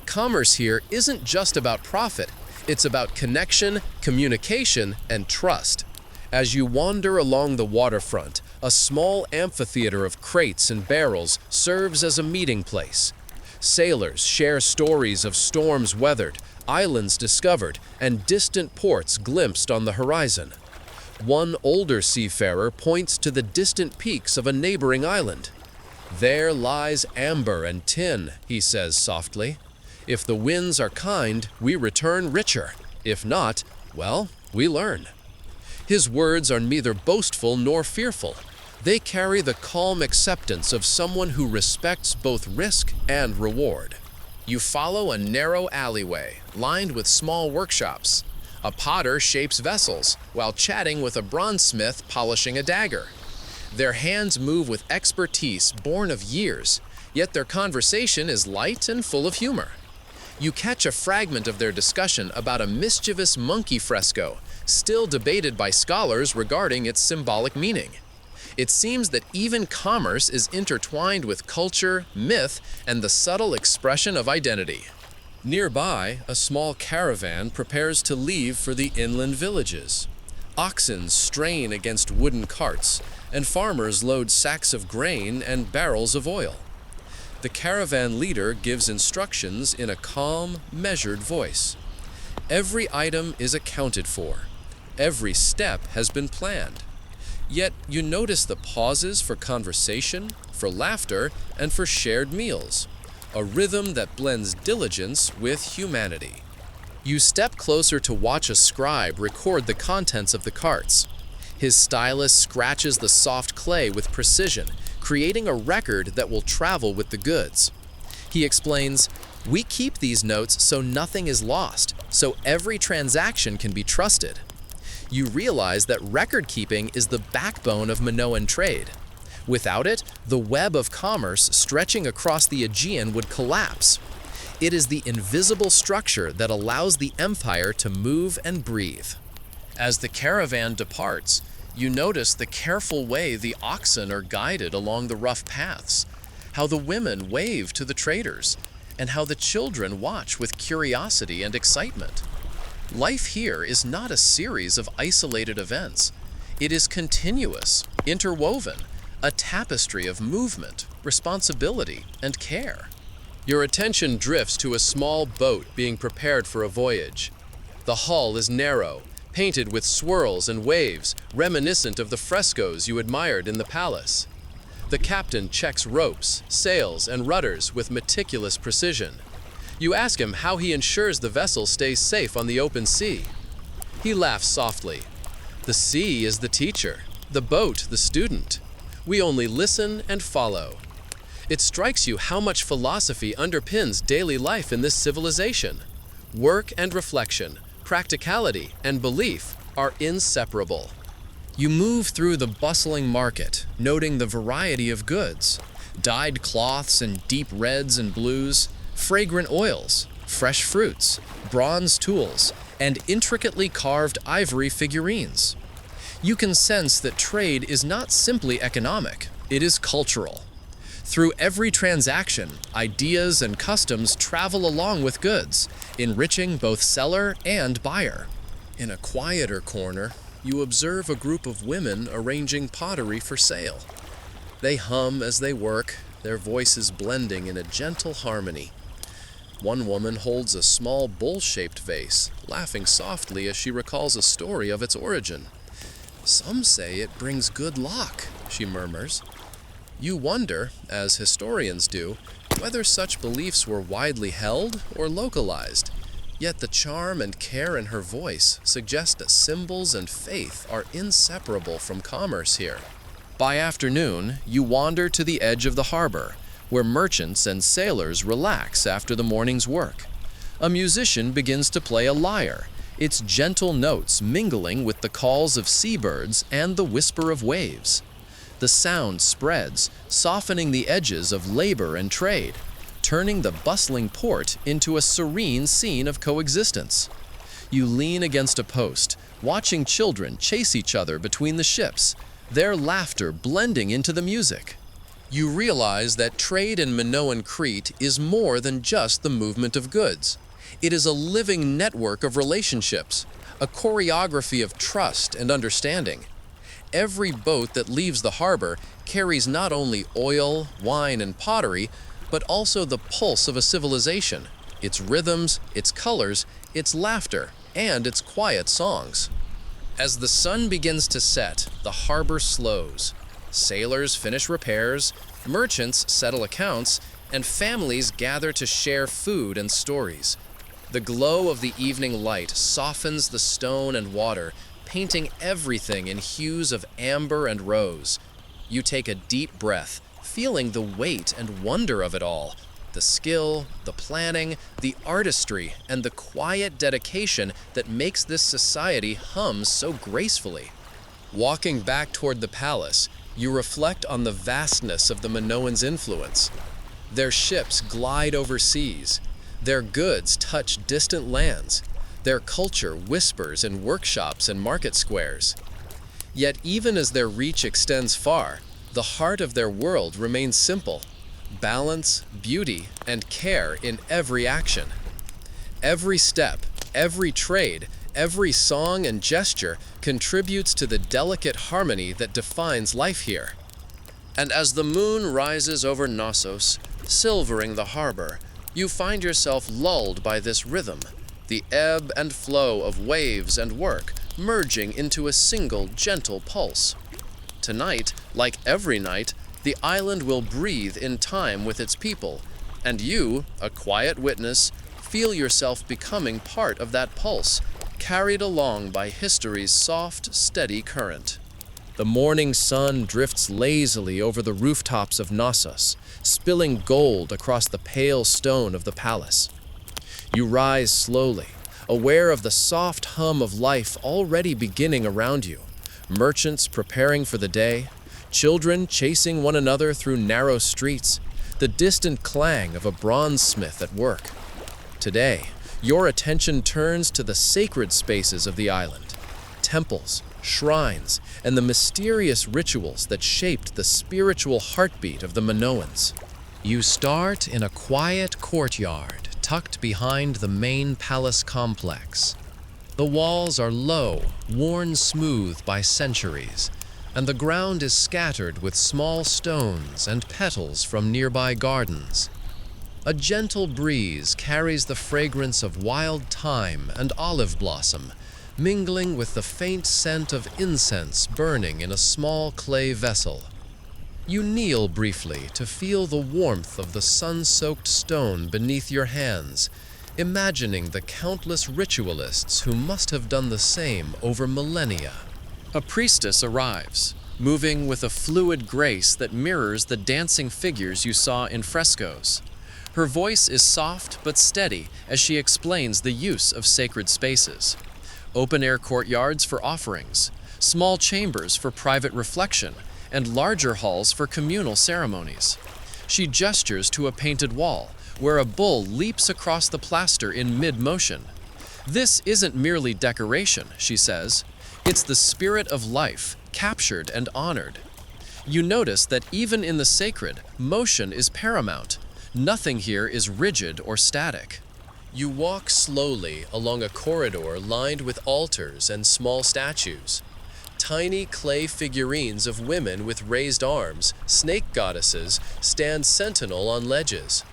Commerce here isn't just about profit, it's about connection, communication, and trust. As you wander along the waterfront, a small amphitheater of crates and barrels serves as a meeting place. Sailors share stories of storms weathered, islands discovered, and distant ports glimpsed on the horizon. One older seafarer points to the distant peaks of a neighboring island. "There lies amber and tin," he says softly. "If the winds are kind, we return richer. If not, well, we learn." His words are neither boastful nor fearful. They carry the calm acceptance of someone who respects both risk and reward. You follow a narrow alleyway, lined with small workshops. A potter shapes vessels, while chatting with a bronzesmith polishing a dagger. Their hands move with expertise born of years, yet their conversation is light and full of humor. You catch a fragment of their discussion about a mischievous monkey fresco, still debated by scholars regarding its symbolic meaning. It seems that even commerce is intertwined with culture, myth, and the subtle expression of identity. Nearby, a small caravan prepares to leave for the inland villages. Oxen strain against wooden carts, and farmers load sacks of grain and barrels of oil. The caravan leader gives instructions in a calm, measured voice. Every item is accounted for. Every step has been planned. Yet you notice the pauses for conversation, for laughter, and for shared meals. A rhythm that blends diligence with humanity. You step closer to watch a scribe record the contents of the carts. His stylus scratches the soft clay with precision, creating a record that will travel with the goods. He explains, "We keep these notes so nothing is lost, so every transaction can be trusted." You realize that record keeping is the backbone of Minoan trade. Without it, the web of commerce stretching across the Aegean would collapse. It is the invisible structure that allows the empire to move and breathe. As the caravan departs, you notice the careful way the oxen are guided along the rough paths, how the women wave to the traders, and how the children watch with curiosity and excitement. Life here is not a series of isolated events. It is continuous, interwoven, a tapestry of movement, responsibility, and care. Your attention drifts to a small boat being prepared for a voyage. The hull is narrow, painted with swirls and waves, reminiscent of the frescoes you admired in the palace. The captain checks ropes, sails, and rudders with meticulous precision. You ask him how he ensures the vessel stays safe on the open sea. He laughs softly. "The sea is the teacher, the boat the student. We only listen and follow." It strikes you how much philosophy underpins daily life in this civilization. Work and reflection, practicality and belief are inseparable. You move through the bustling market, noting the variety of goods. Dyed cloths in deep reds and blues, fragrant oils, fresh fruits, bronze tools, and intricately carved ivory figurines. You can sense that trade is not simply economic, it is cultural. Through every transaction, ideas and customs travel along with goods, enriching both seller and buyer. In a quieter corner, you observe a group of women arranging pottery for sale. They hum as they work, their voices blending in a gentle harmony. One woman holds a small bowl-shaped vase, laughing softly as she recalls a story of its origin. "Some say it brings good luck," she murmurs. You wonder, as historians do, whether such beliefs were widely held or localized. Yet the charm and care in her voice suggest that symbols and faith are inseparable from commerce here. By afternoon, you wander to the edge of the harbor, where merchants and sailors relax after the morning's work. A musician begins to play a lyre, its gentle notes mingling with the calls of seabirds and the whisper of waves. The sound spreads, softening the edges of labor and trade, turning the bustling port into a serene scene of coexistence. You lean against a post, watching children chase each other between the ships, their laughter blending into the music. You realize that trade in Minoan Crete is more than just the movement of goods. It is a living network of relationships, a choreography of trust and understanding. Every boat that leaves the harbor carries not only oil, wine, and pottery, but also the pulse of a civilization, its rhythms, its colors, its laughter, and its quiet songs. As the sun begins to set, the harbor slows. Sailors finish repairs, merchants settle accounts, and families gather to share food and stories. The glow of the evening light softens the stone and water, painting everything in hues of amber and rose. You take a deep breath, feeling the weight and wonder of it all. The skill, the planning, the artistry, and the quiet dedication that makes this society hum so gracefully. Walking back toward the palace, you reflect on the vastness of the Minoans' influence. Their ships glide over seas. Their goods touch distant lands. Their culture whispers in workshops and market squares. Yet even as their reach extends far, the heart of their world remains simple. Balance, beauty, and care in every action. Every step, every trade, every song and gesture contributes to the delicate harmony that defines life here. And as the moon rises over Knossos, silvering the harbor, you find yourself lulled by this rhythm, the ebb and flow of waves and work merging into a single gentle pulse. Tonight, like every night, the island will breathe in time with its people, and you, a quiet witness, feel yourself becoming part of that pulse, carried along by history's soft, steady current. The morning sun drifts lazily over the rooftops of Knossos, spilling gold across the pale stone of the palace. You rise slowly, aware of the soft hum of life already beginning around you, merchants preparing for the day, children chasing one another through narrow streets, the distant clang of a bronzesmith at work. Today, your attention turns to the sacred spaces of the island, temples, shrines, and the mysterious rituals that shaped the spiritual heartbeat of the Minoans. You start in a quiet courtyard tucked behind the main palace complex. The walls are low, worn smooth by centuries, and the ground is scattered with small stones and petals from nearby gardens. A gentle breeze carries the fragrance of wild thyme and olive blossom, mingling with the faint scent of incense burning in a small clay vessel. You kneel briefly to feel the warmth of the sun-soaked stone beneath your hands, imagining the countless ritualists who must have done the same over millennia. A priestess arrives, moving with a fluid grace that mirrors the dancing figures you saw in frescoes. Her voice is soft but steady as she explains the use of sacred spaces. Open-air courtyards for offerings, small chambers for private reflection, and larger halls for communal ceremonies. She gestures to a painted wall, where a bull leaps across the plaster in mid-motion. This isn't merely decoration, she says. It's the spirit of life, captured and honored. You notice that even in the sacred, motion is paramount. Nothing here is rigid or static. You walk slowly along a corridor lined with altars and small statues. Tiny clay figurines of women with raised arms, snake goddesses, stand sentinel on ledges.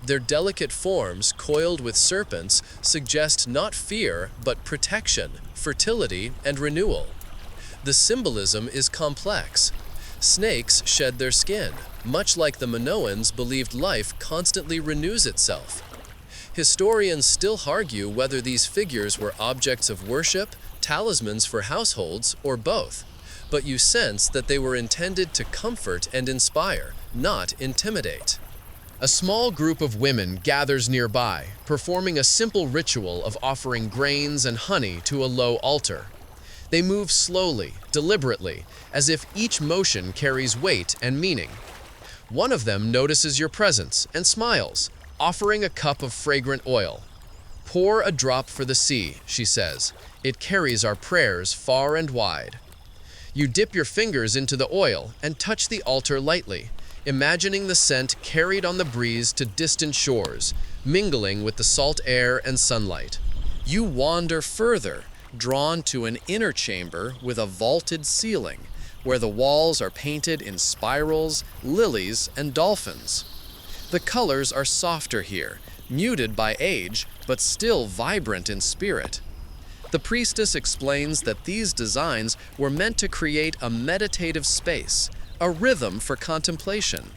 Their delicate forms, coiled with serpents, suggest not fear, but protection, fertility, and renewal. The symbolism is complex. Snakes shed their skin, much like the Minoans believed life constantly renews itself. Historians still argue whether these figures were objects of worship, talismans for households, or both. but you sense that they were intended to comfort and inspire, not intimidate. A small group of women gathers nearby, performing a simple ritual of offering grains and honey to a low altar. They move slowly, deliberately, as if each motion carries weight and meaning. One of them notices your presence and smiles, offering a cup of fragrant oil. "Pour a drop for the sea," she says. "It carries our prayers far and wide." You dip your fingers into the oil and touch the altar lightly, imagining the scent carried on the breeze to distant shores, mingling with the salt air and sunlight. You wander further, drawn to an inner chamber with a vaulted ceiling, where the walls are painted in spirals, lilies, and dolphins. The colors are softer here, muted by age, but still vibrant in spirit. The priestess explains that these designs were meant to create a meditative space, a rhythm for contemplation.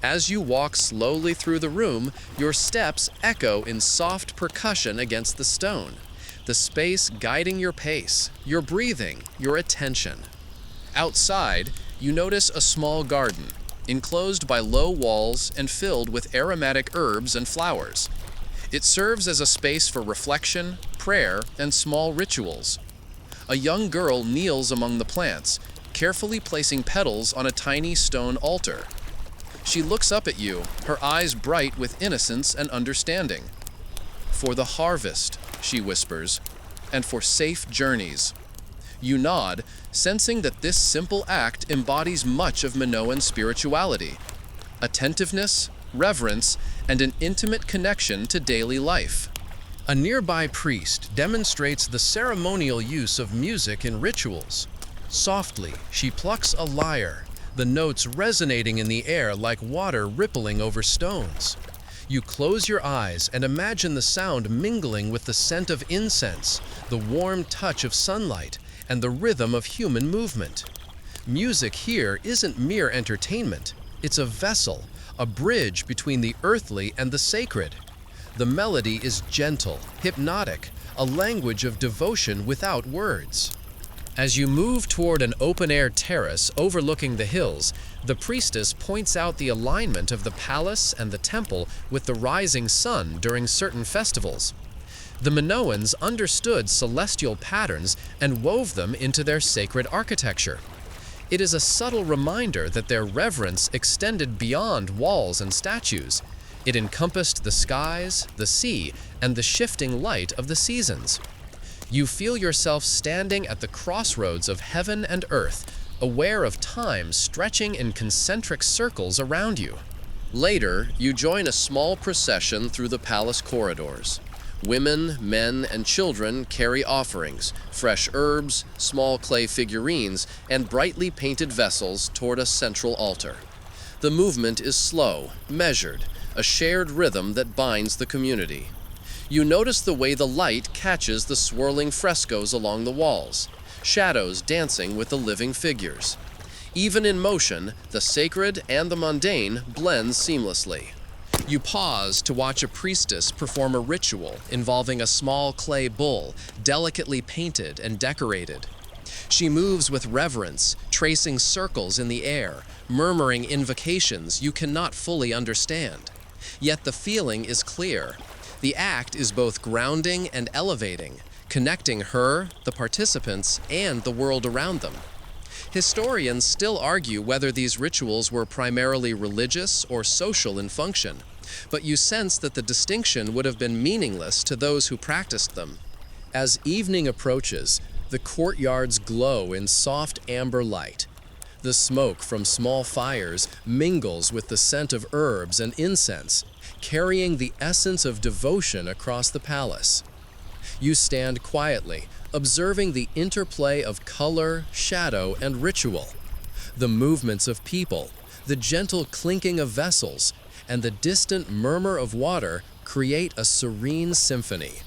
As you walk slowly through the room, your steps echo in soft percussion against the stone, the space guiding your pace, your breathing, your attention. Outside, you notice a small garden, enclosed by low walls and filled with aromatic herbs and flowers. It serves as a space for reflection, prayer, and small rituals. A young girl kneels among the plants, carefully placing petals on a tiny stone altar. She looks up at you, her eyes bright with innocence and understanding. "For the harvest," she whispers, "and for safe journeys." You nod, sensing that this simple act embodies much of Minoan spirituality: attentiveness, reverence, and an intimate connection to daily life. A nearby priest demonstrates the ceremonial use of music in rituals. Softly, she plucks a lyre, the notes resonating in the air like water rippling over stones. You close your eyes and imagine the sound mingling with the scent of incense, the warm touch of sunlight, and the rhythm of human movement. Music here isn't mere entertainment, it's a vessel, a bridge between the earthly and the sacred. The melody is gentle, hypnotic, a language of devotion without words. As you move toward an open-air terrace overlooking the hills, the priestess points out the alignment of the palace and the temple with the rising sun during certain festivals. The Minoans understood celestial patterns and wove them into their sacred architecture. It is a subtle reminder that their reverence extended beyond walls and statues. It encompassed the skies, the sea, and the shifting light of the seasons. You feel yourself standing at the crossroads of heaven and earth, aware of time stretching in concentric circles around you. Later, you join a small procession through the palace corridors. Women, men, and children carry offerings, fresh herbs, small clay figurines, and brightly painted vessels toward a central altar. The movement is slow, measured, a shared rhythm that binds the community. You notice the way the light catches the swirling frescoes along the walls, shadows dancing with the living figures. Even in motion, the sacred and the mundane blend seamlessly. You pause to watch a priestess perform a ritual involving a small clay bull, delicately painted and decorated. She moves with reverence, tracing circles in the air, murmuring invocations you cannot fully understand. Yet the feeling is clear. The act is both grounding and elevating, connecting her, the participants, and the world around them. Historians still argue whether these rituals were primarily religious or social in function, but you sense that the distinction would have been meaningless to those who practiced them. As evening approaches, the courtyards glow in soft amber light. The smoke from small fires mingles with the scent of herbs and incense, carrying the essence of devotion across the palace. You stand quietly, observing the interplay of color, shadow, and ritual. The movements of people, the gentle clinking of vessels, and the distant murmur of water create a serene symphony.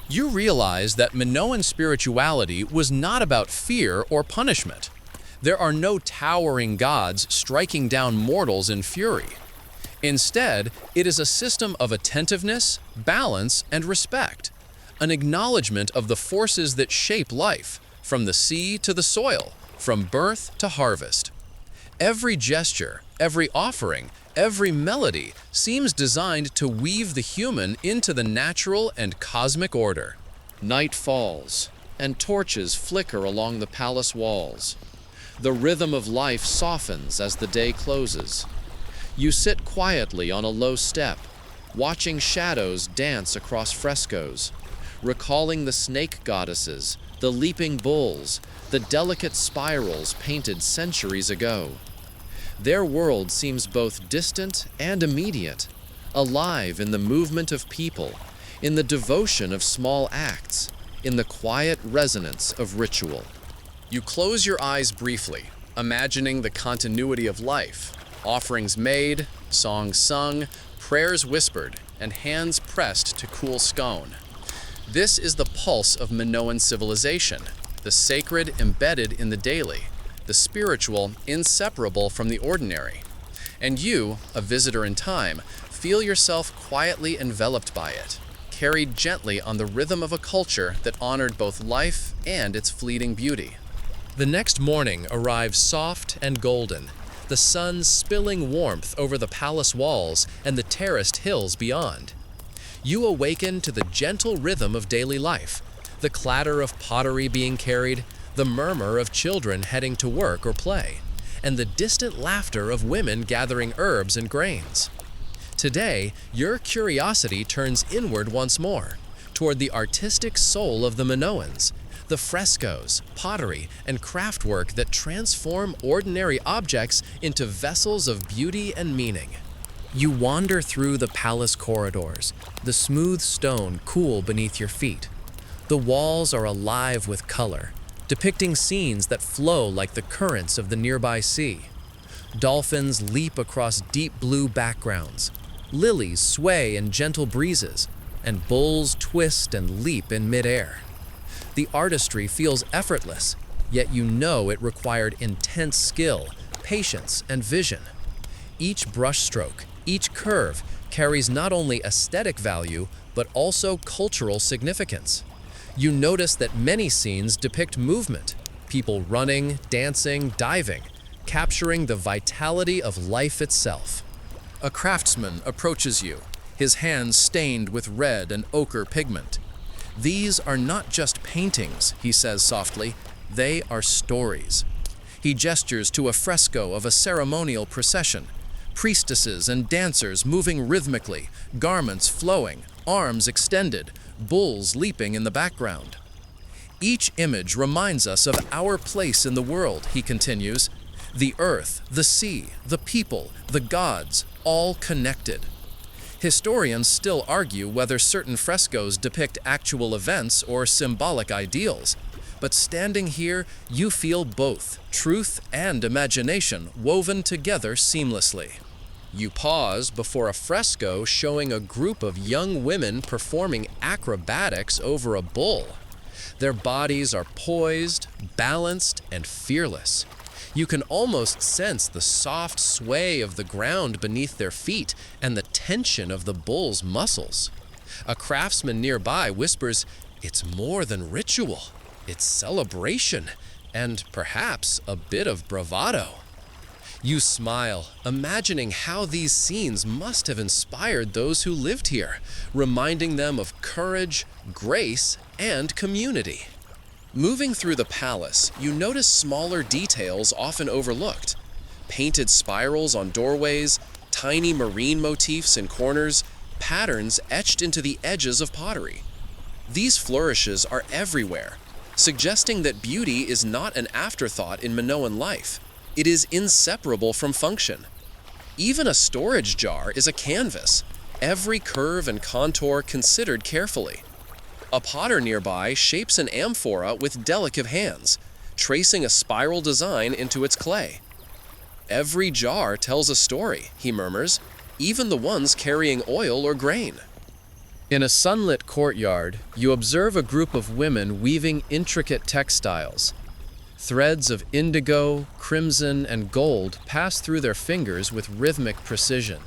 You realize that Minoan spirituality was not about fear or punishment. There are no towering gods striking down mortals in fury. Instead, it is a system of attentiveness, balance, and respect, an acknowledgement of the forces that shape life, from the sea to the soil, from birth to harvest. Every gesture, every offering, every melody seems designed to weave the human into the natural and cosmic order. Night falls, and torches flicker along the palace walls. The rhythm of life softens as the day closes. You sit quietly on a low step, watching shadows dance across frescoes, recalling the snake goddesses, the leaping bulls, the delicate spirals painted centuries ago. Their world seems both distant and immediate, alive in the movement of people, in the devotion of small acts, in the quiet resonance of ritual. You close your eyes briefly, imagining the continuity of life, offerings made, songs sung, prayers whispered, and hands pressed to cool scone. This is the pulse of Minoan civilization, the sacred embedded in the daily, the spiritual inseparable from the ordinary. And you, a visitor in time, feel yourself quietly enveloped by it, carried gently on the rhythm of a culture that honored both life and its fleeting beauty. The next morning arrives soft and golden, the sun spilling warmth over the palace walls and the terraced hills beyond. You awaken to the gentle rhythm of daily life, the clatter of pottery being carried, the murmur of children heading to work or play, and the distant laughter of women gathering herbs and grains. Today, your curiosity turns inward once more, toward the artistic soul of the Minoans, the frescoes, pottery, and craftwork that transform ordinary objects into vessels of beauty and meaning. You wander through the palace corridors, the smooth stone cool beneath your feet. The walls are alive with color, depicting scenes that flow like the currents of the nearby sea. Dolphins leap across deep blue backgrounds, lilies sway in gentle breezes, and bulls twist and leap in midair. The artistry feels effortless, yet you know it required intense skill, patience, and vision. Each brushstroke, each curve carries not only aesthetic value, but also cultural significance. You notice that many scenes depict movement, people running, dancing, diving, capturing the vitality of life itself. A craftsman approaches you, his hands stained with red and ochre pigment. "These are not just paintings," he says softly, "they are stories." He gestures to a fresco of a ceremonial procession, priestesses and dancers moving rhythmically, garments flowing, arms extended, bulls leaping in the background. "Each image reminds us of our place in the world," he continues. "The earth, the sea, the people, the gods, all connected." Historians still argue whether certain frescoes depict actual events or symbolic ideals, but standing here, you feel both truth and imagination woven together seamlessly. You pause before a fresco showing a group of young women performing acrobatics over a bull. Their bodies are poised, balanced, and fearless. You can almost sense the soft sway of the ground beneath their feet and the tension of the bull's muscles. A craftsman nearby whispers, "It's more than ritual, it's celebration, and perhaps a bit of bravado." You smile, imagining how these scenes must have inspired those who lived here, reminding them of courage, grace, and community. Moving through the palace, you notice smaller details often overlooked. Painted spirals on doorways, tiny marine motifs in corners, patterns etched into the edges of pottery. These flourishes are everywhere, suggesting that beauty is not an afterthought in Minoan life. It is inseparable from function. Even a storage jar is a canvas, every curve and contour considered carefully. A potter nearby shapes an amphora with delicate hands, tracing a spiral design into its clay. "Every jar tells a story," he murmurs, "even the ones carrying oil or grain." In a sunlit courtyard, you observe a group of women weaving intricate textiles. Threads of indigo, crimson, and gold pass through their fingers with rhythmic precision.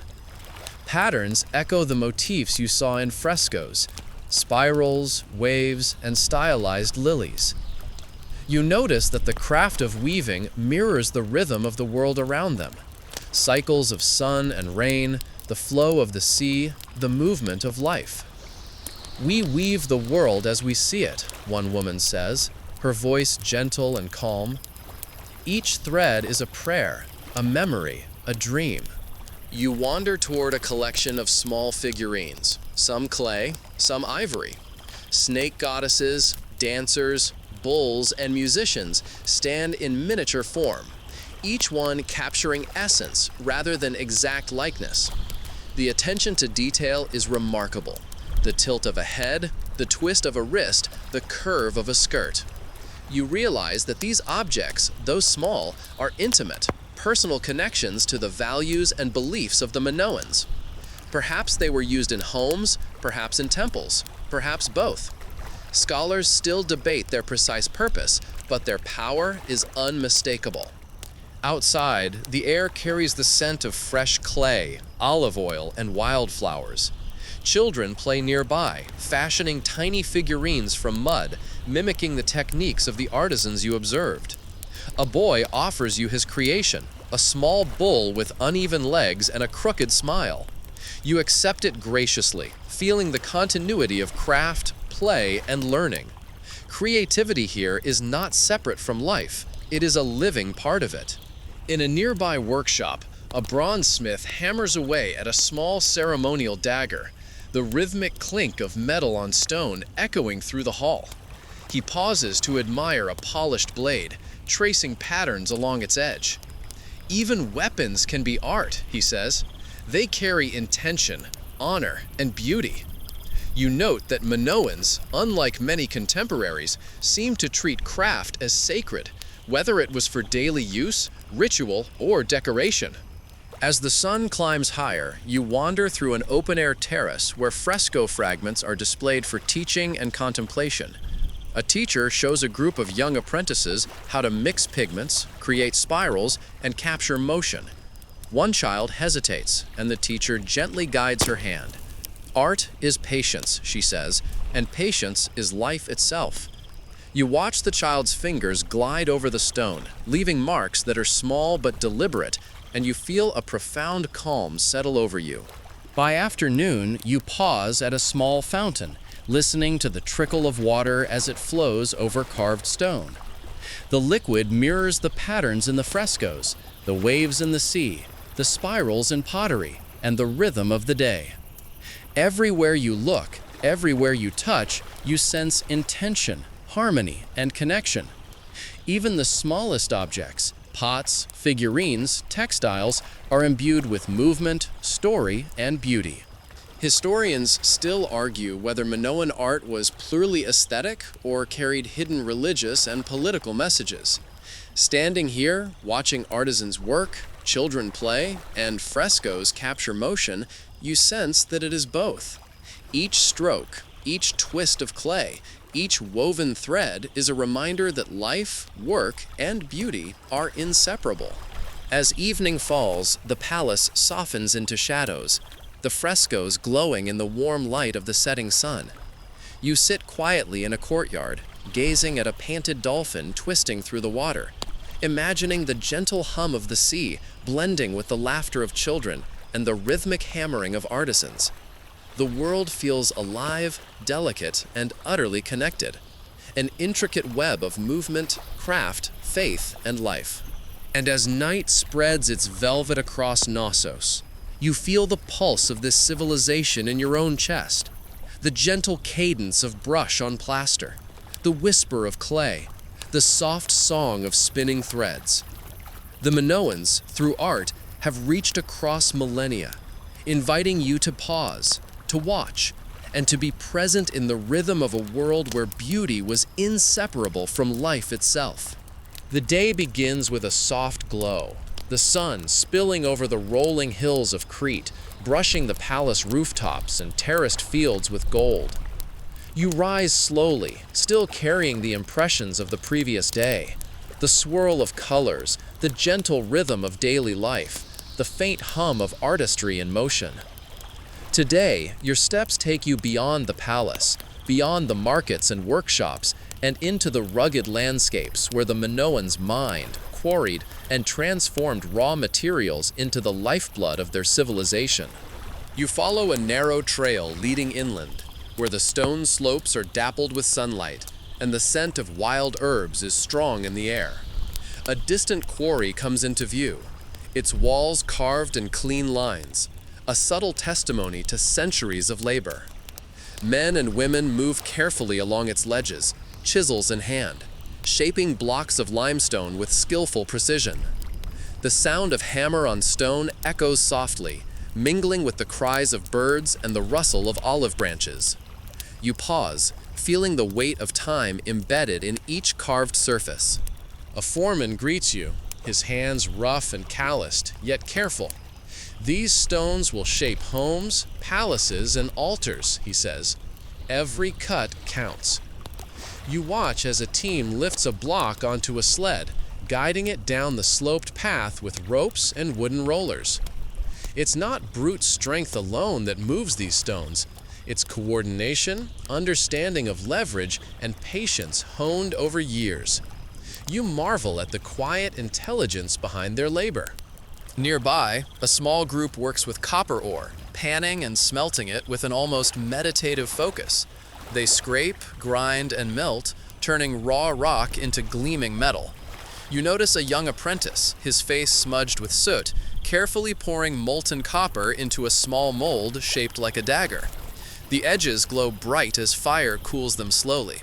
Patterns echo the motifs you saw in frescoes, spirals, waves, and stylized lilies. You notice that the craft of weaving mirrors the rhythm of the world around them. Cycles of sun and rain, the flow of the sea, the movement of life. "We weave the world as we see it," one woman says, her voice gentle and calm. "Each thread is a prayer, a memory, a dream." You wander toward a collection of small figurines, some clay, some ivory. Snake goddesses, dancers, bulls, and musicians stand in miniature form, each one capturing essence rather than exact likeness. The attention to detail is remarkable. The tilt of a head, the twist of a wrist, the curve of a skirt. You realize that these objects, though small, are intimate, personal connections to the values and beliefs of the Minoans. Perhaps they were used in homes, perhaps in temples, perhaps both. Scholars still debate their precise purpose, but their power is unmistakable. Outside, the air carries the scent of fresh clay, olive oil, and wildflowers. Children play nearby, fashioning tiny figurines from mud, mimicking the techniques of the artisans you observed. A boy offers you his creation, a small bull with uneven legs and a crooked smile. You accept it graciously, feeling the continuity of craft, play, and learning. Creativity here is not separate from life, it is a living part of it. In a nearby workshop, a bronze smith hammers away at a small ceremonial dagger, the rhythmic clink of metal on stone echoing through the hall. He pauses to admire a polished blade, tracing patterns along its edge. "Even weapons can be art," he says. "They carry intention, honor, and beauty." You note that Minoans, unlike many contemporaries, seem to treat craft as sacred, whether it was for daily use, ritual, or decoration. As the sun climbs higher, you wander through an open-air terrace where fresco fragments are displayed for teaching and contemplation. A teacher shows a group of young apprentices how to mix pigments, create spirals, and capture motion. One child hesitates, and the teacher gently guides her hand. "Art is patience," she says, "and patience is life itself." You watch the child's fingers glide over the stone, leaving marks that are small but deliberate, and you feel a profound calm settle over you. By afternoon, you pause at a small fountain, listening to the trickle of water as it flows over carved stone. The liquid mirrors the patterns in the frescoes, the waves in the sea, the spirals in pottery, and the rhythm of the day. Everywhere you look, everywhere you touch, you sense intention, harmony, and connection. Even the smallest objects, pots, figurines, textiles, are imbued with movement, story, and beauty. Historians still argue whether Minoan art was purely aesthetic or carried hidden religious and political messages. Standing here, watching artisans work, children play, and frescoes capture motion, you sense that it is both. Each stroke, each twist of clay, each woven thread is a reminder that life, work, and beauty are inseparable. As evening falls, the palace softens into shadows, the frescoes glowing in the warm light of the setting sun. You sit quietly in a courtyard, gazing at a painted dolphin twisting through the water, imagining the gentle hum of the sea blending with the laughter of children and the rhythmic hammering of artisans. The world feels alive, delicate, and utterly connected, an intricate web of movement, craft, faith, and life. And as night spreads its velvet across Knossos, you feel the pulse of this civilization in your own chest, the gentle cadence of brush on plaster, the whisper of clay, the soft song of spinning threads. The Minoans, through art, have reached across millennia, inviting you to pause, to watch, and to be present in the rhythm of a world where beauty was inseparable from life itself. The day begins with a soft glow, the sun spilling over the rolling hills of Crete, brushing the palace rooftops and terraced fields with gold. You rise slowly, still carrying the impressions of the previous day, the swirl of colors, the gentle rhythm of daily life, the faint hum of artistry in motion. Today, your steps take you beyond the palace, beyond the markets and workshops, and into the rugged landscapes where the Minoans mined, quarried, and transformed raw materials into the lifeblood of their civilization. You follow a narrow trail leading inland, where the stone slopes are dappled with sunlight, and the scent of wild herbs is strong in the air. A distant quarry comes into view, its walls carved in clean lines, a subtle testimony to centuries of labor. Men and women move carefully along its ledges, chisels in hand, shaping blocks of limestone with skillful precision. The sound of hammer on stone echoes softly, mingling with the cries of birds and the rustle of olive branches. You pause, feeling the weight of time embedded in each carved surface. A foreman greets you, his hands rough and calloused, yet careful. These stones will shape homes, palaces, and altars, he says. Every cut counts. You watch as a team lifts a block onto a sled, guiding it down the sloped path with ropes and wooden rollers. It's not brute strength alone that moves these stones. It's coordination, understanding of leverage, and patience honed over years. You marvel at the quiet intelligence behind their labor. Nearby, a small group works with copper ore, panning and smelting it with an almost meditative focus. They scrape, grind, and melt, turning raw rock into gleaming metal. You notice a young apprentice, his face smudged with soot, carefully pouring molten copper into a small mold shaped like a dagger. The edges glow bright as fire cools them slowly.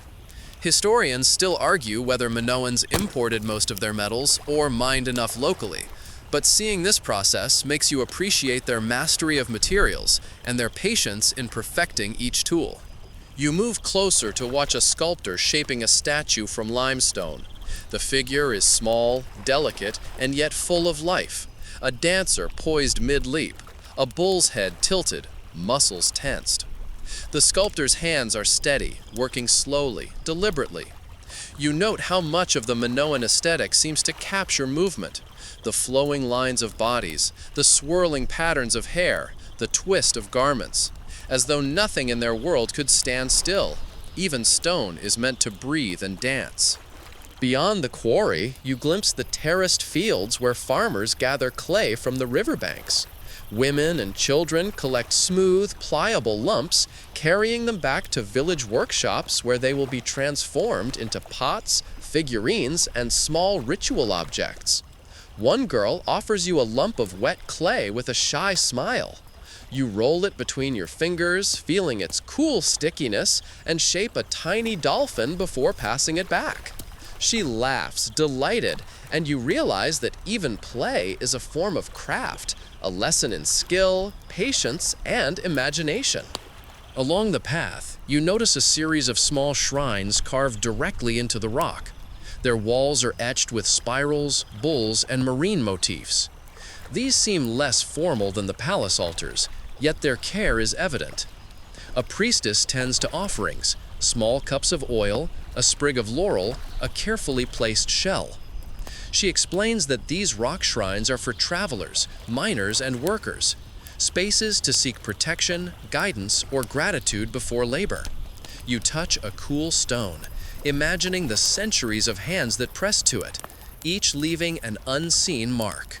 Historians still argue whether Minoans imported most of their metals or mined enough locally, but seeing this process makes you appreciate their mastery of materials and their patience in perfecting each tool. You move closer to watch a sculptor shaping a statue from limestone. The figure is small, delicate, and yet full of life. A dancer poised mid-leap, a bull's head tilted, muscles tensed. The sculptor's hands are steady, working slowly, deliberately. You note how much of the Minoan aesthetic seems to capture movement. The flowing lines of bodies, the swirling patterns of hair, the twist of garments. As though nothing in their world could stand still. Even stone is meant to breathe and dance. Beyond the quarry, you glimpse the terraced fields where farmers gather clay from the riverbanks. Women and children collect smooth, pliable lumps, carrying them back to village workshops where they will be transformed into pots, figurines, and small ritual objects. One girl offers you a lump of wet clay with a shy smile. You roll it between your fingers, feeling its cool stickiness, and shape a tiny dolphin before passing it back. She laughs, delighted, and you realize that even play is a form of craft, a lesson in skill, patience, and imagination. Along the path, you notice a series of small shrines carved directly into the rock. Their walls are etched with spirals, bulls, and marine motifs. These seem less formal than the palace altars, yet their care is evident. A priestess tends to offerings, small cups of oil, a sprig of laurel, a carefully placed shell. She explains that these rock shrines are for travelers, miners, and workers, spaces to seek protection, guidance, or gratitude before labor. You touch a cool stone, imagining the centuries of hands that pressed to it, each leaving an unseen mark.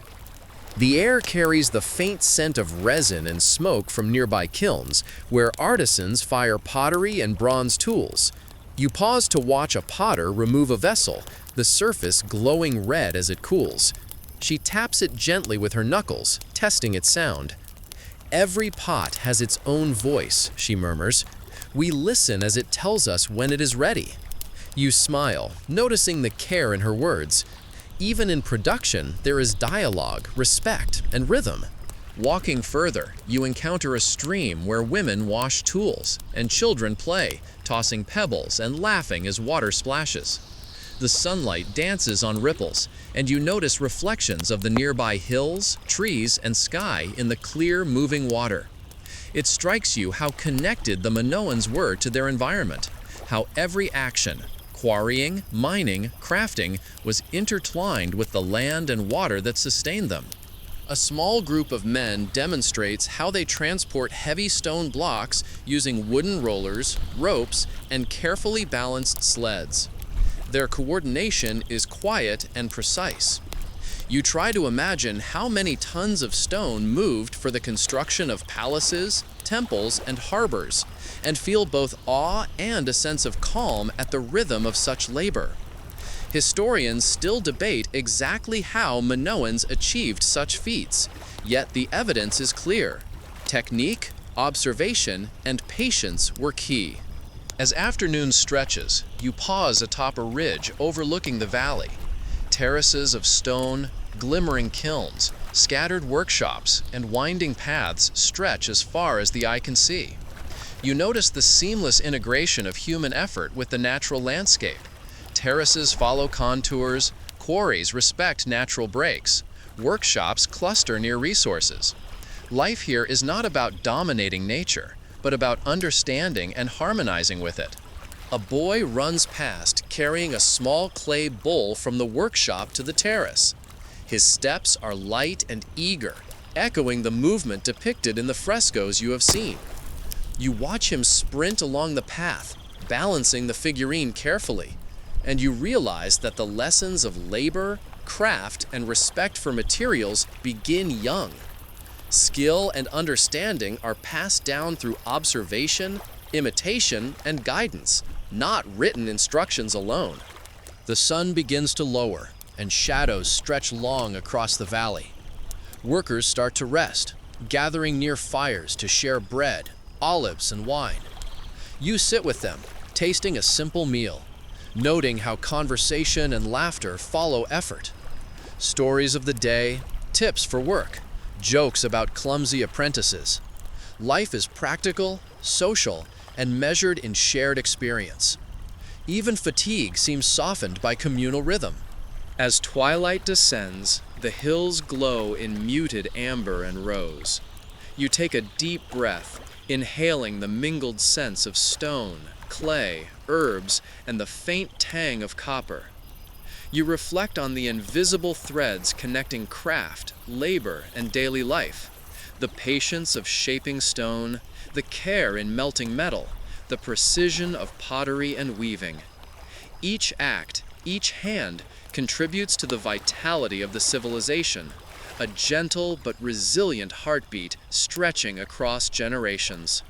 The air carries the faint scent of resin and smoke from nearby kilns, where artisans fire pottery and bronze tools. You pause to watch a potter remove a vessel, the surface glowing red as it cools. She taps it gently with her knuckles, testing its sound. "Every pot has its own voice," she murmurs. "We listen as it tells us when it is ready." You smile, noticing the care in her words. Even in production, there is dialogue, respect, and rhythm. Walking further, you encounter a stream where women wash tools and children play, tossing pebbles and laughing as water splashes. The sunlight dances on ripples, and you notice reflections of the nearby hills, trees, and sky in the clear, moving water. It strikes you how connected the Minoans were to their environment, how every action, quarrying, mining, crafting, was intertwined with the land and water that sustained them. A small group of men demonstrates how they transport heavy stone blocks using wooden rollers, ropes, and carefully balanced sleds. Their coordination is quiet and precise. You try to imagine how many tons of stone moved for the construction of palaces, temples, and harbors, and feel both awe and a sense of calm at the rhythm of such labor. Historians still debate exactly how Minoans achieved such feats, yet the evidence is clear. Technique, observation, and patience were key. As afternoon stretches, you pause atop a ridge overlooking the valley. Terraces of stone, glimmering kilns, scattered workshops, and winding paths stretch as far as the eye can see. You notice the seamless integration of human effort with the natural landscape. Terraces follow contours, quarries respect natural breaks, workshops cluster near resources. Life here is not about dominating nature, but about understanding and harmonizing with it. A boy runs past carrying a small clay bowl from the workshop to the terrace. His steps are light and eager, echoing the movement depicted in the frescoes you have seen. You watch him sprint along the path, balancing the figurine carefully, and you realize that the lessons of labor, craft, and respect for materials begin young. Skill and understanding are passed down through observation, imitation, and guidance, not written instructions alone. The sun begins to lower, and shadows stretch long across the valley. Workers start to rest, gathering near fires to share bread, olives, and wine. You sit with them, tasting a simple meal, noting how conversation and laughter follow effort. Stories of the day, tips for work, jokes about clumsy apprentices. Life is practical, social, and measured in shared experience. Even fatigue seems softened by communal rhythm. As twilight descends, the hills glow in muted amber and rose. You take a deep breath, inhaling the mingled scents of stone, clay, herbs, and the faint tang of copper. You reflect on the invisible threads connecting craft, labor, and daily life. The patience of shaping stone, the care in melting metal, the precision of pottery and weaving. Each act, each hand, contributes to the vitality of the civilization, a gentle but resilient heartbeat stretching across generations.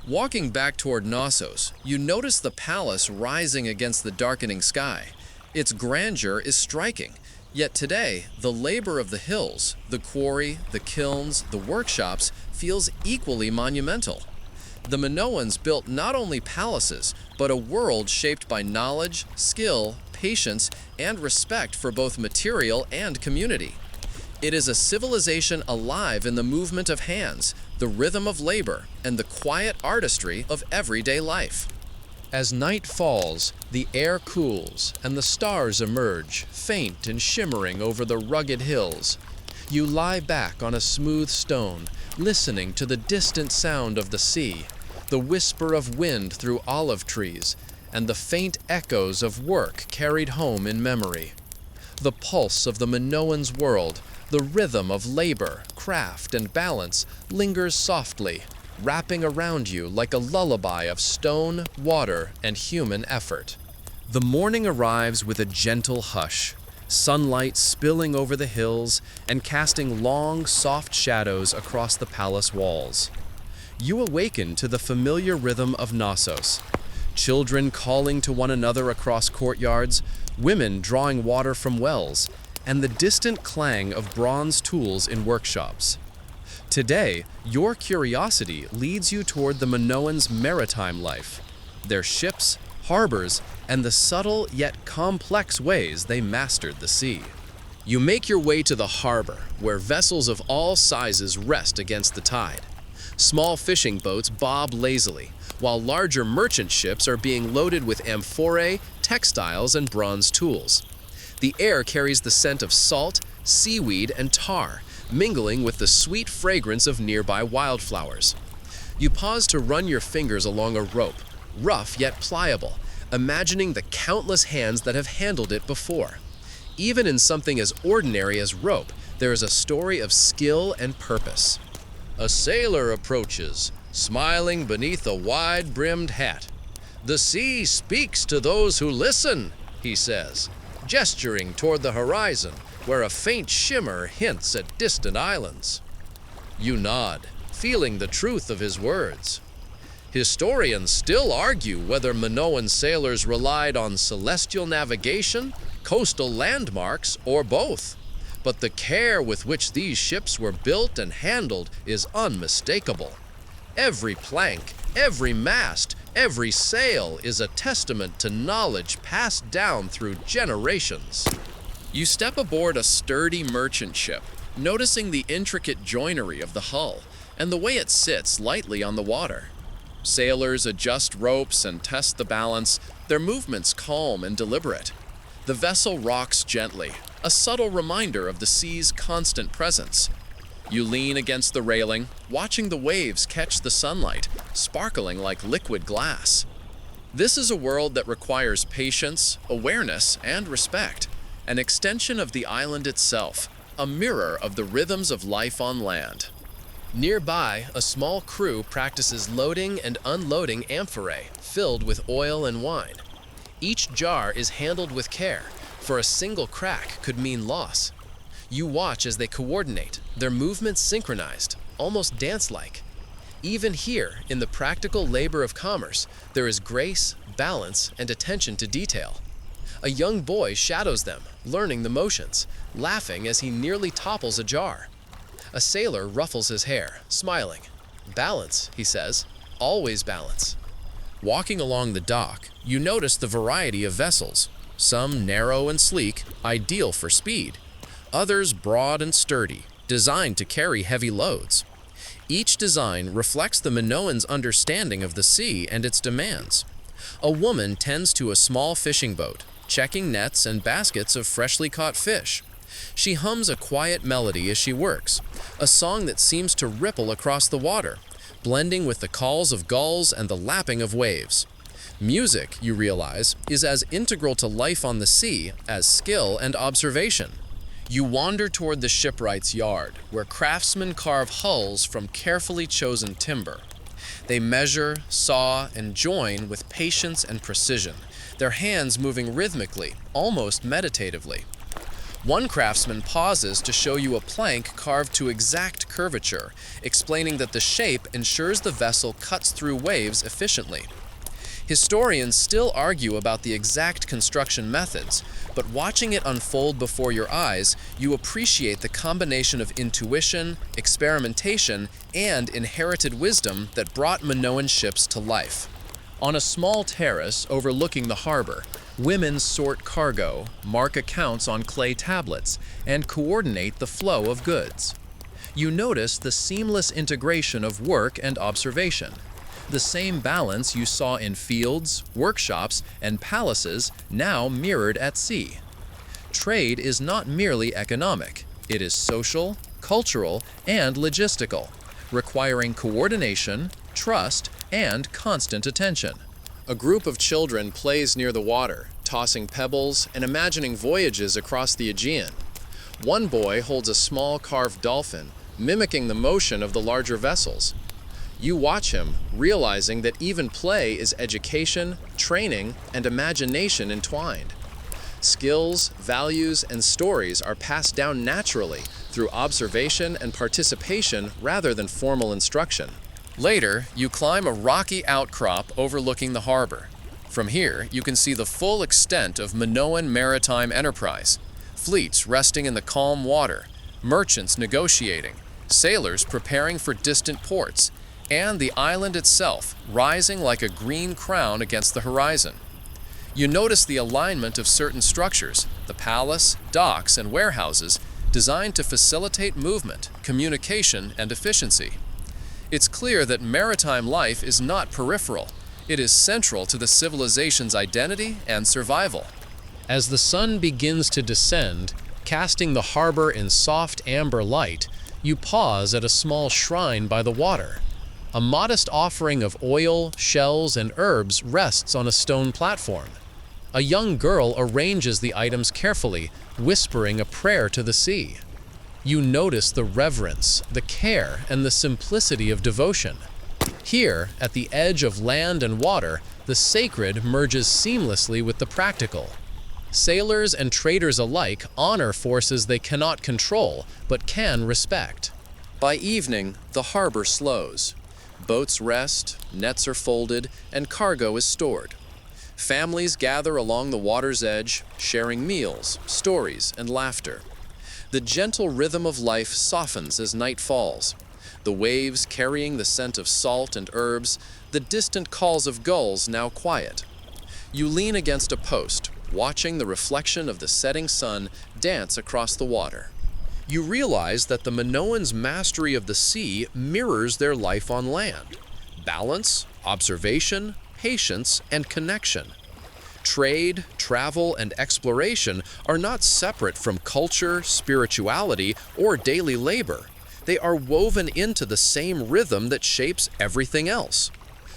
Walking back toward Knossos, you notice the palace rising against the darkening sky. Its grandeur is striking, yet today, the labor of the hills, the quarry, the kilns, the workshops, feels equally monumental. The Minoans built not only palaces, but a world shaped by knowledge, skill, patience, and respect for both material and community. It is a civilization alive in the movement of hands, the rhythm of labor, and the quiet artistry of everyday life. As night falls, the air cools and the stars emerge, faint and shimmering over the rugged hills. You lie back on a smooth stone, listening to the distant sound of the sea, the whisper of wind through olive trees, and the faint echoes of work carried home in memory. The pulse of the Minoans' world, the rhythm of labor, craft, and balance lingers softly, wrapping around you like a lullaby of stone, water, and human effort. The morning arrives with a gentle hush, sunlight spilling over the hills and casting long, soft shadows across the palace walls. You awaken to the familiar rhythm of Knossos. Children calling to one another across courtyards, women drawing water from wells, and the distant clang of bronze tools in workshops. Today, your curiosity leads you toward the Minoans' maritime life, their ships, harbors, and the subtle yet complex ways they mastered the sea. You make your way to the harbor, where vessels of all sizes rest against the tide. Small fishing boats bob lazily, while larger merchant ships are being loaded with amphorae, textiles, and bronze tools. The air carries the scent of salt, seaweed, and tar, mingling with the sweet fragrance of nearby wildflowers. You pause to run your fingers along a rope, rough yet pliable, imagining the countless hands that have handled it before. Even in something as ordinary as rope, there is a story of skill and purpose. A sailor approaches, smiling beneath a wide-brimmed hat. "The sea speaks to those who listen," he says, gesturing toward the horizon, where a faint shimmer hints at distant islands. You nod, feeling the truth of his words. Historians still argue whether Minoan sailors relied on celestial navigation, coastal landmarks, or both. But the care with which these ships were built and handled is unmistakable. Every plank, every mast, every sail is a testament to knowledge passed down through generations. You step aboard a sturdy merchant ship, noticing the intricate joinery of the hull and the way it sits lightly on the water. Sailors adjust ropes and test the balance, their movements calm and deliberate. The vessel rocks gently, a subtle reminder of the sea's constant presence. You lean against the railing, watching the waves catch the sunlight, sparkling like liquid glass. This is a world that requires patience, awareness, and respect, an extension of the island itself, a mirror of the rhythms of life on land. Nearby, a small crew practices loading and unloading amphorae filled with oil and wine. Each jar is handled with care, for a single crack could mean loss. You watch as they coordinate, their movements synchronized, almost dance-like. Even here, in the practical labor of commerce, there is grace, balance, and attention to detail. A young boy shadows them, learning the motions, laughing as he nearly topples a jar. A sailor ruffles his hair, smiling. "Balance," he says, "always balance." Walking along the dock, you notice the variety of vessels, some narrow and sleek, ideal for speed, others broad and sturdy, designed to carry heavy loads. Each design reflects the Minoans' understanding of the sea and its demands. A woman tends to a small fishing boat, checking nets and baskets of freshly caught fish. She hums a quiet melody as she works, a song that seems to ripple across the water, blending with the calls of gulls and the lapping of waves. Music, you realize, is as integral to life on the sea as skill and observation. You wander toward the shipwright's yard, where craftsmen carve hulls from carefully chosen timber. They measure, saw, and join with patience and precision, their hands moving rhythmically, almost meditatively. One craftsman pauses to show you a plank carved to exact curvature, explaining that the shape ensures the vessel cuts through waves efficiently. Historians still argue about the exact construction methods, but watching it unfold before your eyes, you appreciate the combination of intuition, experimentation, and inherited wisdom that brought Minoan ships to life. On a small terrace overlooking the harbor, women sort cargo, mark accounts on clay tablets, and coordinate the flow of goods. You notice the seamless integration of work and observation. The same balance you saw in fields, workshops, and palaces now mirrored at sea. Trade is not merely economic. It is social, cultural, and logistical, requiring coordination, trust, and constant attention. A group of children plays near the water, tossing pebbles and imagining voyages across the Aegean. One boy holds a small carved dolphin, mimicking the motion of the larger vessels. You watch him, realizing that even play is education, training, and imagination entwined. Skills, values, and stories are passed down naturally through observation and participation rather than formal instruction. Later, you climb a rocky outcrop overlooking the harbor. From here, you can see the full extent of Minoan maritime enterprise. Fleets resting in the calm water, merchants negotiating, sailors preparing for distant ports, and the island itself rising like a green crown against the horizon. You notice the alignment of certain structures, the palace, docks, and warehouses, designed to facilitate movement, communication, and efficiency. It's clear that maritime life is not peripheral. It is central to the civilization's identity and survival. As the sun begins to descend, casting the harbor in soft amber light, you pause at a small shrine by the water. A modest offering of oil, shells, and herbs rests on a stone platform. A young girl arranges the items carefully, whispering a prayer to the sea. You notice the reverence, the care, and the simplicity of devotion. Here, at the edge of land and water, the sacred merges seamlessly with the practical. Sailors and traders alike honor forces they cannot control, but can respect. By evening, the harbor slows. Boats rest, nets are folded, and cargo is stored. Families gather along the water's edge, sharing meals, stories, and laughter. The gentle rhythm of life softens as night falls. The waves carrying the scent of salt and herbs, the distant calls of gulls now quiet. You lean against a post, watching the reflection of the setting sun dance across the water. You realize that the Minoans' mastery of the sea mirrors their life on land. Balance, observation, patience, and connection. Trade, travel, and exploration are not separate from culture, spirituality, or daily labor. They are woven into the same rhythm that shapes everything else.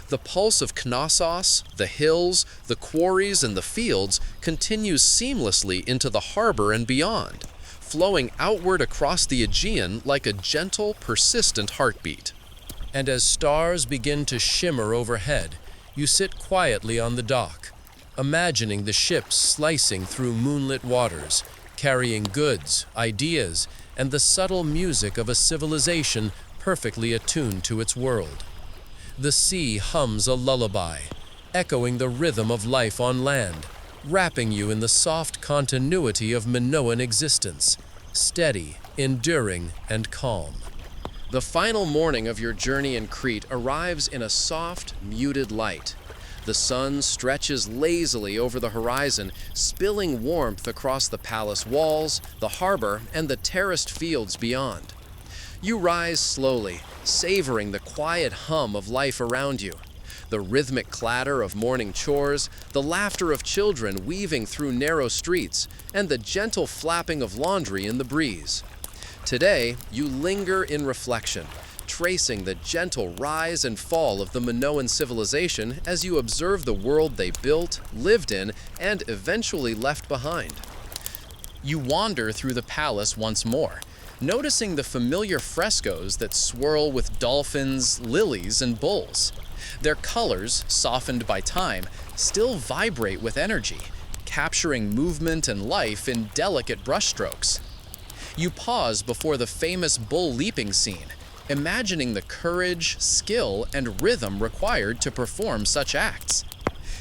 The pulse of Knossos, the hills, the quarries, and the fields continues seamlessly into the harbor and beyond, flowing outward across the Aegean like a gentle, persistent heartbeat. And as stars begin to shimmer overhead, you sit quietly on the dock, imagining the ships slicing through moonlit waters, carrying goods, ideas, and the subtle music of a civilization perfectly attuned to its world. The sea hums a lullaby, echoing the rhythm of life on land, wrapping you in the soft continuity of Minoan existence, steady, enduring, and calm. The final morning of your journey in Crete arrives in a soft, muted light. The sun stretches lazily over the horizon, spilling warmth across the palace walls, the harbor, and the terraced fields beyond. You rise slowly, savoring the quiet hum of life around you. The rhythmic clatter of morning chores, the laughter of children weaving through narrow streets, and the gentle flapping of laundry in the breeze. Today, you linger in reflection, tracing the gentle rise and fall of the Minoan Civilization as you observe the world they built, lived in, and eventually left behind. You wander through the palace once more, noticing the familiar frescoes that swirl with dolphins, lilies, and bulls. Their colors, softened by time, still vibrate with energy, capturing movement and life in delicate brushstrokes. You pause before the famous bull leaping scene, imagining the courage, skill, and rhythm required to perform such acts.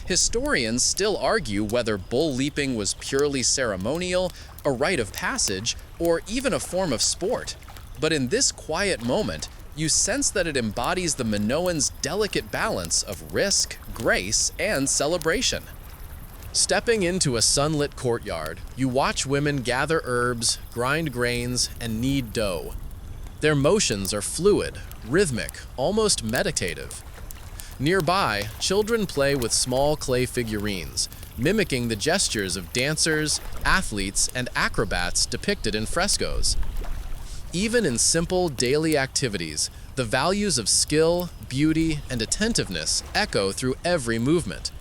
Historians still argue whether bull leaping was purely ceremonial, a rite of passage, or even a form of sport. But in this quiet moment, you sense that it embodies the Minoans' delicate balance of risk, grace, and celebration. Stepping into a sunlit courtyard, you watch women gather herbs, grind grains, and knead dough. Their motions are fluid, rhythmic, almost meditative. Nearby, children play with small clay figurines, mimicking the gestures of dancers, athletes, and acrobats depicted in frescoes. Even in simple daily activities, the values of skill, beauty, and attentiveness echo through every movement.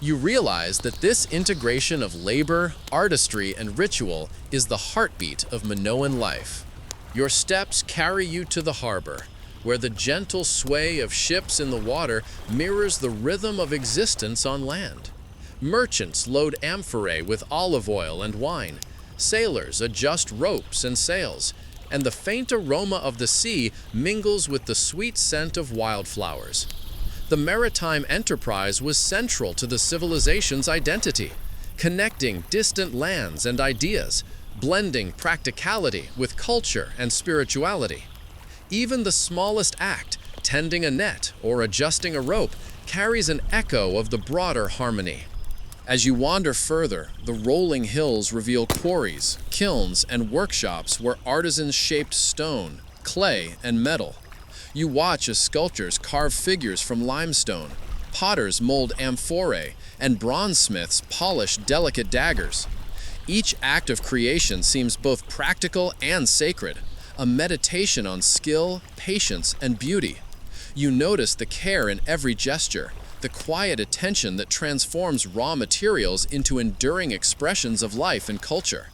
You realize that this integration of labor, artistry, and ritual is the heartbeat of Minoan life. Your steps carry you to the harbor, where the gentle sway of ships in the water mirrors the rhythm of existence on land. Merchants load amphorae with olive oil and wine. Sailors adjust ropes and sails, and the faint aroma of the sea mingles with the sweet scent of wildflowers. The maritime enterprise was central to the civilization's identity, connecting distant lands and ideas, blending practicality with culture and spirituality. Even the smallest act, tending a net or adjusting a rope, carries an echo of the broader harmony. As you wander further, the rolling hills reveal quarries, kilns, and workshops where artisans shaped stone, clay, and metal. You watch as sculptors carve figures from limestone, potters mold amphorae, and bronzesmiths polish delicate daggers. Each act of creation seems both practical and sacred, a meditation on skill, patience, and beauty. You notice the care in every gesture, the quiet attention that transforms raw materials into enduring expressions of life and culture.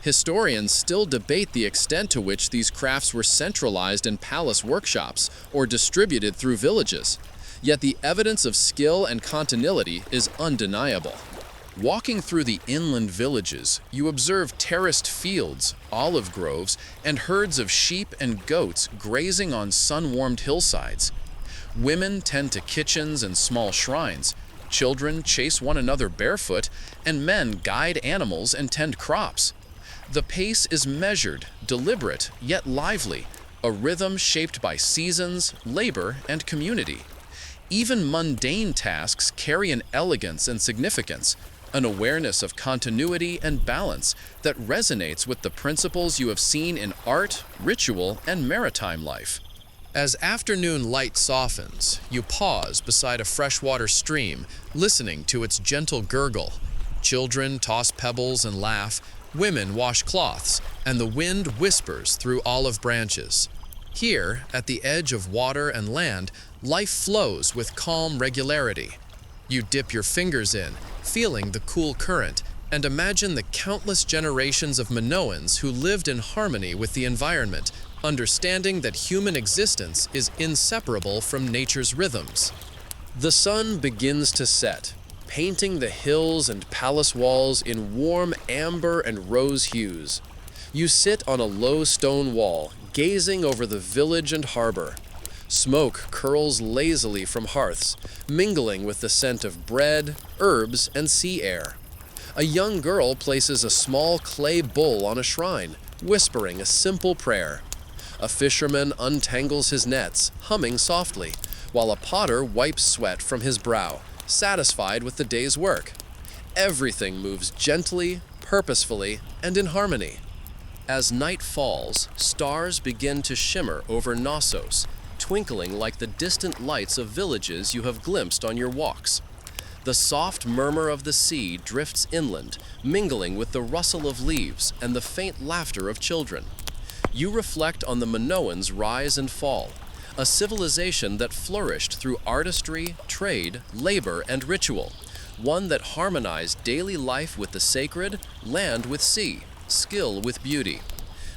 Historians still debate the extent to which these crafts were centralized in palace workshops or distributed through villages, yet the evidence of skill and continuity is undeniable. Walking through the inland villages, you observe terraced fields, olive groves, and herds of sheep and goats grazing on sun-warmed hillsides. Women tend to kitchens and small shrines, children chase one another barefoot, and men guide animals and tend crops. The pace is measured, deliberate, yet lively, a rhythm shaped by seasons, labor, and community. Even mundane tasks carry an elegance and significance, an awareness of continuity and balance that resonates with the principles you have seen in art, ritual, and maritime life. As afternoon light softens, you pause beside a freshwater stream, listening to its gentle gurgle. Children toss pebbles and laugh, women wash cloths, and the wind whispers through olive branches. Here, at the edge of water and land, life flows with calm regularity. You dip your fingers in, feeling the cool current, and imagine the countless generations of Minoans who lived in harmony with the environment, understanding that human existence is inseparable from nature's rhythms. The sun begins to set, painting the hills and palace walls in warm amber and rose hues. You sit on a low stone wall, gazing over the village and harbor. Smoke curls lazily from hearths, mingling with the scent of bread, herbs, and sea air. A young girl places a small clay bowl on a shrine, whispering a simple prayer. A fisherman untangles his nets, humming softly, while a potter wipes sweat from his brow, satisfied with the day's work. Everything moves gently, purposefully, and in harmony. As night falls, stars begin to shimmer over Knossos, twinkling like the distant lights of villages you have glimpsed on your walks. The soft murmur of the sea drifts inland, mingling with the rustle of leaves and the faint laughter of children. You reflect on the Minoans' rise and fall, a civilization that flourished through artistry, trade, labor, and ritual, one that harmonized daily life with the sacred, land with sea, skill with beauty.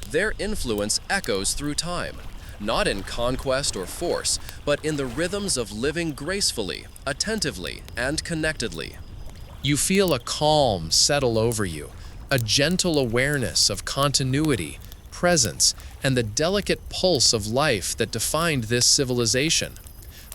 Their influence echoes through time, not in conquest or force, but in the rhythms of living gracefully, attentively, and connectedly. You feel a calm settle over you, a gentle awareness of continuity, presence, and the delicate pulse of life that defined this civilization.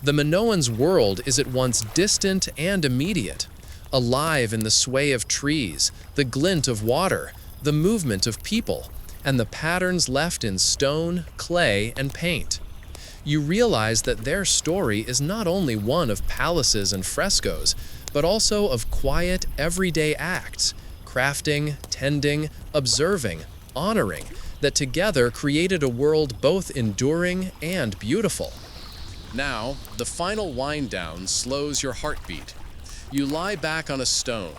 The Minoans' world is at once distant and immediate, alive in the sway of trees, the glint of water, the movement of people, and the patterns left in stone, clay, and paint. You realize that their story is not only one of palaces and frescoes, but also of quiet, everyday acts, crafting, tending, observing, honoring, that together created a world both enduring and beautiful. Now, the final wind down slows your heartbeat. You lie back on a stone,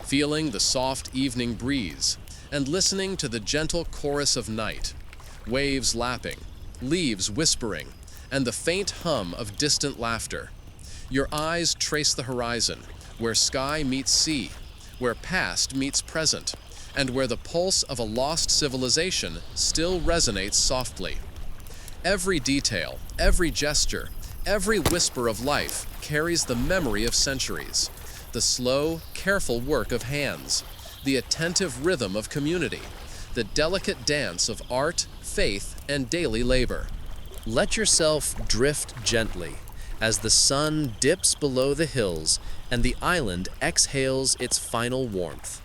feeling the soft evening breeze, and listening to the gentle chorus of night, waves lapping, leaves whispering, and the faint hum of distant laughter. Your eyes trace the horizon, where sky meets sea, where past meets present, and where the pulse of a lost civilization still resonates softly. Every detail, every gesture, every whisper of life carries the memory of centuries, the slow, careful work of hands, the attentive rhythm of community, the delicate dance of art, faith, and daily labor. Let yourself drift gently as the sun dips below the hills and the island exhales its final warmth.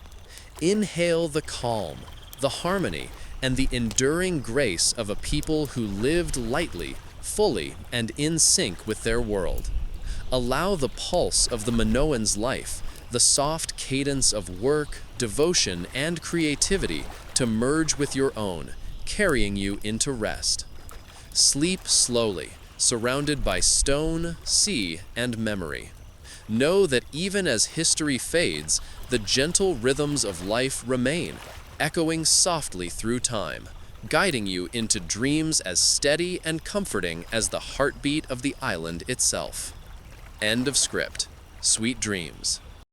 Inhale the calm, the harmony, and the enduring grace of a people who lived lightly, fully, and in sync with their world. Allow the pulse of the Minoan's life, the soft cadence of work, devotion, and creativity to merge with your own, carrying you into rest. Sleep slowly, surrounded by stone, sea, and memory. Know that even as history fades, the gentle rhythms of life remain, echoing softly through time, guiding you into dreams as steady and comforting as the heartbeat of the island itself. End of script. Sweet dreams.